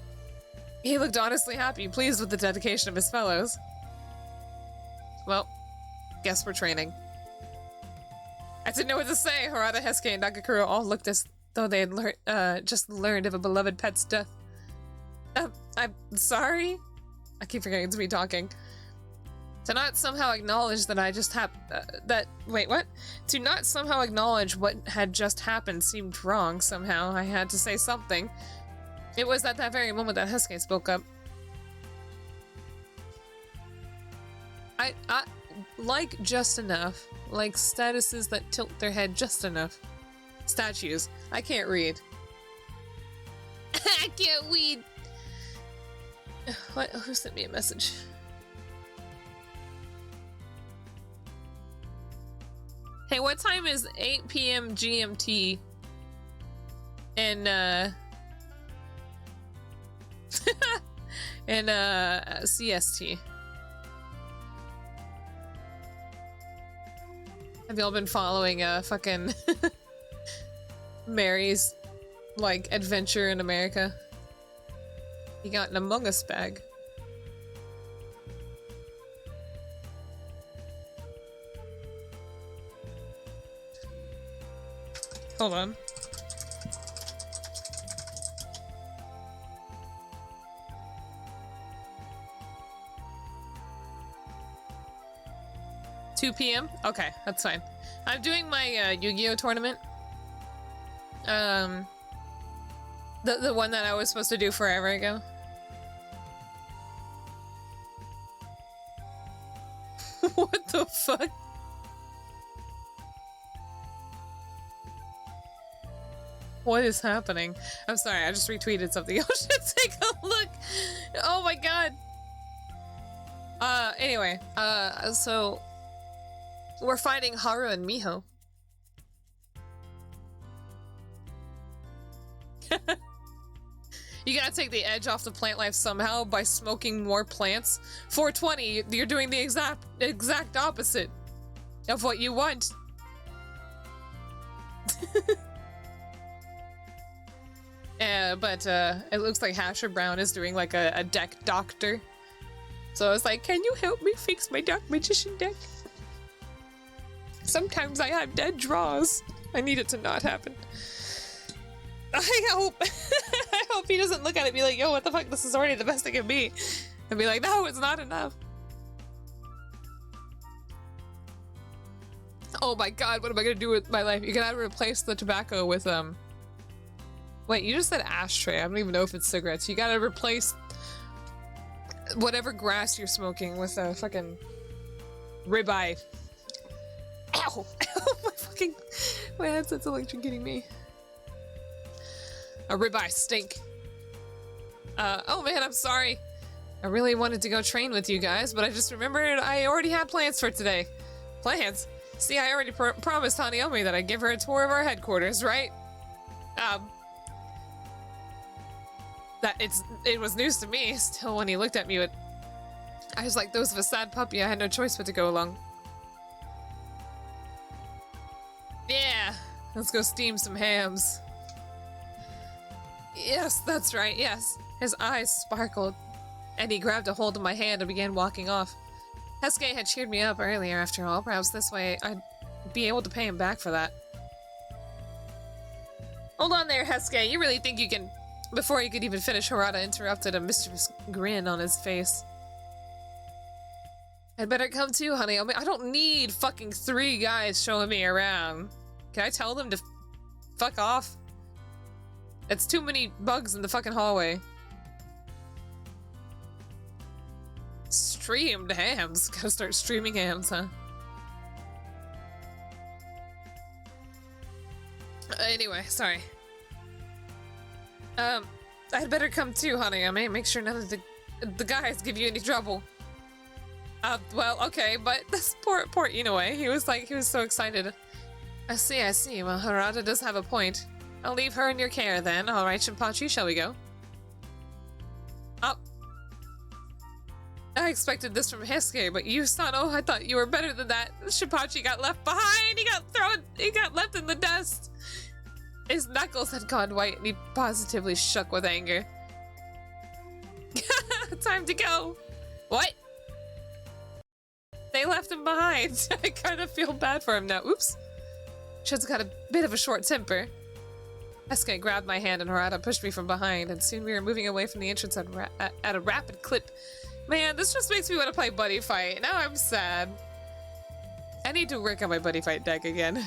He looked honestly happy, pleased with the dedication of his fellows. Well, guess we're training. I didn't know what to say. Harada, Hesuke, and Nagakura all looked as though they had just learned of a beloved pet's death. I'm sorry? I keep forgetting to be talking. To not somehow acknowledge that I just wait, what? To not somehow acknowledge what had just happened seemed wrong somehow. I had to say something. It was at that very moment that Hesuke spoke up. I like just enough. Like statuses that tilt their head just enough. Statues. I can't read. I can't read. What? Who sent me a message? Hey, what time is 8 p.m. GMT in CST? Have y'all been following fucking Mary's like adventure in America? He got an Among Us bag. Hold on. 2 p.m.? Okay, that's fine. I'm doing my Yu-Gi-Oh tournament. The one that I was supposed to do forever ago. What the fuck? What is happening? I'm sorry, I just retweeted something. Oh shit, take a look! Oh my god! Anyway, so... we're fighting Haru and Miho. You gotta take the edge off the plant life somehow by smoking more plants. 420, you're doing the exact opposite of what you want. But it looks like Hasher Brown is doing like a deck doctor. So I was like, can you help me fix my Dark Magician deck? Sometimes I have dead draws. I need it to not happen. I hope. I hope he doesn't look at it and be like, yo, what the fuck? This is already the best it can be. And be like, no, it's not enough. Oh my god, what am I gonna do with my life? You're gonna have to replace the tobacco with, Wait, you just said ashtray. I don't even know if it's cigarettes. You gotta replace whatever grass you're smoking with a fucking ribeye. Ow! Ow, my headset's electrocuting me. A ribeye stink. Oh man, I'm sorry. I really wanted to go train with you guys, but I just remembered I already had plans for today. Plans? See, I already promised Hanayome that I'd give her a tour of our headquarters, right? It was news to me. Still, when he looked at me with eyes like those of a sad puppy, I had no choice but to go along. Yeah, let's go steam some hams. Yes, that's right, yes. His eyes sparkled, and he grabbed a hold of my hand and began walking off. Hesuke had cheered me up earlier, after all. Perhaps this way I'd be able to pay him back for that. Hold on there, Hesuke. You really think you can... Before he could even finish, Harada interrupted, a mischievous grin on his face. I'd better come too, Hanayome. I don't need fucking 3 guys showing me around. Can I tell them to fuck off? It's too many bugs in the fucking hallway. Streamed hams. Gotta start streaming hams, huh? Anyway, sorry. I'd better come too, Hanayome. Make sure none of the guys give you any trouble. Well, okay, but this poor Inoue, he was so excited. I see. Well, Harada does have a point. I'll leave her in your care then. Alright, Shinpachi, shall we go? Oh. I expected this from Hesuke, but you, Sano, I thought you were better than that. Shinpachi got left behind! He got left in the dust! His knuckles had gone white and he positively shook with anger. Time to go! What? They left him behind. I kind of feel bad for him now. Oops. Shun's got a bit of a short temper. Hesuke grabbed my hand and Harada pushed me from behind, and soon we were moving away from the entrance at a rapid clip. Man, this just makes me want to play Buddy Fight. Now I'm sad. I need to work on my Buddy Fight deck again.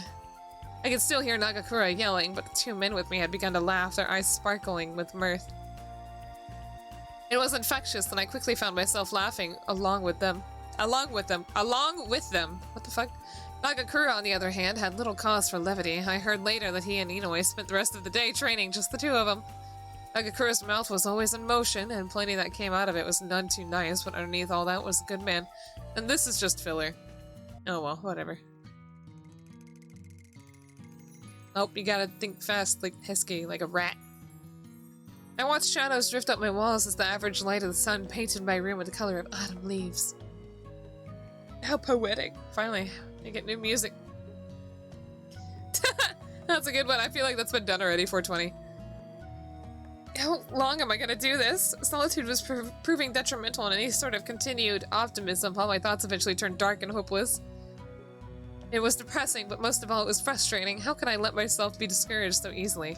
I could still hear Nagakura yelling, but the 2 men with me had begun to laugh, their eyes sparkling with mirth. It was infectious, and I quickly found myself laughing along with them. Along with them. What the fuck? Nagakura, on the other hand, had little cause for levity. I heard later that he and Inoue spent the rest of the day training, just the 2 of them. Nagakura's mouth was always in motion, and plenty that came out of it was none too nice, but underneath all that was a good man. And this is just filler. Oh well, whatever. Oh, you gotta think fast, like Hesuke, like a rat. I watched shadows drift up my walls as the average light of the sun painted my room with the color of autumn leaves. How poetic. Finally, I get new music. That's a good one. I feel like that's been done already, 420. How long am I gonna do this? Solitude was proving detrimental, and any sort of continued optimism, while my thoughts eventually turned dark and hopeless. It was depressing, but most of all, it was frustrating. How could I let myself be discouraged so easily?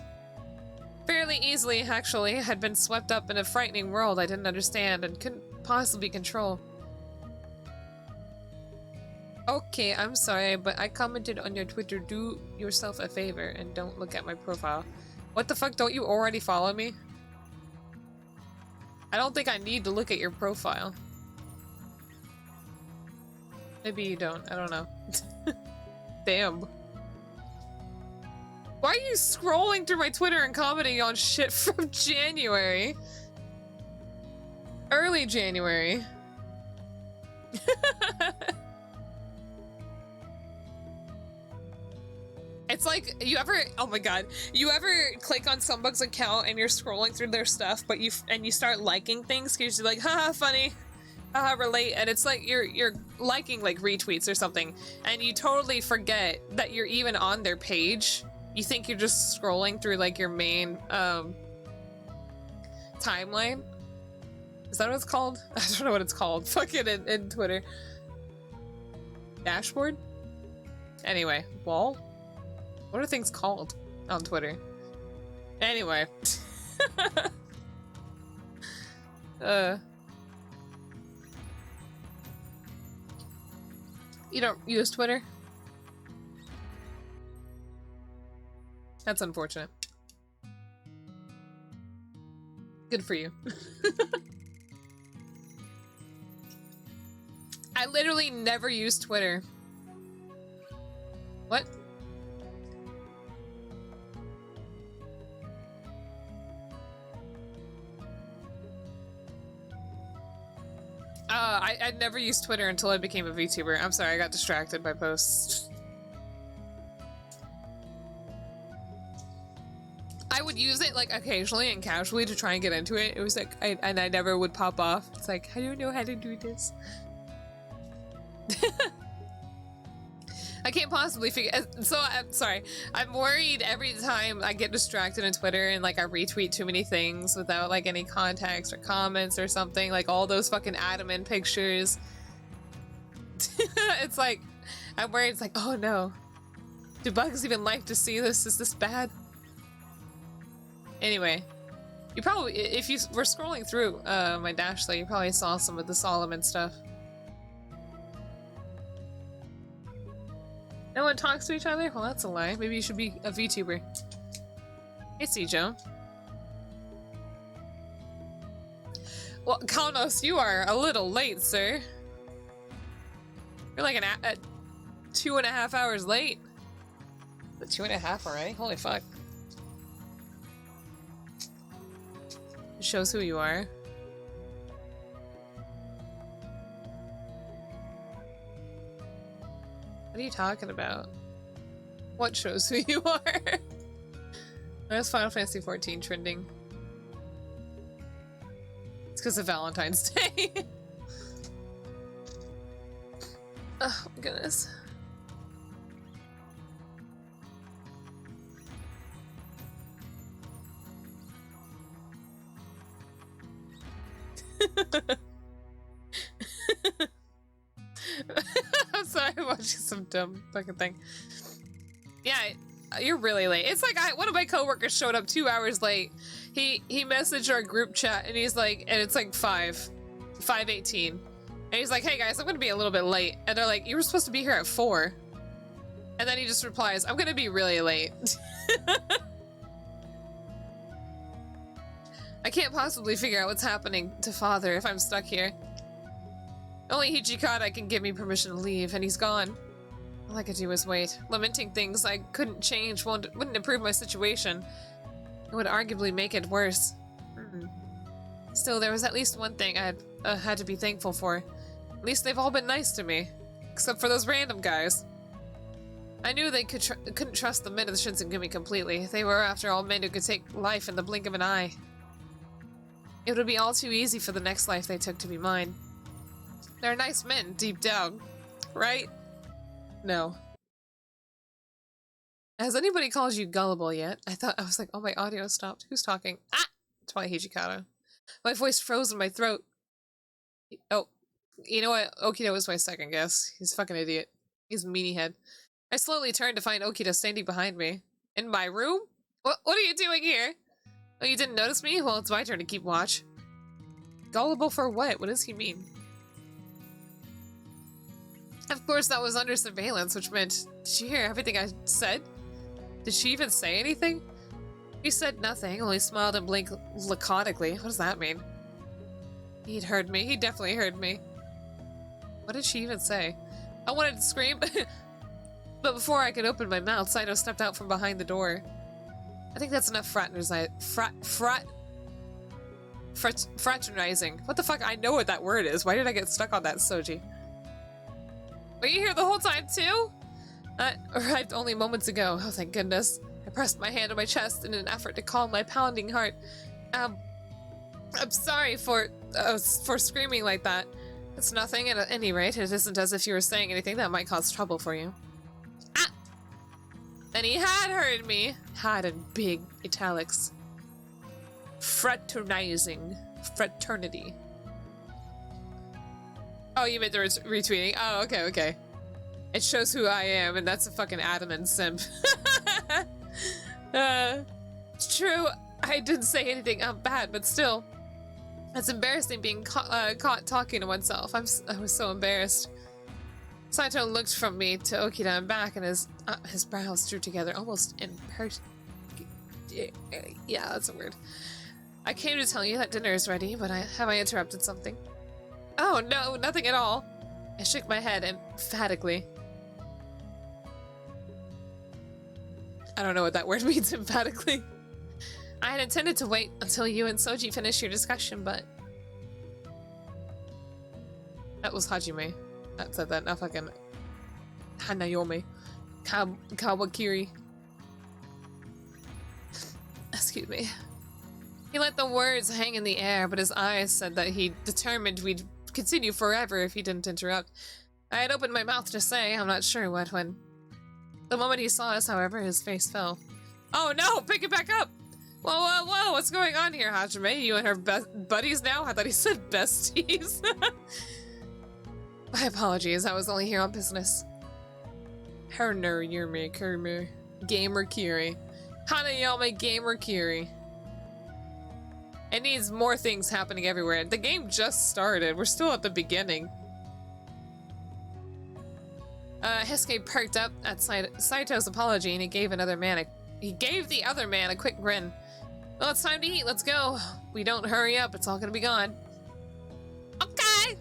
Fairly easily, actually. I had been swept up in a frightening world I didn't understand and couldn't possibly control. Okay, I'm sorry, but I commented on your Twitter. Do yourself a favor and don't look at my profile. What the fuck? Don't you already follow me? I don't think I need to look at your profile. Maybe you don't. I don't know. Damn. Why are you scrolling through my Twitter and commenting on shit from January? Early January. It's like, you ever, oh my god, you ever click on somebody's account and you're scrolling through their stuff, but you start liking things because you're like, haha, funny, haha, relate, and it's like you're liking like retweets or something, and you totally forget that you're even on their page. You think you're just scrolling through like your main timeline. Is that what it's called? I don't know what it's called. Fuck it in Twitter. Dashboard? Anyway, wall? What are things called on Twitter? Anyway. You don't use Twitter? That's unfortunate. Good for you. I literally never use Twitter. What? I'd never used Twitter until I became a VTuber. I'm sorry, I got distracted by posts. I would use it like occasionally and casually to try and get into it. It was like, I never would pop off. It's like, I don't know how to do this. I can't possibly figure. So I'm sorry. I'm worried every time I get distracted on Twitter and like I retweet too many things without like any context or comments or something. Like all those fucking admin pictures. It's like I'm worried. It's like, oh no, do bugs even like to see this? Is this bad? Anyway, you probably, if you were scrolling through my Dashly, you probably saw some of the Solomon stuff. No one talks to each other? Well, that's a lie. Maybe you should be a VTuber. Hey, Joe. Well, Kaunos, you are a little late, sir. You're like 2.5 hours late. The 2.5 already? Holy fuck. It shows who you are. What are you talking about? What shows who you are? There's Final Fantasy XIV trending. It's because of Valentine's Day. Oh my goodness. I'm sorry, I'm watching some dumb fucking thing. Yeah, you're really late. It's like one of my coworkers showed up 2 hours late. He messaged our group chat and he's like, and it's like 5:18. And he's like, hey guys, I'm gonna be a little bit late. And they're like, you were supposed to be here at 4. And then he just replies, I'm gonna be really late. I can't possibly figure out what's happening to Father if I'm stuck here. Only Hichikata can give me permission to leave, and he's gone. All I could do was wait. Lamenting things I couldn't change wouldn't improve my situation. It would arguably make it worse. Still, there was at least one thing I had to be thankful for. At least they've all been nice to me. Except for those random guys. I knew they couldn't trust the men of the Shinsengumi completely. They were, after all, men who could take life in the blink of an eye. It would be all too easy for the next life they took to be mine. They're nice men, deep down. Right? No. Has anybody called you gullible yet? I was like, oh, my audio stopped. Who's talking? Ah! It's probably Hijikata. My voice froze in my throat. Oh, you know what? Okita was my second guess. He's a fucking idiot. He's a meanie head. I slowly turned to find Okita standing behind me. In my room? What are you doing here? Oh, you didn't notice me? Well, it's my turn to keep watch. Gullible for what? What does he mean? Of course, that was under surveillance, which meant, did you hear everything I said? Did she even say anything? He said nothing, only smiled and blinked laconically. What does that mean? He'd heard me. He definitely heard me. What did she even say? I wanted to scream, but before I could open my mouth, Saito stepped out from behind the door. I think that's enough fraternizing. What the fuck? I know what that word is. Why did I get stuck on that, Soji? Were you here the whole time, too? I arrived only moments ago. Oh, thank goodness. I pressed my hand on my chest in an effort to calm my pounding heart. I'm sorry for screaming like that. It's nothing, at any rate. It isn't as if you were saying anything that might cause trouble for you. Ah! And he had heard me. Had in big italics. Fraternizing. Fraternity. Oh, you meant the retweeting? Oh, okay, okay. It shows who I am, and that's a fucking adamant simp. It's true, I didn't say anything bad, but still. It's embarrassing being caught talking to oneself. I was so embarrassed. Saito looked from me to Okita and back, and his brows drew together almost in person. Yeah, that's a word. I came to tell you that dinner is ready, but have I interrupted something? Oh, no, nothing at all. I shook my head emphatically. I don't know what that word means, emphatically. I had intended to wait until you and Soji finished your discussion, but... That was Hajime. That said that, not fucking... Hanayome. Kamakiri. Excuse me. He let the words hang in the air, but his eyes said that he determined we'd continue forever if he didn't interrupt. I had opened my mouth to say, I'm not sure what, when... The moment he saw us, however, his face fell. Oh no! Pick it back up! Whoa, whoa, whoa! What's going on here, Hajime? You and her buddies now? I thought he said besties. My apologies, I was only here on business. Hanayome Gamer Kiri. Hanayome Gamer Kiri. It needs more things happening everywhere. The game just started. We're still at the beginning. Hesuke perked up at Saito's apology, and he gave the other man a quick grin. Well, it's time to eat. Let's go. We don't hurry up. It's all gonna be gone. Okay.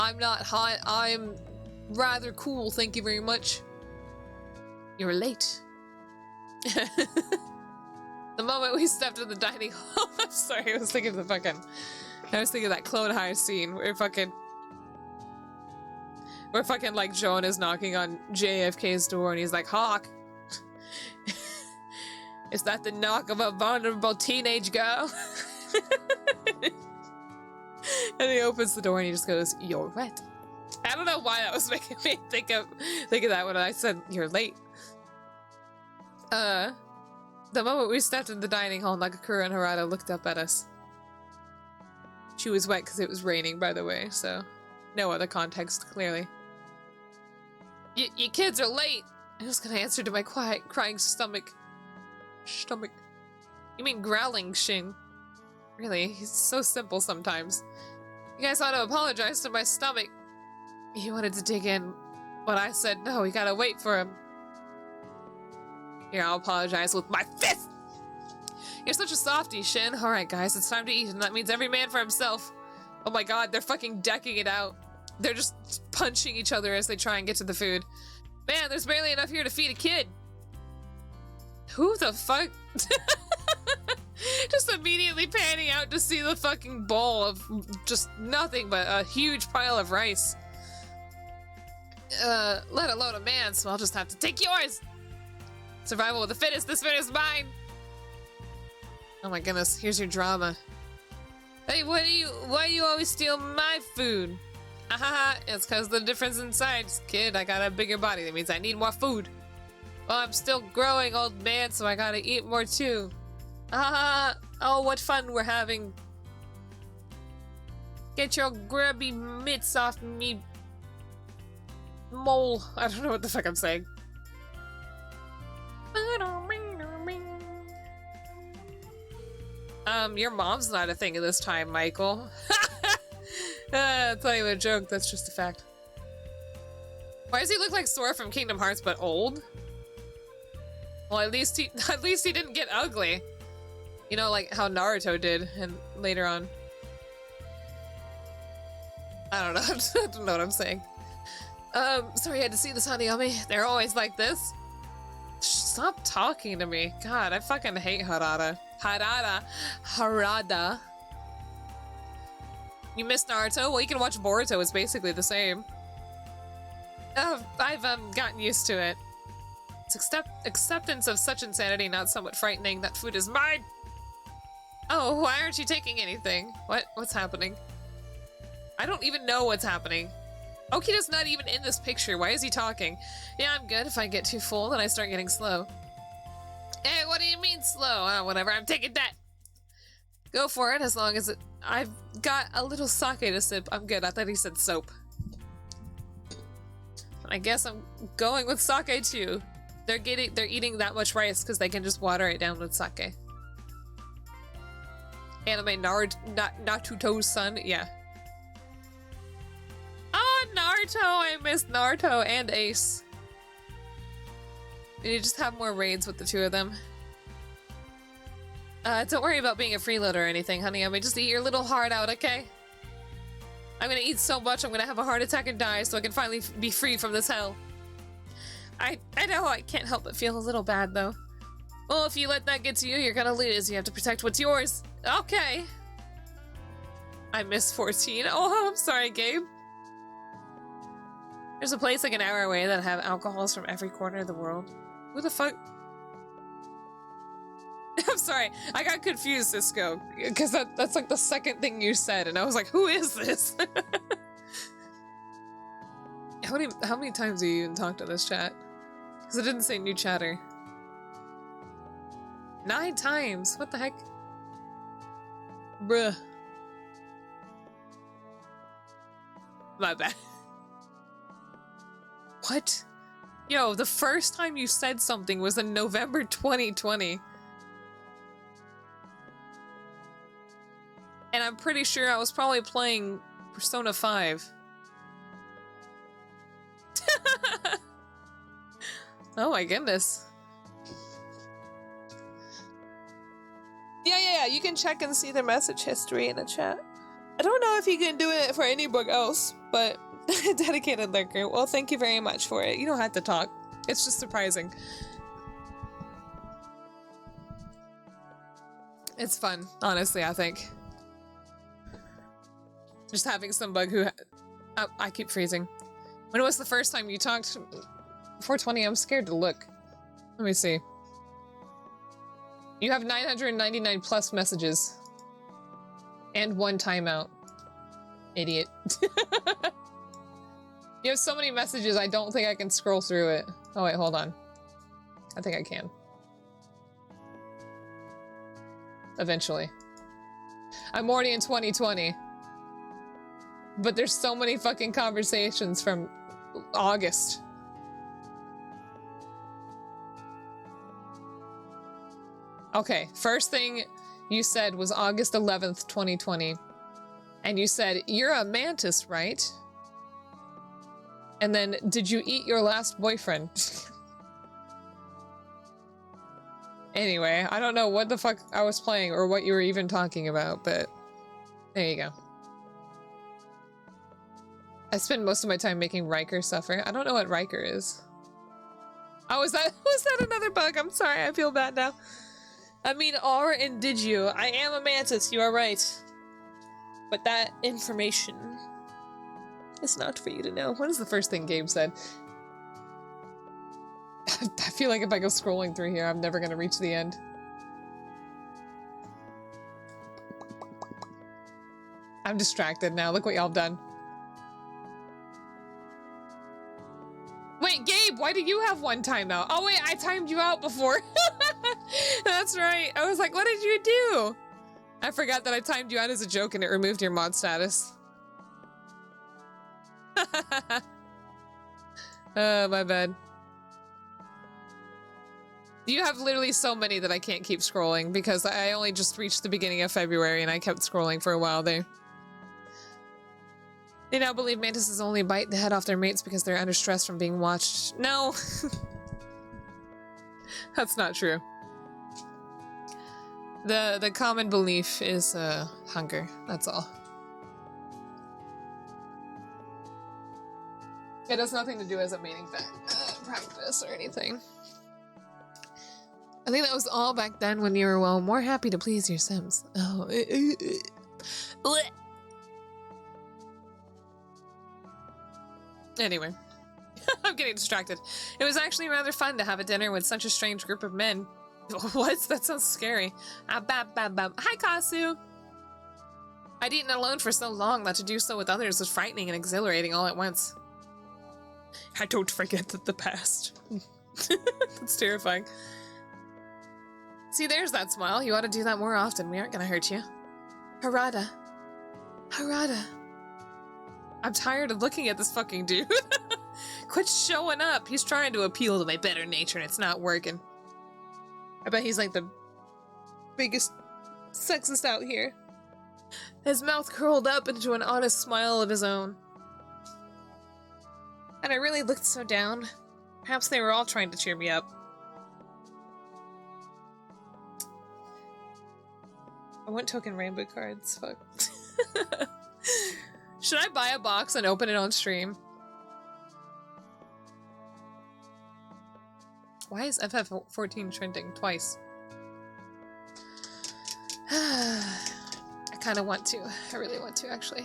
I'm not hot. I'm rather cool. Thank you very much. You're late. The moment we stepped in the dining hall. I'm sorry. I was thinking of that Clone High scene where fucking like Joan is knocking on JFK's door and he's like, Hawk. Is that the knock of a vulnerable teenage girl? And he opens the door and he just goes, you're wet. I don't know why that was making me think of that when I said you're late. The moment we stepped in the dining hall, Nagakura and Harada looked up at us. She was wet because it was raining, by the way, so no other context, clearly. You kids are late! I was gonna answer to my quiet, crying stomach. Stomach. You mean growling, Shin. Really, he's so simple sometimes. You guys ought to apologize to my stomach. He wanted to dig in, but I said, no, we gotta wait for him. Here, I'll apologize with my fist! You're such a softie, Shin. Alright, guys, it's time to eat, and that means every man for himself. Oh my god, they're fucking decking it out. They're just punching each other as they try and get to the food. Man, there's barely enough here to feed a kid. Who the fuck? Just immediately panning out to see the fucking bowl of just nothing but a huge pile of rice. Let alone a man, so I'll just have to take yours. Survival of the fittest, this food is mine. Oh my goodness, here's your drama. Hey, why do you always steal my food? Ahaha, it's cause of the difference in size, kid. I got a bigger body, that means I need more food. Well, I'm still growing, old man, so I gotta eat more too. Ahaha, oh, what fun we're having. Get your grubby mitts off me, mole. I don't know what the fuck I'm saying. Your mom's not a thing at this time, Michael. It's not even a joke, that's just a fact. Why does he look like Sora from Kingdom Hearts but old? Well, at least he didn't get ugly. You know, like how Naruto did and later on. I don't know. I don't know what I'm saying. Sorry I had to see this, Hanayome. They're always like this. Stop talking to me. God, I fucking hate Harada. Harada. You miss Naruto? Well, you can watch Boruto. It's basically the same. I've gotten used to it. It's acceptance of such insanity, not somewhat frightening. That food is mine. Oh, why aren't you taking anything? What's happening? I don't even know what's happening. Okita's not even in this picture. Why is he talking? Yeah, I'm good. If I get too full, then I start getting slow. Hey, what do you mean slow? Oh, whatever. I'm taking that. Go for it, as long as I've got a little sake to sip. I'm good. I thought he said soap. I guess I'm going with sake too. They're eating that much rice because they can just water it down with sake. Anime Naruto's son, yeah. Oh, Naruto! I miss Naruto and Ace. We need to just have more raids with the two of them. Don't worry about being a freeloader or anything, honey. I mean, just eat your little heart out, okay? I'm gonna eat so much I'm gonna have a heart attack and die so I can finally be free from this hell. I know I can't help but feel a little bad, though. Well, if you let that get to you, you're gonna lose. You have to protect what's yours. Okay. I miss 14. Oh, I'm sorry, Gabe. There's a place like an hour away that have alcohols from every corner of the world. Who the fuck? I'm sorry, I got confused, Cisco, because that's like the second thing you said, and I was like, who is this? How many times have you even talked to this chat? Because it didn't say new chatter. 9 times? What the heck? Bruh. My bad. What? Yo, the first time you said something was in November 2020. And I'm pretty sure I was probably playing Persona 5. Oh my goodness. Yeah, you can check and see the message history in the chat. I don't know if you can do it for any book else, but dedicated lurker. Well, thank you very much for it. You don't have to talk. It's just surprising. It's fun, honestly, I think. Just having some bug who... I keep freezing. When was the first time you talked? 420, I'm scared to look. Let me see. You have 999 plus messages. And 1 timeout. Idiot. You have so many messages, I don't think I can scroll through it. Oh wait, hold on. I think I can. Eventually. I'm already in 2020. But there's so many fucking conversations from August. Okay, first thing you said was August 11th, 2020. And you said, you're a mantis, right? And then, did you eat your last boyfriend? Anyway, I don't know what the fuck I was playing or what you were even talking about, but there you go. I spend most of my time making Riker suffer. I don't know what Riker is. Oh, was that another bug? I'm sorry, I feel bad now. I mean, R and did you? I am a mantis, you are right. But that information is not for you to know. What is the first thing Gabe said? I feel like if I go scrolling through here, I'm never gonna reach the end. I'm distracted now. Look what y'all done. Wait, Gabe, why do you have 1 timeout? Oh wait, I timed you out before. That's right. I was like, what did you do? I forgot that I timed you out as a joke and it removed your mod status. Oh, my bad. You have literally so many that I can't keep scrolling because I only just reached the beginning of February and I kept scrolling for a while there. They now believe mantises only bite the head off their mates because they're under stress from being watched. No. That's not true. The common belief is hunger. That's all. It has nothing to do as a mating practice or anything. I think that was all back then when you were, well, more happy to please your Sims. Oh. Anyway. I'm getting distracted. It was actually rather fun to have a dinner with such a strange group of men. What? That sounds scary. Hi, Kasu! I'd eaten alone for so long that to do so with others was frightening and exhilarating all at once. I don't forget the past. That's terrifying. See, there's that smile. You ought to do that more often. We aren't gonna hurt you. Harada. Harada. I'm tired of looking at this fucking dude. Quit showing up. He's trying to appeal to my better nature and it's not working. I bet he's like the biggest sexist out here. His mouth curled up into an honest smile of his own. And I really looked so down. Perhaps they were all trying to cheer me up. I want token rainbow cards. Fuck. Should I buy a box and open it on stream? Why is FF14 trending twice? I kind of want to. I really want to, actually.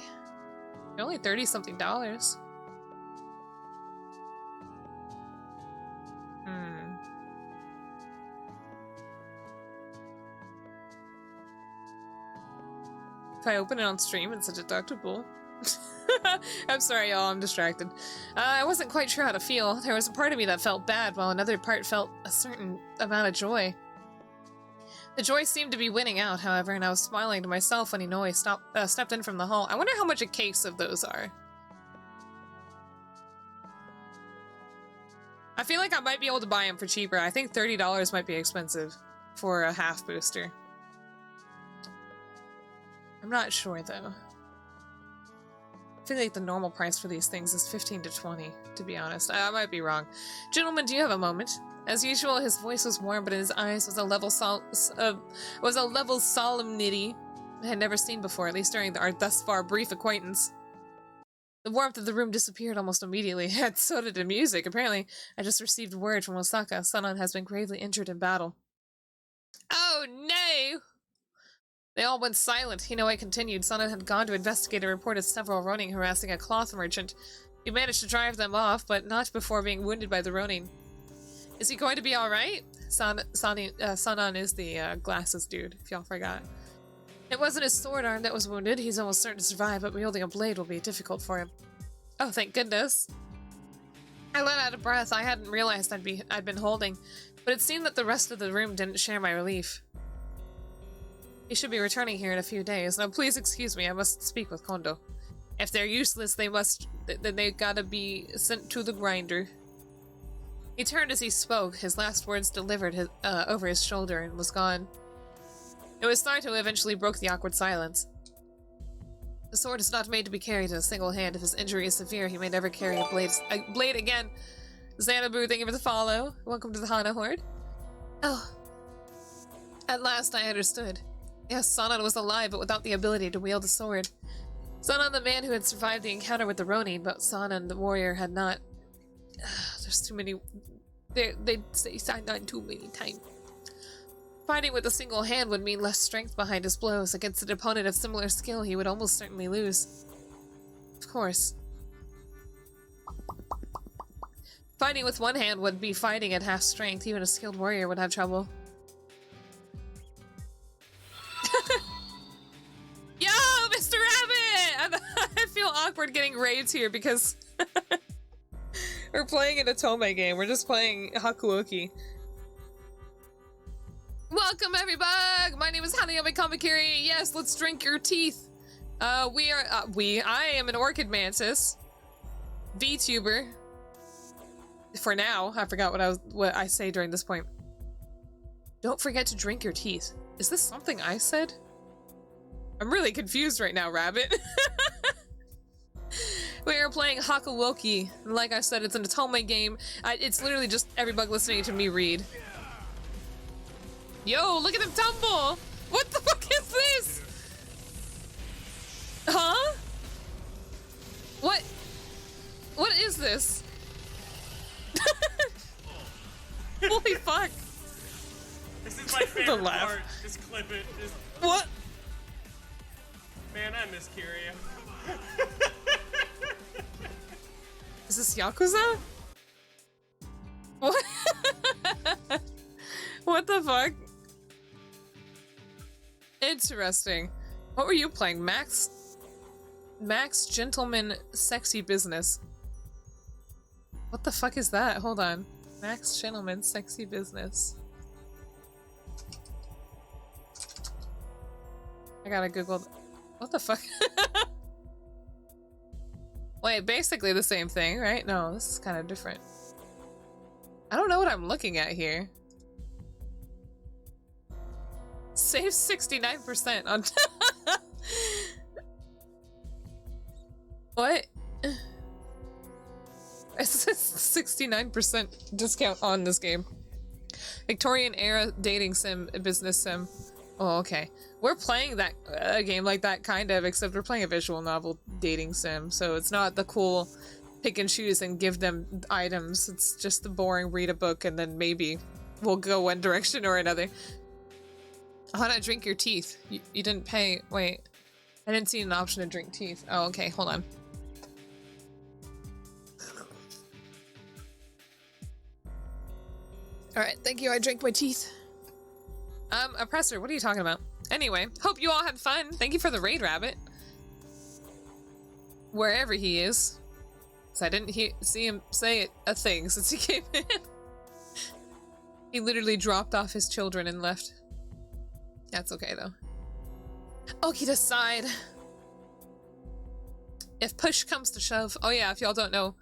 They're only $30-something. If I open it on stream, it's a deductible. I'm sorry, y'all. I'm distracted. I wasn't quite sure how to feel. There was a part of me that felt bad, while another part felt a certain amount of joy. The joy seemed to be winning out, however, and I was smiling to myself when Inoue stepped in from the hall. I wonder how much a case of those are. I feel like I might be able to buy them for cheaper. I think $30 might be expensive for a half booster. I'm not sure, though. I feel like the normal price for these things is 15 to 20, to be honest. I might be wrong. Gentlemen, do you have a moment? As usual, his voice was warm, but in his eyes was a level solemnity I had never seen before, at least during our thus far brief acquaintance. The warmth of the room disappeared almost immediately, and so did the music. Apparently, I just received word from Osaka. Sanan has been gravely injured in battle. Oh, no! They all went silent. Inoue continued. Sanan had gone to investigate and reported several Ronin harassing a cloth merchant. He managed to drive them off, but not before being wounded by the Ronin. Is he going to be alright? Sanan is the glasses dude, if y'all forgot. It wasn't his sword arm that was wounded. He's almost certain to survive, but wielding a blade will be difficult for him. Oh, thank goodness. I let out a breath. I hadn't realized I'd been holding, but it seemed that the rest of the room didn't share my relief. He should be returning here in a few days. Now, please excuse me. I must speak with Kondo. If they're useless, then they gotta be sent to the grinder. He turned as he spoke, his last words delivered over his shoulder, and was gone. It was Saito who eventually broke the awkward silence. The sword is not made to be carried in a single hand. If his injury is severe, he may never carry a blade again. Xanabu, thank you for the follow. Welcome to the Hana Horde. Oh. At last I understood. Yes, Sanan was alive, but without the ability to wield a sword. Sanan, the man who had survived the encounter with the Ronin, but Sanan, the warrior, had not. There's too many. They say Sanan too many times. Fighting with a single hand would mean less strength behind his blows. Against an opponent of similar skill, he would almost certainly lose. Of course. Fighting with one hand would be fighting at half strength. Even a skilled warrior would have trouble. Yo, Mr. Rabbit! I feel awkward getting raids here because we're playing an Otome game. We're just playing Hakuoki. Welcome, everybug! My name is Hanayome Kamakiri. Yes, let's drink your teeth. I am an orchid mantis. VTuber. For now, I forgot what I say during this point. Don't forget to drink your teeth. Is this something I said? I'm really confused right now, Rabbit. We are playing Hakuoki. Like I said, it's an Otome game. It's literally just everybody listening to me read. Yo, look at him tumble! What the fuck is this? Huh? What? What is this? Holy fuck. This is my favorite laugh. part. Just clip it. Just... What? Man, I miss Kiryu. Is this Yakuza? What? What the fuck? Interesting. What were you playing? Max Gentleman Sexy Business. What the fuck is that? Hold on. Max Gentleman Sexy Business. I gotta Google. What the fuck? Wait, basically the same thing, right? No, this is kind of different. I don't know what I'm looking at here. Save 69% on. What? It's a 69% discount on this game. Victorian era dating sim, business sim. Oh, okay. We're playing that game like that, kind of, except we're playing a visual novel dating sim, so it's not the cool pick and choose and give them items. It's just the boring read a book and then maybe we'll go one direction or another. How do I drink your teeth? You didn't pay. Wait. I didn't see an option to drink teeth. Oh, okay. Hold on. Alright, thank you. I drank my teeth. Oppressor, what are you talking about? Anyway, hope you all had fun. Thank you for the raid, Rabbit. Wherever he is. So I didn't see him say a thing since he came in. He literally dropped off his children and left. That's okay, though. Okie decide. If push comes to shove. Oh yeah, if y'all don't know.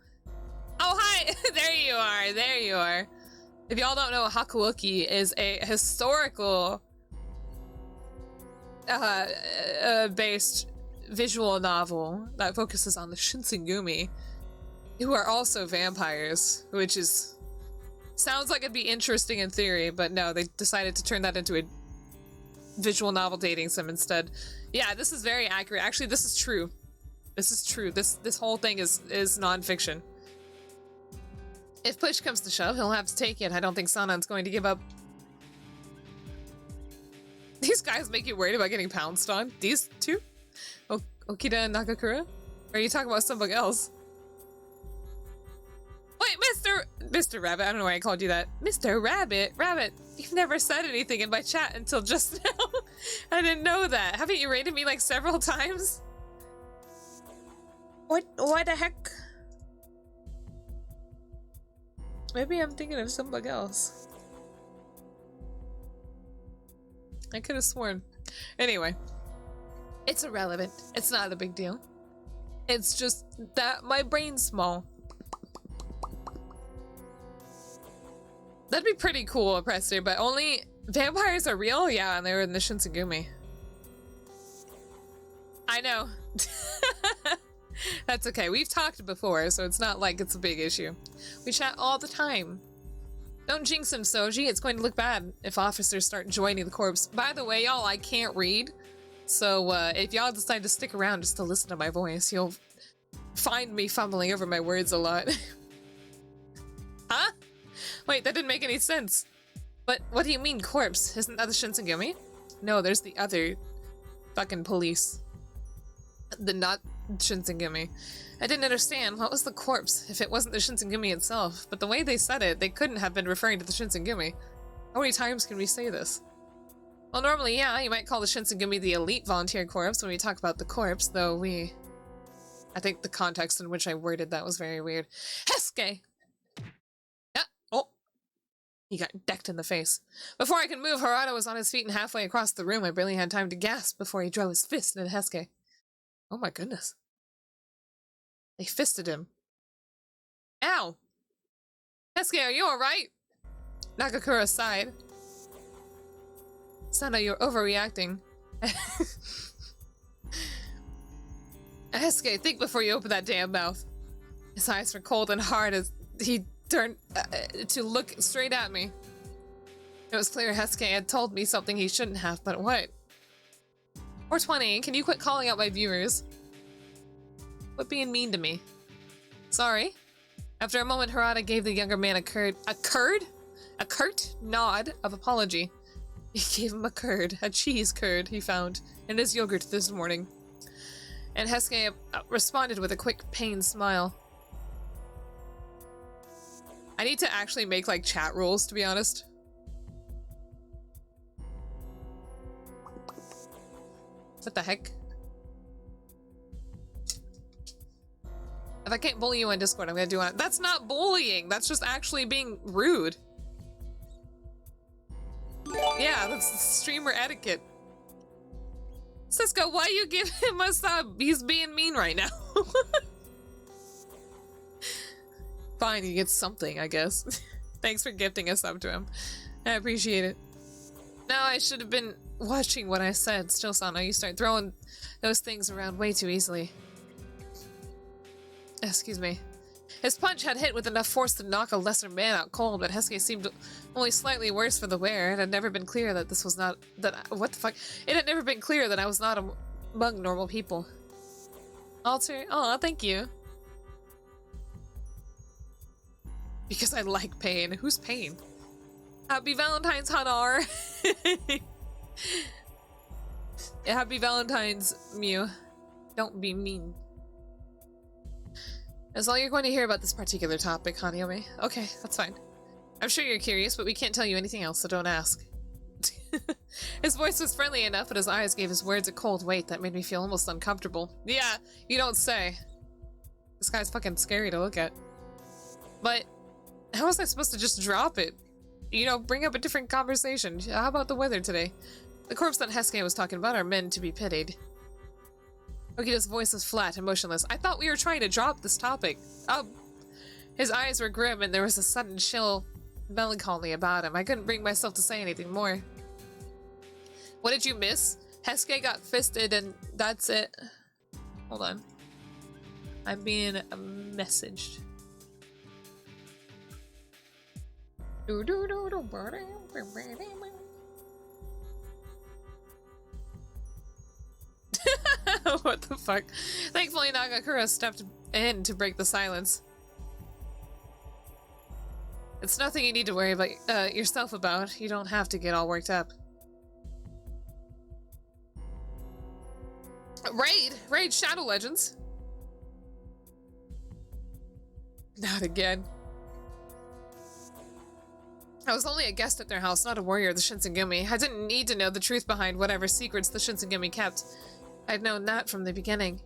Oh, hi! There you are. There you are. If y'all don't know, Hakuoki is a historical based visual novel that focuses on the Shinsengumi, who are also vampires, which is sounds like it'd be interesting in theory, but no, they decided to turn that into a visual novel dating sim instead. Yeah, this is very accurate. Actually, this is true. This is true. This whole thing is nonfiction. If push comes to shove, he'll have to take it. I don't think Sanan's going to give up. These guys make you worried about getting pounced on. These two? Okida and Nakakura? Or are you talking about something else? Wait, Mr. Rabbit. I don't know why I called you that. Mr. Rabbit? Rabbit, you've never said anything in my chat until just now. I didn't know that. Haven't you rated me like several times? What the heck? Maybe I'm thinking of something else. I could have sworn. Anyway. It's irrelevant. It's not a big deal. It's just that my brain's small. That'd be pretty cool, Oppressor, but only vampires are real? Yeah, and they were in the Shinsengumi. I know. That's okay. We've talked before, so it's not like it's a big issue. We chat all the time. Don't jinx him, Soji. It's going to look bad if officers start joining the corps. By the way, y'all, I can't read. So if y'all decide to stick around just to listen to my voice, you'll find me fumbling over my words a lot. Huh? Wait, that didn't make any sense. But what do you mean, corpse? Isn't that the Shinsengumi? No, there's the other fucking police. The not Shinsengumi. I didn't understand. What was the corpse if it wasn't the Shinsengumi itself? But the way they said it, they couldn't have been referring to the Shinsengumi. How many times can we say this? Well, normally, yeah, you might call the Shinsengumi the elite volunteer corps when we talk about the corpse, though I think the context in which I worded that was very weird. Hesuke! Yeah. Oh. He got decked in the face. Before I could move, Harada was on his feet and halfway across the room. I barely had time to gasp before he drove his fist into Hesuke. Oh my goodness. They fisted him. Ow! Hesuke, are you alright? Nakakura sighed. Sana, you're overreacting. Hesuke, think before you open that damn mouth. His eyes were cold and hard as he turned to look straight at me. It was clear Hesuke had told me something he shouldn't have, but what? 420, can you quit calling out my viewers? Quit being mean to me. Sorry. After a moment, Harada gave the younger man a curt nod of apology. He gave him a curd, a cheese curd he found in his yogurt this morning. And Hesuke responded with a quick, pained smile. I need to actually make, like, chat rules, to be honest. What the heck? If I can't bully you on Discord, I'm gonna do it. That's not bullying! That's just actually being rude. Yeah, that's streamer etiquette. Cisco, why you give him a sub? He's being mean right now. Fine, he gets something, I guess. Thanks for gifting a sub to him. I appreciate it. Now I should have been watching what I said. Still, Sana, you start throwing those things around way too easily. Excuse me. His punch had hit with enough force to knock a lesser man out cold, but Hesuke seemed only slightly worse for the wear. It had never been clear that this was not... what the fuck? It had never been clear that I was not among normal people. Alter... Aw, thank you. Because I like pain. Who's pain? Happy Valentine's, Hanar! Happy Valentine's, Mew. Don't be mean. That's all you're going to hear about this particular topic, Hanayome. Okay, that's fine. I'm sure you're curious, but we can't tell you anything else, so don't ask. His voice was friendly enough, but his eyes gave his words a cold weight that made me feel almost uncomfortable. Yeah, you don't say. This guy's fucking scary to look at. But how was I supposed to just drop it? You know, bring up a different conversation. How about the weather today? The corpse that Hesuke was talking about are men to be pitied. Okita's voice was flat and motionless. I thought we were trying to drop this topic. His eyes were grim and there was a sudden chill melancholy about him. I couldn't bring myself to say anything more. What did you miss? Hesuke got fisted and that's it. Hold on. I'm being messaged. What the fuck? Thankfully, Nagakura stepped in to break the silence. It's nothing you need to worry about yourself about. You don't have to get all worked up. Raid Shadow Legends. Not again. I was only a guest at their house, not a warrior of the Shinsengumi. I didn't need to know the truth behind whatever secrets the Shinsengumi kept. I'd known that from the beginning.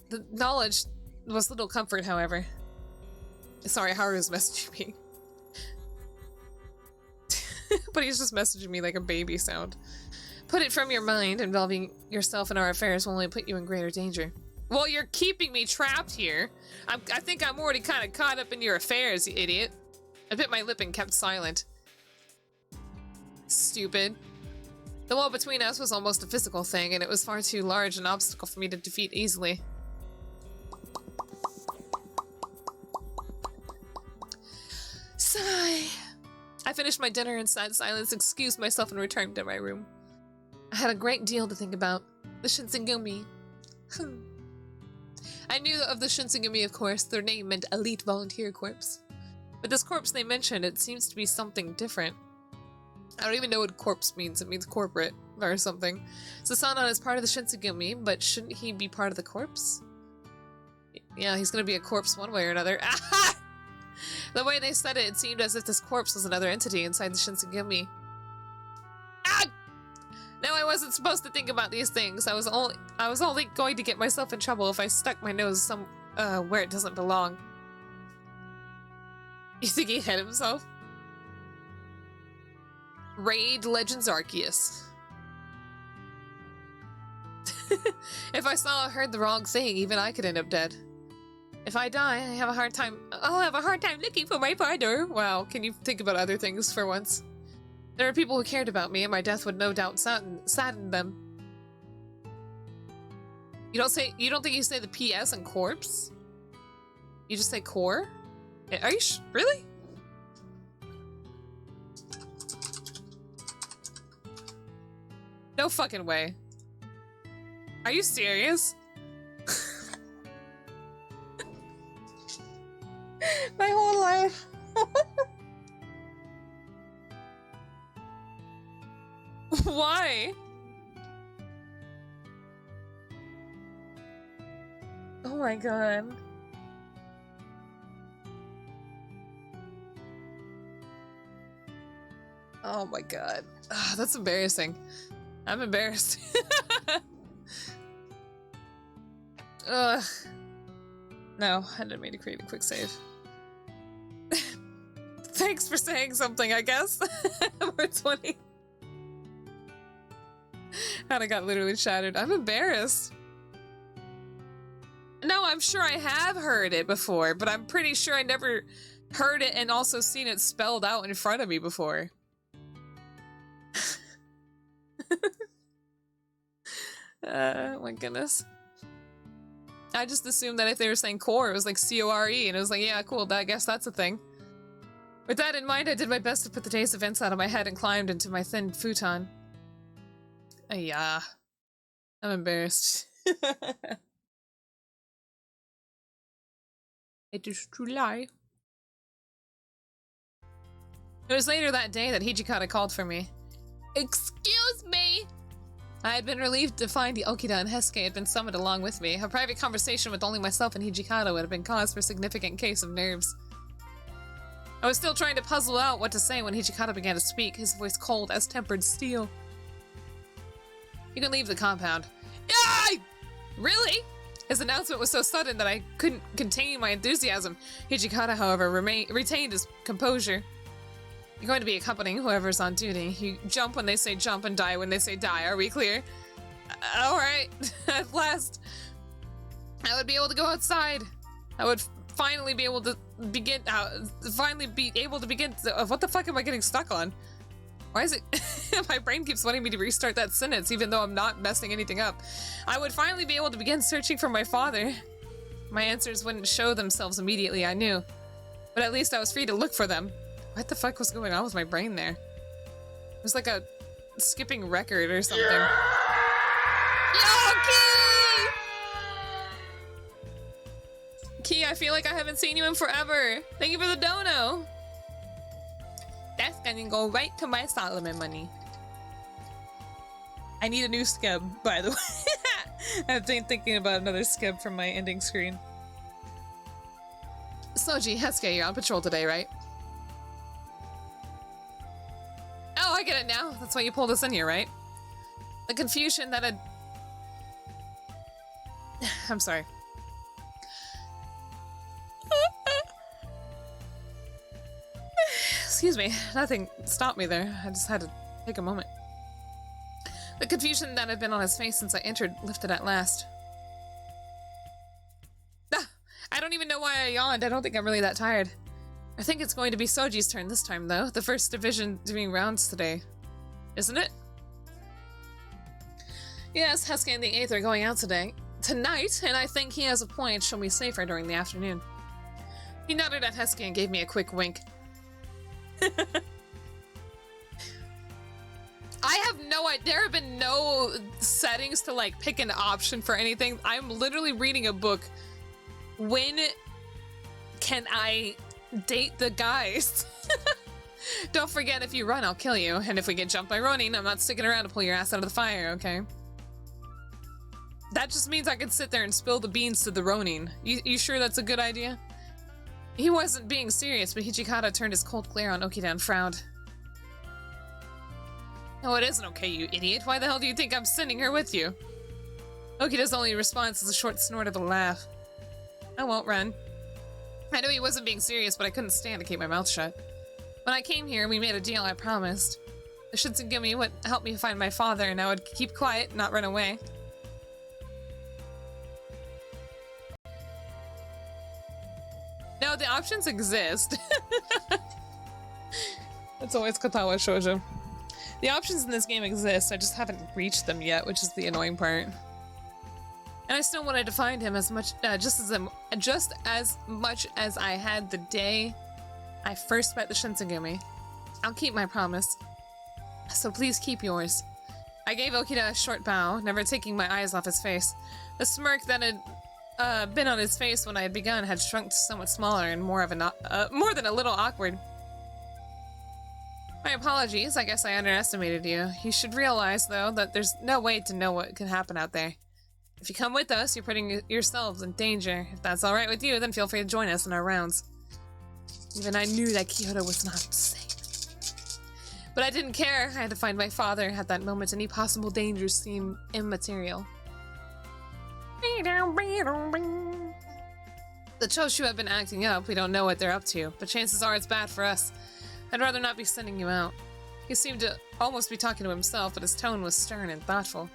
The knowledge was little comfort, however. Sorry, Haru's messaging me. But he's just messaging me like a baby sound. Put it from your mind. Involving yourself in our affairs will only put you in greater danger. Well, you're keeping me trapped here. I think I'm already kind of caught up in your affairs, you idiot. I bit my lip and kept silent. Stupid. The wall between us was almost a physical thing, and it was far too large an obstacle for me to defeat easily. Sigh. I finished my dinner in sad silence, excused myself, and returned to my room. I had a great deal to think about. The Shinsengumi. I knew of the Shinsengumi, of course. Their name meant Elite Volunteer Corps. But this corpse they mentioned, it seems to be something different. I don't even know what corpse means. It means corporate or something. Susanoo is part of the Shinsengumi, but shouldn't he be part of the corpse? Yeah, he's gonna be a corpse one way or another. The way they said it, it seemed as if this corpse was another entity inside the Shinsengumi. No, I wasn't supposed to think about these things. I was only going to get myself in trouble if I stuck my nose where it doesn't belong. You think he hit himself? Raid Legends Arceus. If I saw or heard the wrong thing, even I could end up dead. If I die, I'll have a hard time looking for my partner. Wow, can you think about other things for once? There are people who cared about me, and my death would no doubt sadden them. You don't think you say the PS and corpse? You just say core? Are you really? No fucking way. Are you serious? My whole life. Why? Oh my god. Oh my god. Ugh, that's embarrassing. I'm embarrassed. Ugh. No, I didn't mean to create a quick save. Thanks for saying something, I guess. We're 20. And I got literally shattered. I'm embarrassed. No, I'm sure I have heard it before, but I'm pretty sure I never heard it and also seen it spelled out in front of me before. My goodness. I just assumed that if they were saying core, it was like C-O-R-E, and it was like, yeah, cool, I guess that's a thing. With that in mind, I did my best to put the day's events out of my head and climbed into my thin futon. Yeah. I'm embarrassed. It is true lie. It was later that day that Hijikata called for me. Excuse me! I had been relieved to find the Okida and Hesuke had been summoned along with me. A private conversation with only myself and Hijikata would have been cause for a significant case of nerves. I was still trying to puzzle out what to say when Hijikata began to speak, his voice cold as tempered steel. You can leave the compound. Yeah! Really? His announcement was so sudden that I couldn't contain my enthusiasm. Hijikata, however, retained his composure. You're going to be accompanying whoever's on duty. You jump when they say jump and die when they say die. Are we clear? Alright. At last, I would be able to go outside. I would finally be able to begin. What the fuck am I getting stuck on? Why is it? My brain keeps wanting me to restart that sentence, even though I'm not messing anything up. I would finally be able to begin searching for my father. My answers wouldn't show themselves immediately, I knew. But at least I was free to look for them. What the fuck was going on with my brain there? It was like a skipping record or something. Yo, Key! Key, I feel like I haven't seen you in forever. Thank you for the dono. That's gonna go right to my Solomon money. I need a new skib, by the way. I've been thinking about another skib from my ending screen. Soji, Hesuke, you're on patrol today, right? Oh, I get it now. That's why you pulled us in here, right? The confusion that had... I'm sorry. Excuse me. Nothing stopped me there. I just had to take a moment. The confusion that had been on his face since I entered lifted at last. Ah, I don't even know why I yawned. I don't think I'm really that tired. I think it's going to be Soji's turn this time, though. The first division doing rounds today. Isn't it? Yes, Hesuke and the 8th are going out tonight, and I think he has a point. She'll be safer during the afternoon. He nodded at Hesuke and gave me a quick wink. I have no idea. There have been no settings to, like, pick an option for anything. I'm literally reading a book. When can I date the guys? Don't forget, if you run, I'll kill you. And if we get jumped by Ronin, I'm not sticking around to pull your ass out of the fire, okay? That just means I can sit there and spill the beans to the Ronin. You sure that's a good idea? He wasn't being serious, but Hijikata turned his cold glare on Okida and frowned. No, it isn't okay, you idiot. Why the hell do you think I'm sending her with you? Okida's only response is a short snort of a laugh. I won't run. I knew he wasn't being serious, but I couldn't stand to keep my mouth shut. When I came here, we made a deal, I promised. The Shinsengumi would help me find my father, and I would keep quiet, not run away. No, the options exist. It's always Katawa Shoujo. The options in this game exist, I just haven't reached them yet, which is the annoying part. And I still wanted to find him as much, just as much as I had the day I first met the Shinsengumi. I'll keep my promise. So please keep yours. I gave Okita a short bow, never taking my eyes off his face. The smirk that had been on his face when I had begun had shrunk to somewhat smaller and more than a little awkward. My apologies, I guess I underestimated you. You should realize, though, that there's no way to know what could happen out there. If you come with us, you're putting yourselves in danger. If that's alright with you, then feel free to join us in our rounds. Even I knew that Kyoto was not safe. But I didn't care. I had to find my father. At that moment, any possible dangers seemed immaterial. The Choshu have been acting up. We don't know what they're up to, but chances are it's bad for us. I'd rather not be sending you out. He seemed to almost be talking to himself, but his tone was stern and thoughtful.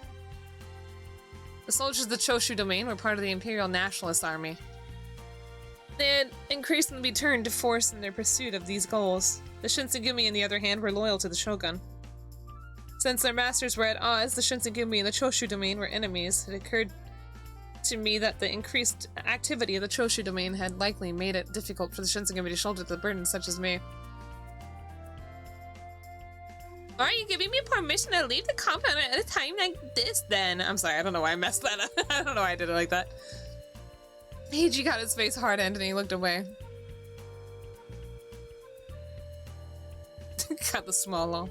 The soldiers of the Choshu domain were part of the Imperial Nationalist Army. They had increasingly turned to force in their pursuit of these goals. The Shinsengumi, on the other hand, were loyal to the Shogun. Since their masters were at odds, the Shinsengumi and the Choshu domain were enemies. It occurred to me that the increased activity of the Choshu domain had likely made it difficult for the Shinsengumi to shoulder the burden such as me. Are you giving me permission to leave the compound at a time like this, then? I'm sorry, I don't know why I messed that up. I don't know why I did it like that. Heiji got his face hardened and he looked away. Got the small long.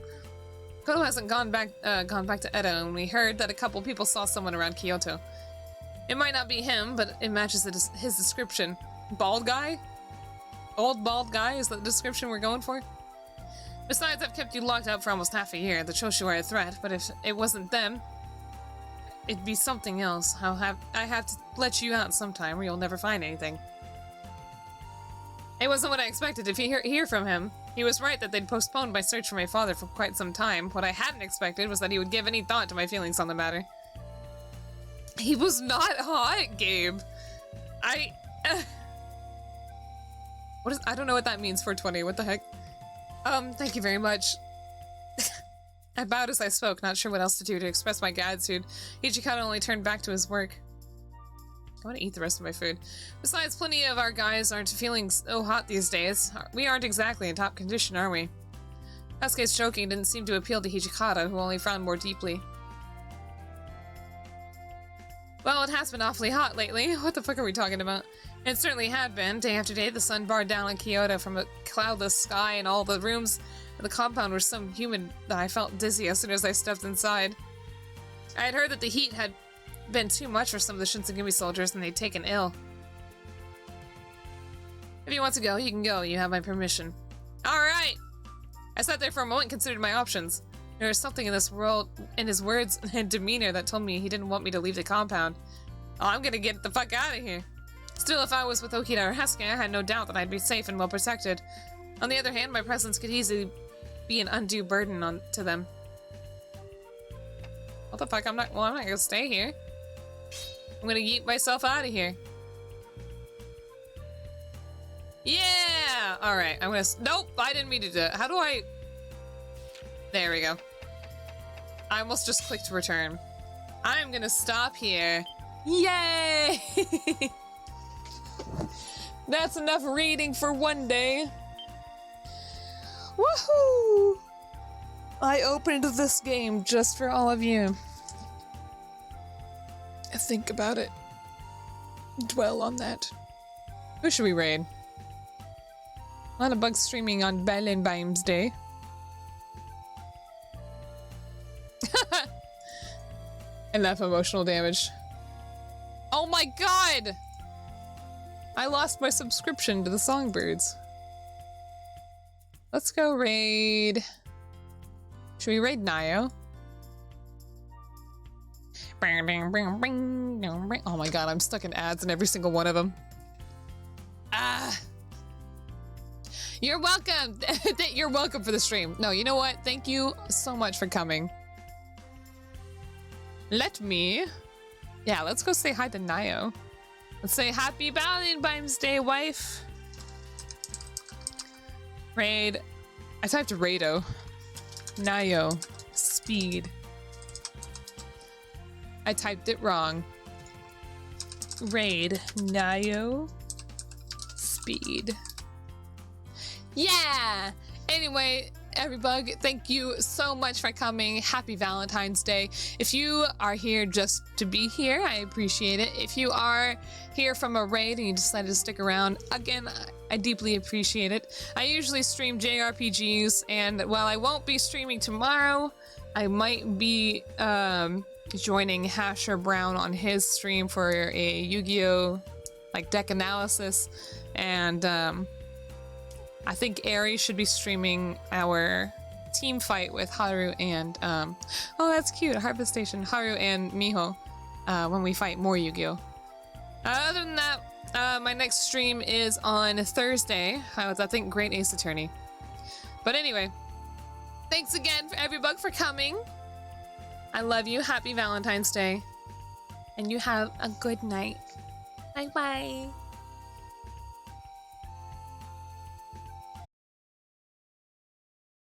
Koto hasn't gone back to Edo, and we heard that a couple people saw someone around Kyoto. It might not be him, but it matches his description. Bald guy? Old bald guy is the description we're going for? Besides, I've kept you locked up for almost half a year. The Choshu are a threat, but if it wasn't them, it'd be something else. I have to let you out sometime, or you'll never find anything. It wasn't what I expected to hear from him. He was right that they'd postponed my search for my father for quite some time. What I hadn't expected was that he would give any thought to my feelings on the matter. He was not hot, Gabe. I don't know what that means, 420. What the heck? Thank you very much. I bowed as I spoke, not sure what else to do to express my gratitude. Ichikata only turned back to his work. I want to eat the rest of my food. Besides, plenty of our guys aren't feeling so hot these days. We aren't exactly in top condition, are we? Sasuke's joking didn't seem to appeal to Hijikata, who only frowned more deeply. Well, it has been awfully hot lately. What the fuck are we talking about? It certainly had been. Day after day, the sun barred down on Kyoto from a cloudless sky, and all the rooms in the compound were so humid that I felt dizzy as soon as I stepped inside. I had heard that the heat had been too much for some of the Shinsengumi soldiers, and they'd taken ill. If you want to go, you can go. You have my permission. Alright! I sat there for a moment and considered my options. There was something in his words and demeanor that told me he didn't want me to leave the compound. Oh, I'm gonna get the fuck out of here. Still, if I was with Okita or Hesuke, I had no doubt that I'd be safe and well protected. On the other hand, my presence could easily be an undue burden to them. What the fuck? I'm not gonna stay here. I'm gonna yeet myself out of here. Yeah! Alright, I'm gonna... Nope! I didn't mean to do it. How do I... There we go. I almost just clicked return. I'm gonna stop here. Yay! That's enough reading for one day. Woohoo! I opened this game just for all of you. Think about it. Dwell on that. Who should we raid? A lot of bugs streaming on Valentine's Day. Enough emotional damage. Oh my god! I lost my subscription to the Songbirds. Let's go raid... Should we raid Nayo? Oh my god, I'm stuck in ads in every single one of them. Ah! You're welcome! You're welcome for the stream. No, you know what? Thank you so much for coming. Let me... Yeah, let's go say hi to Nayo. Let's say happy Valentine's Day, wife. Raid. I typed Rado. Nayo. Speed. I typed it wrong. raid. Nayo speed. Yeah! Anyway, everybug, thank you so much for coming. Happy Valentine's Day. If you are here just to be here, I appreciate it. If you are here from a raid and you decided to stick around, again, I deeply appreciate it. I usually stream JRPGs, and while I won't be streaming tomorrow, I might be joining Hasher Brown on his stream for a Yu-Gi-Oh! Like deck analysis, and I think Aries should be streaming our team fight with Haru and oh, that's cute, Harvest Station, Haru and Miho when we fight more Yu-Gi-Oh! Other than that, my next stream is on Thursday. I think Great Ace Attorney. But anyway, thanks again for everybug for coming. I love you. Happy Valentine's Day. And you have a good night. Bye-bye.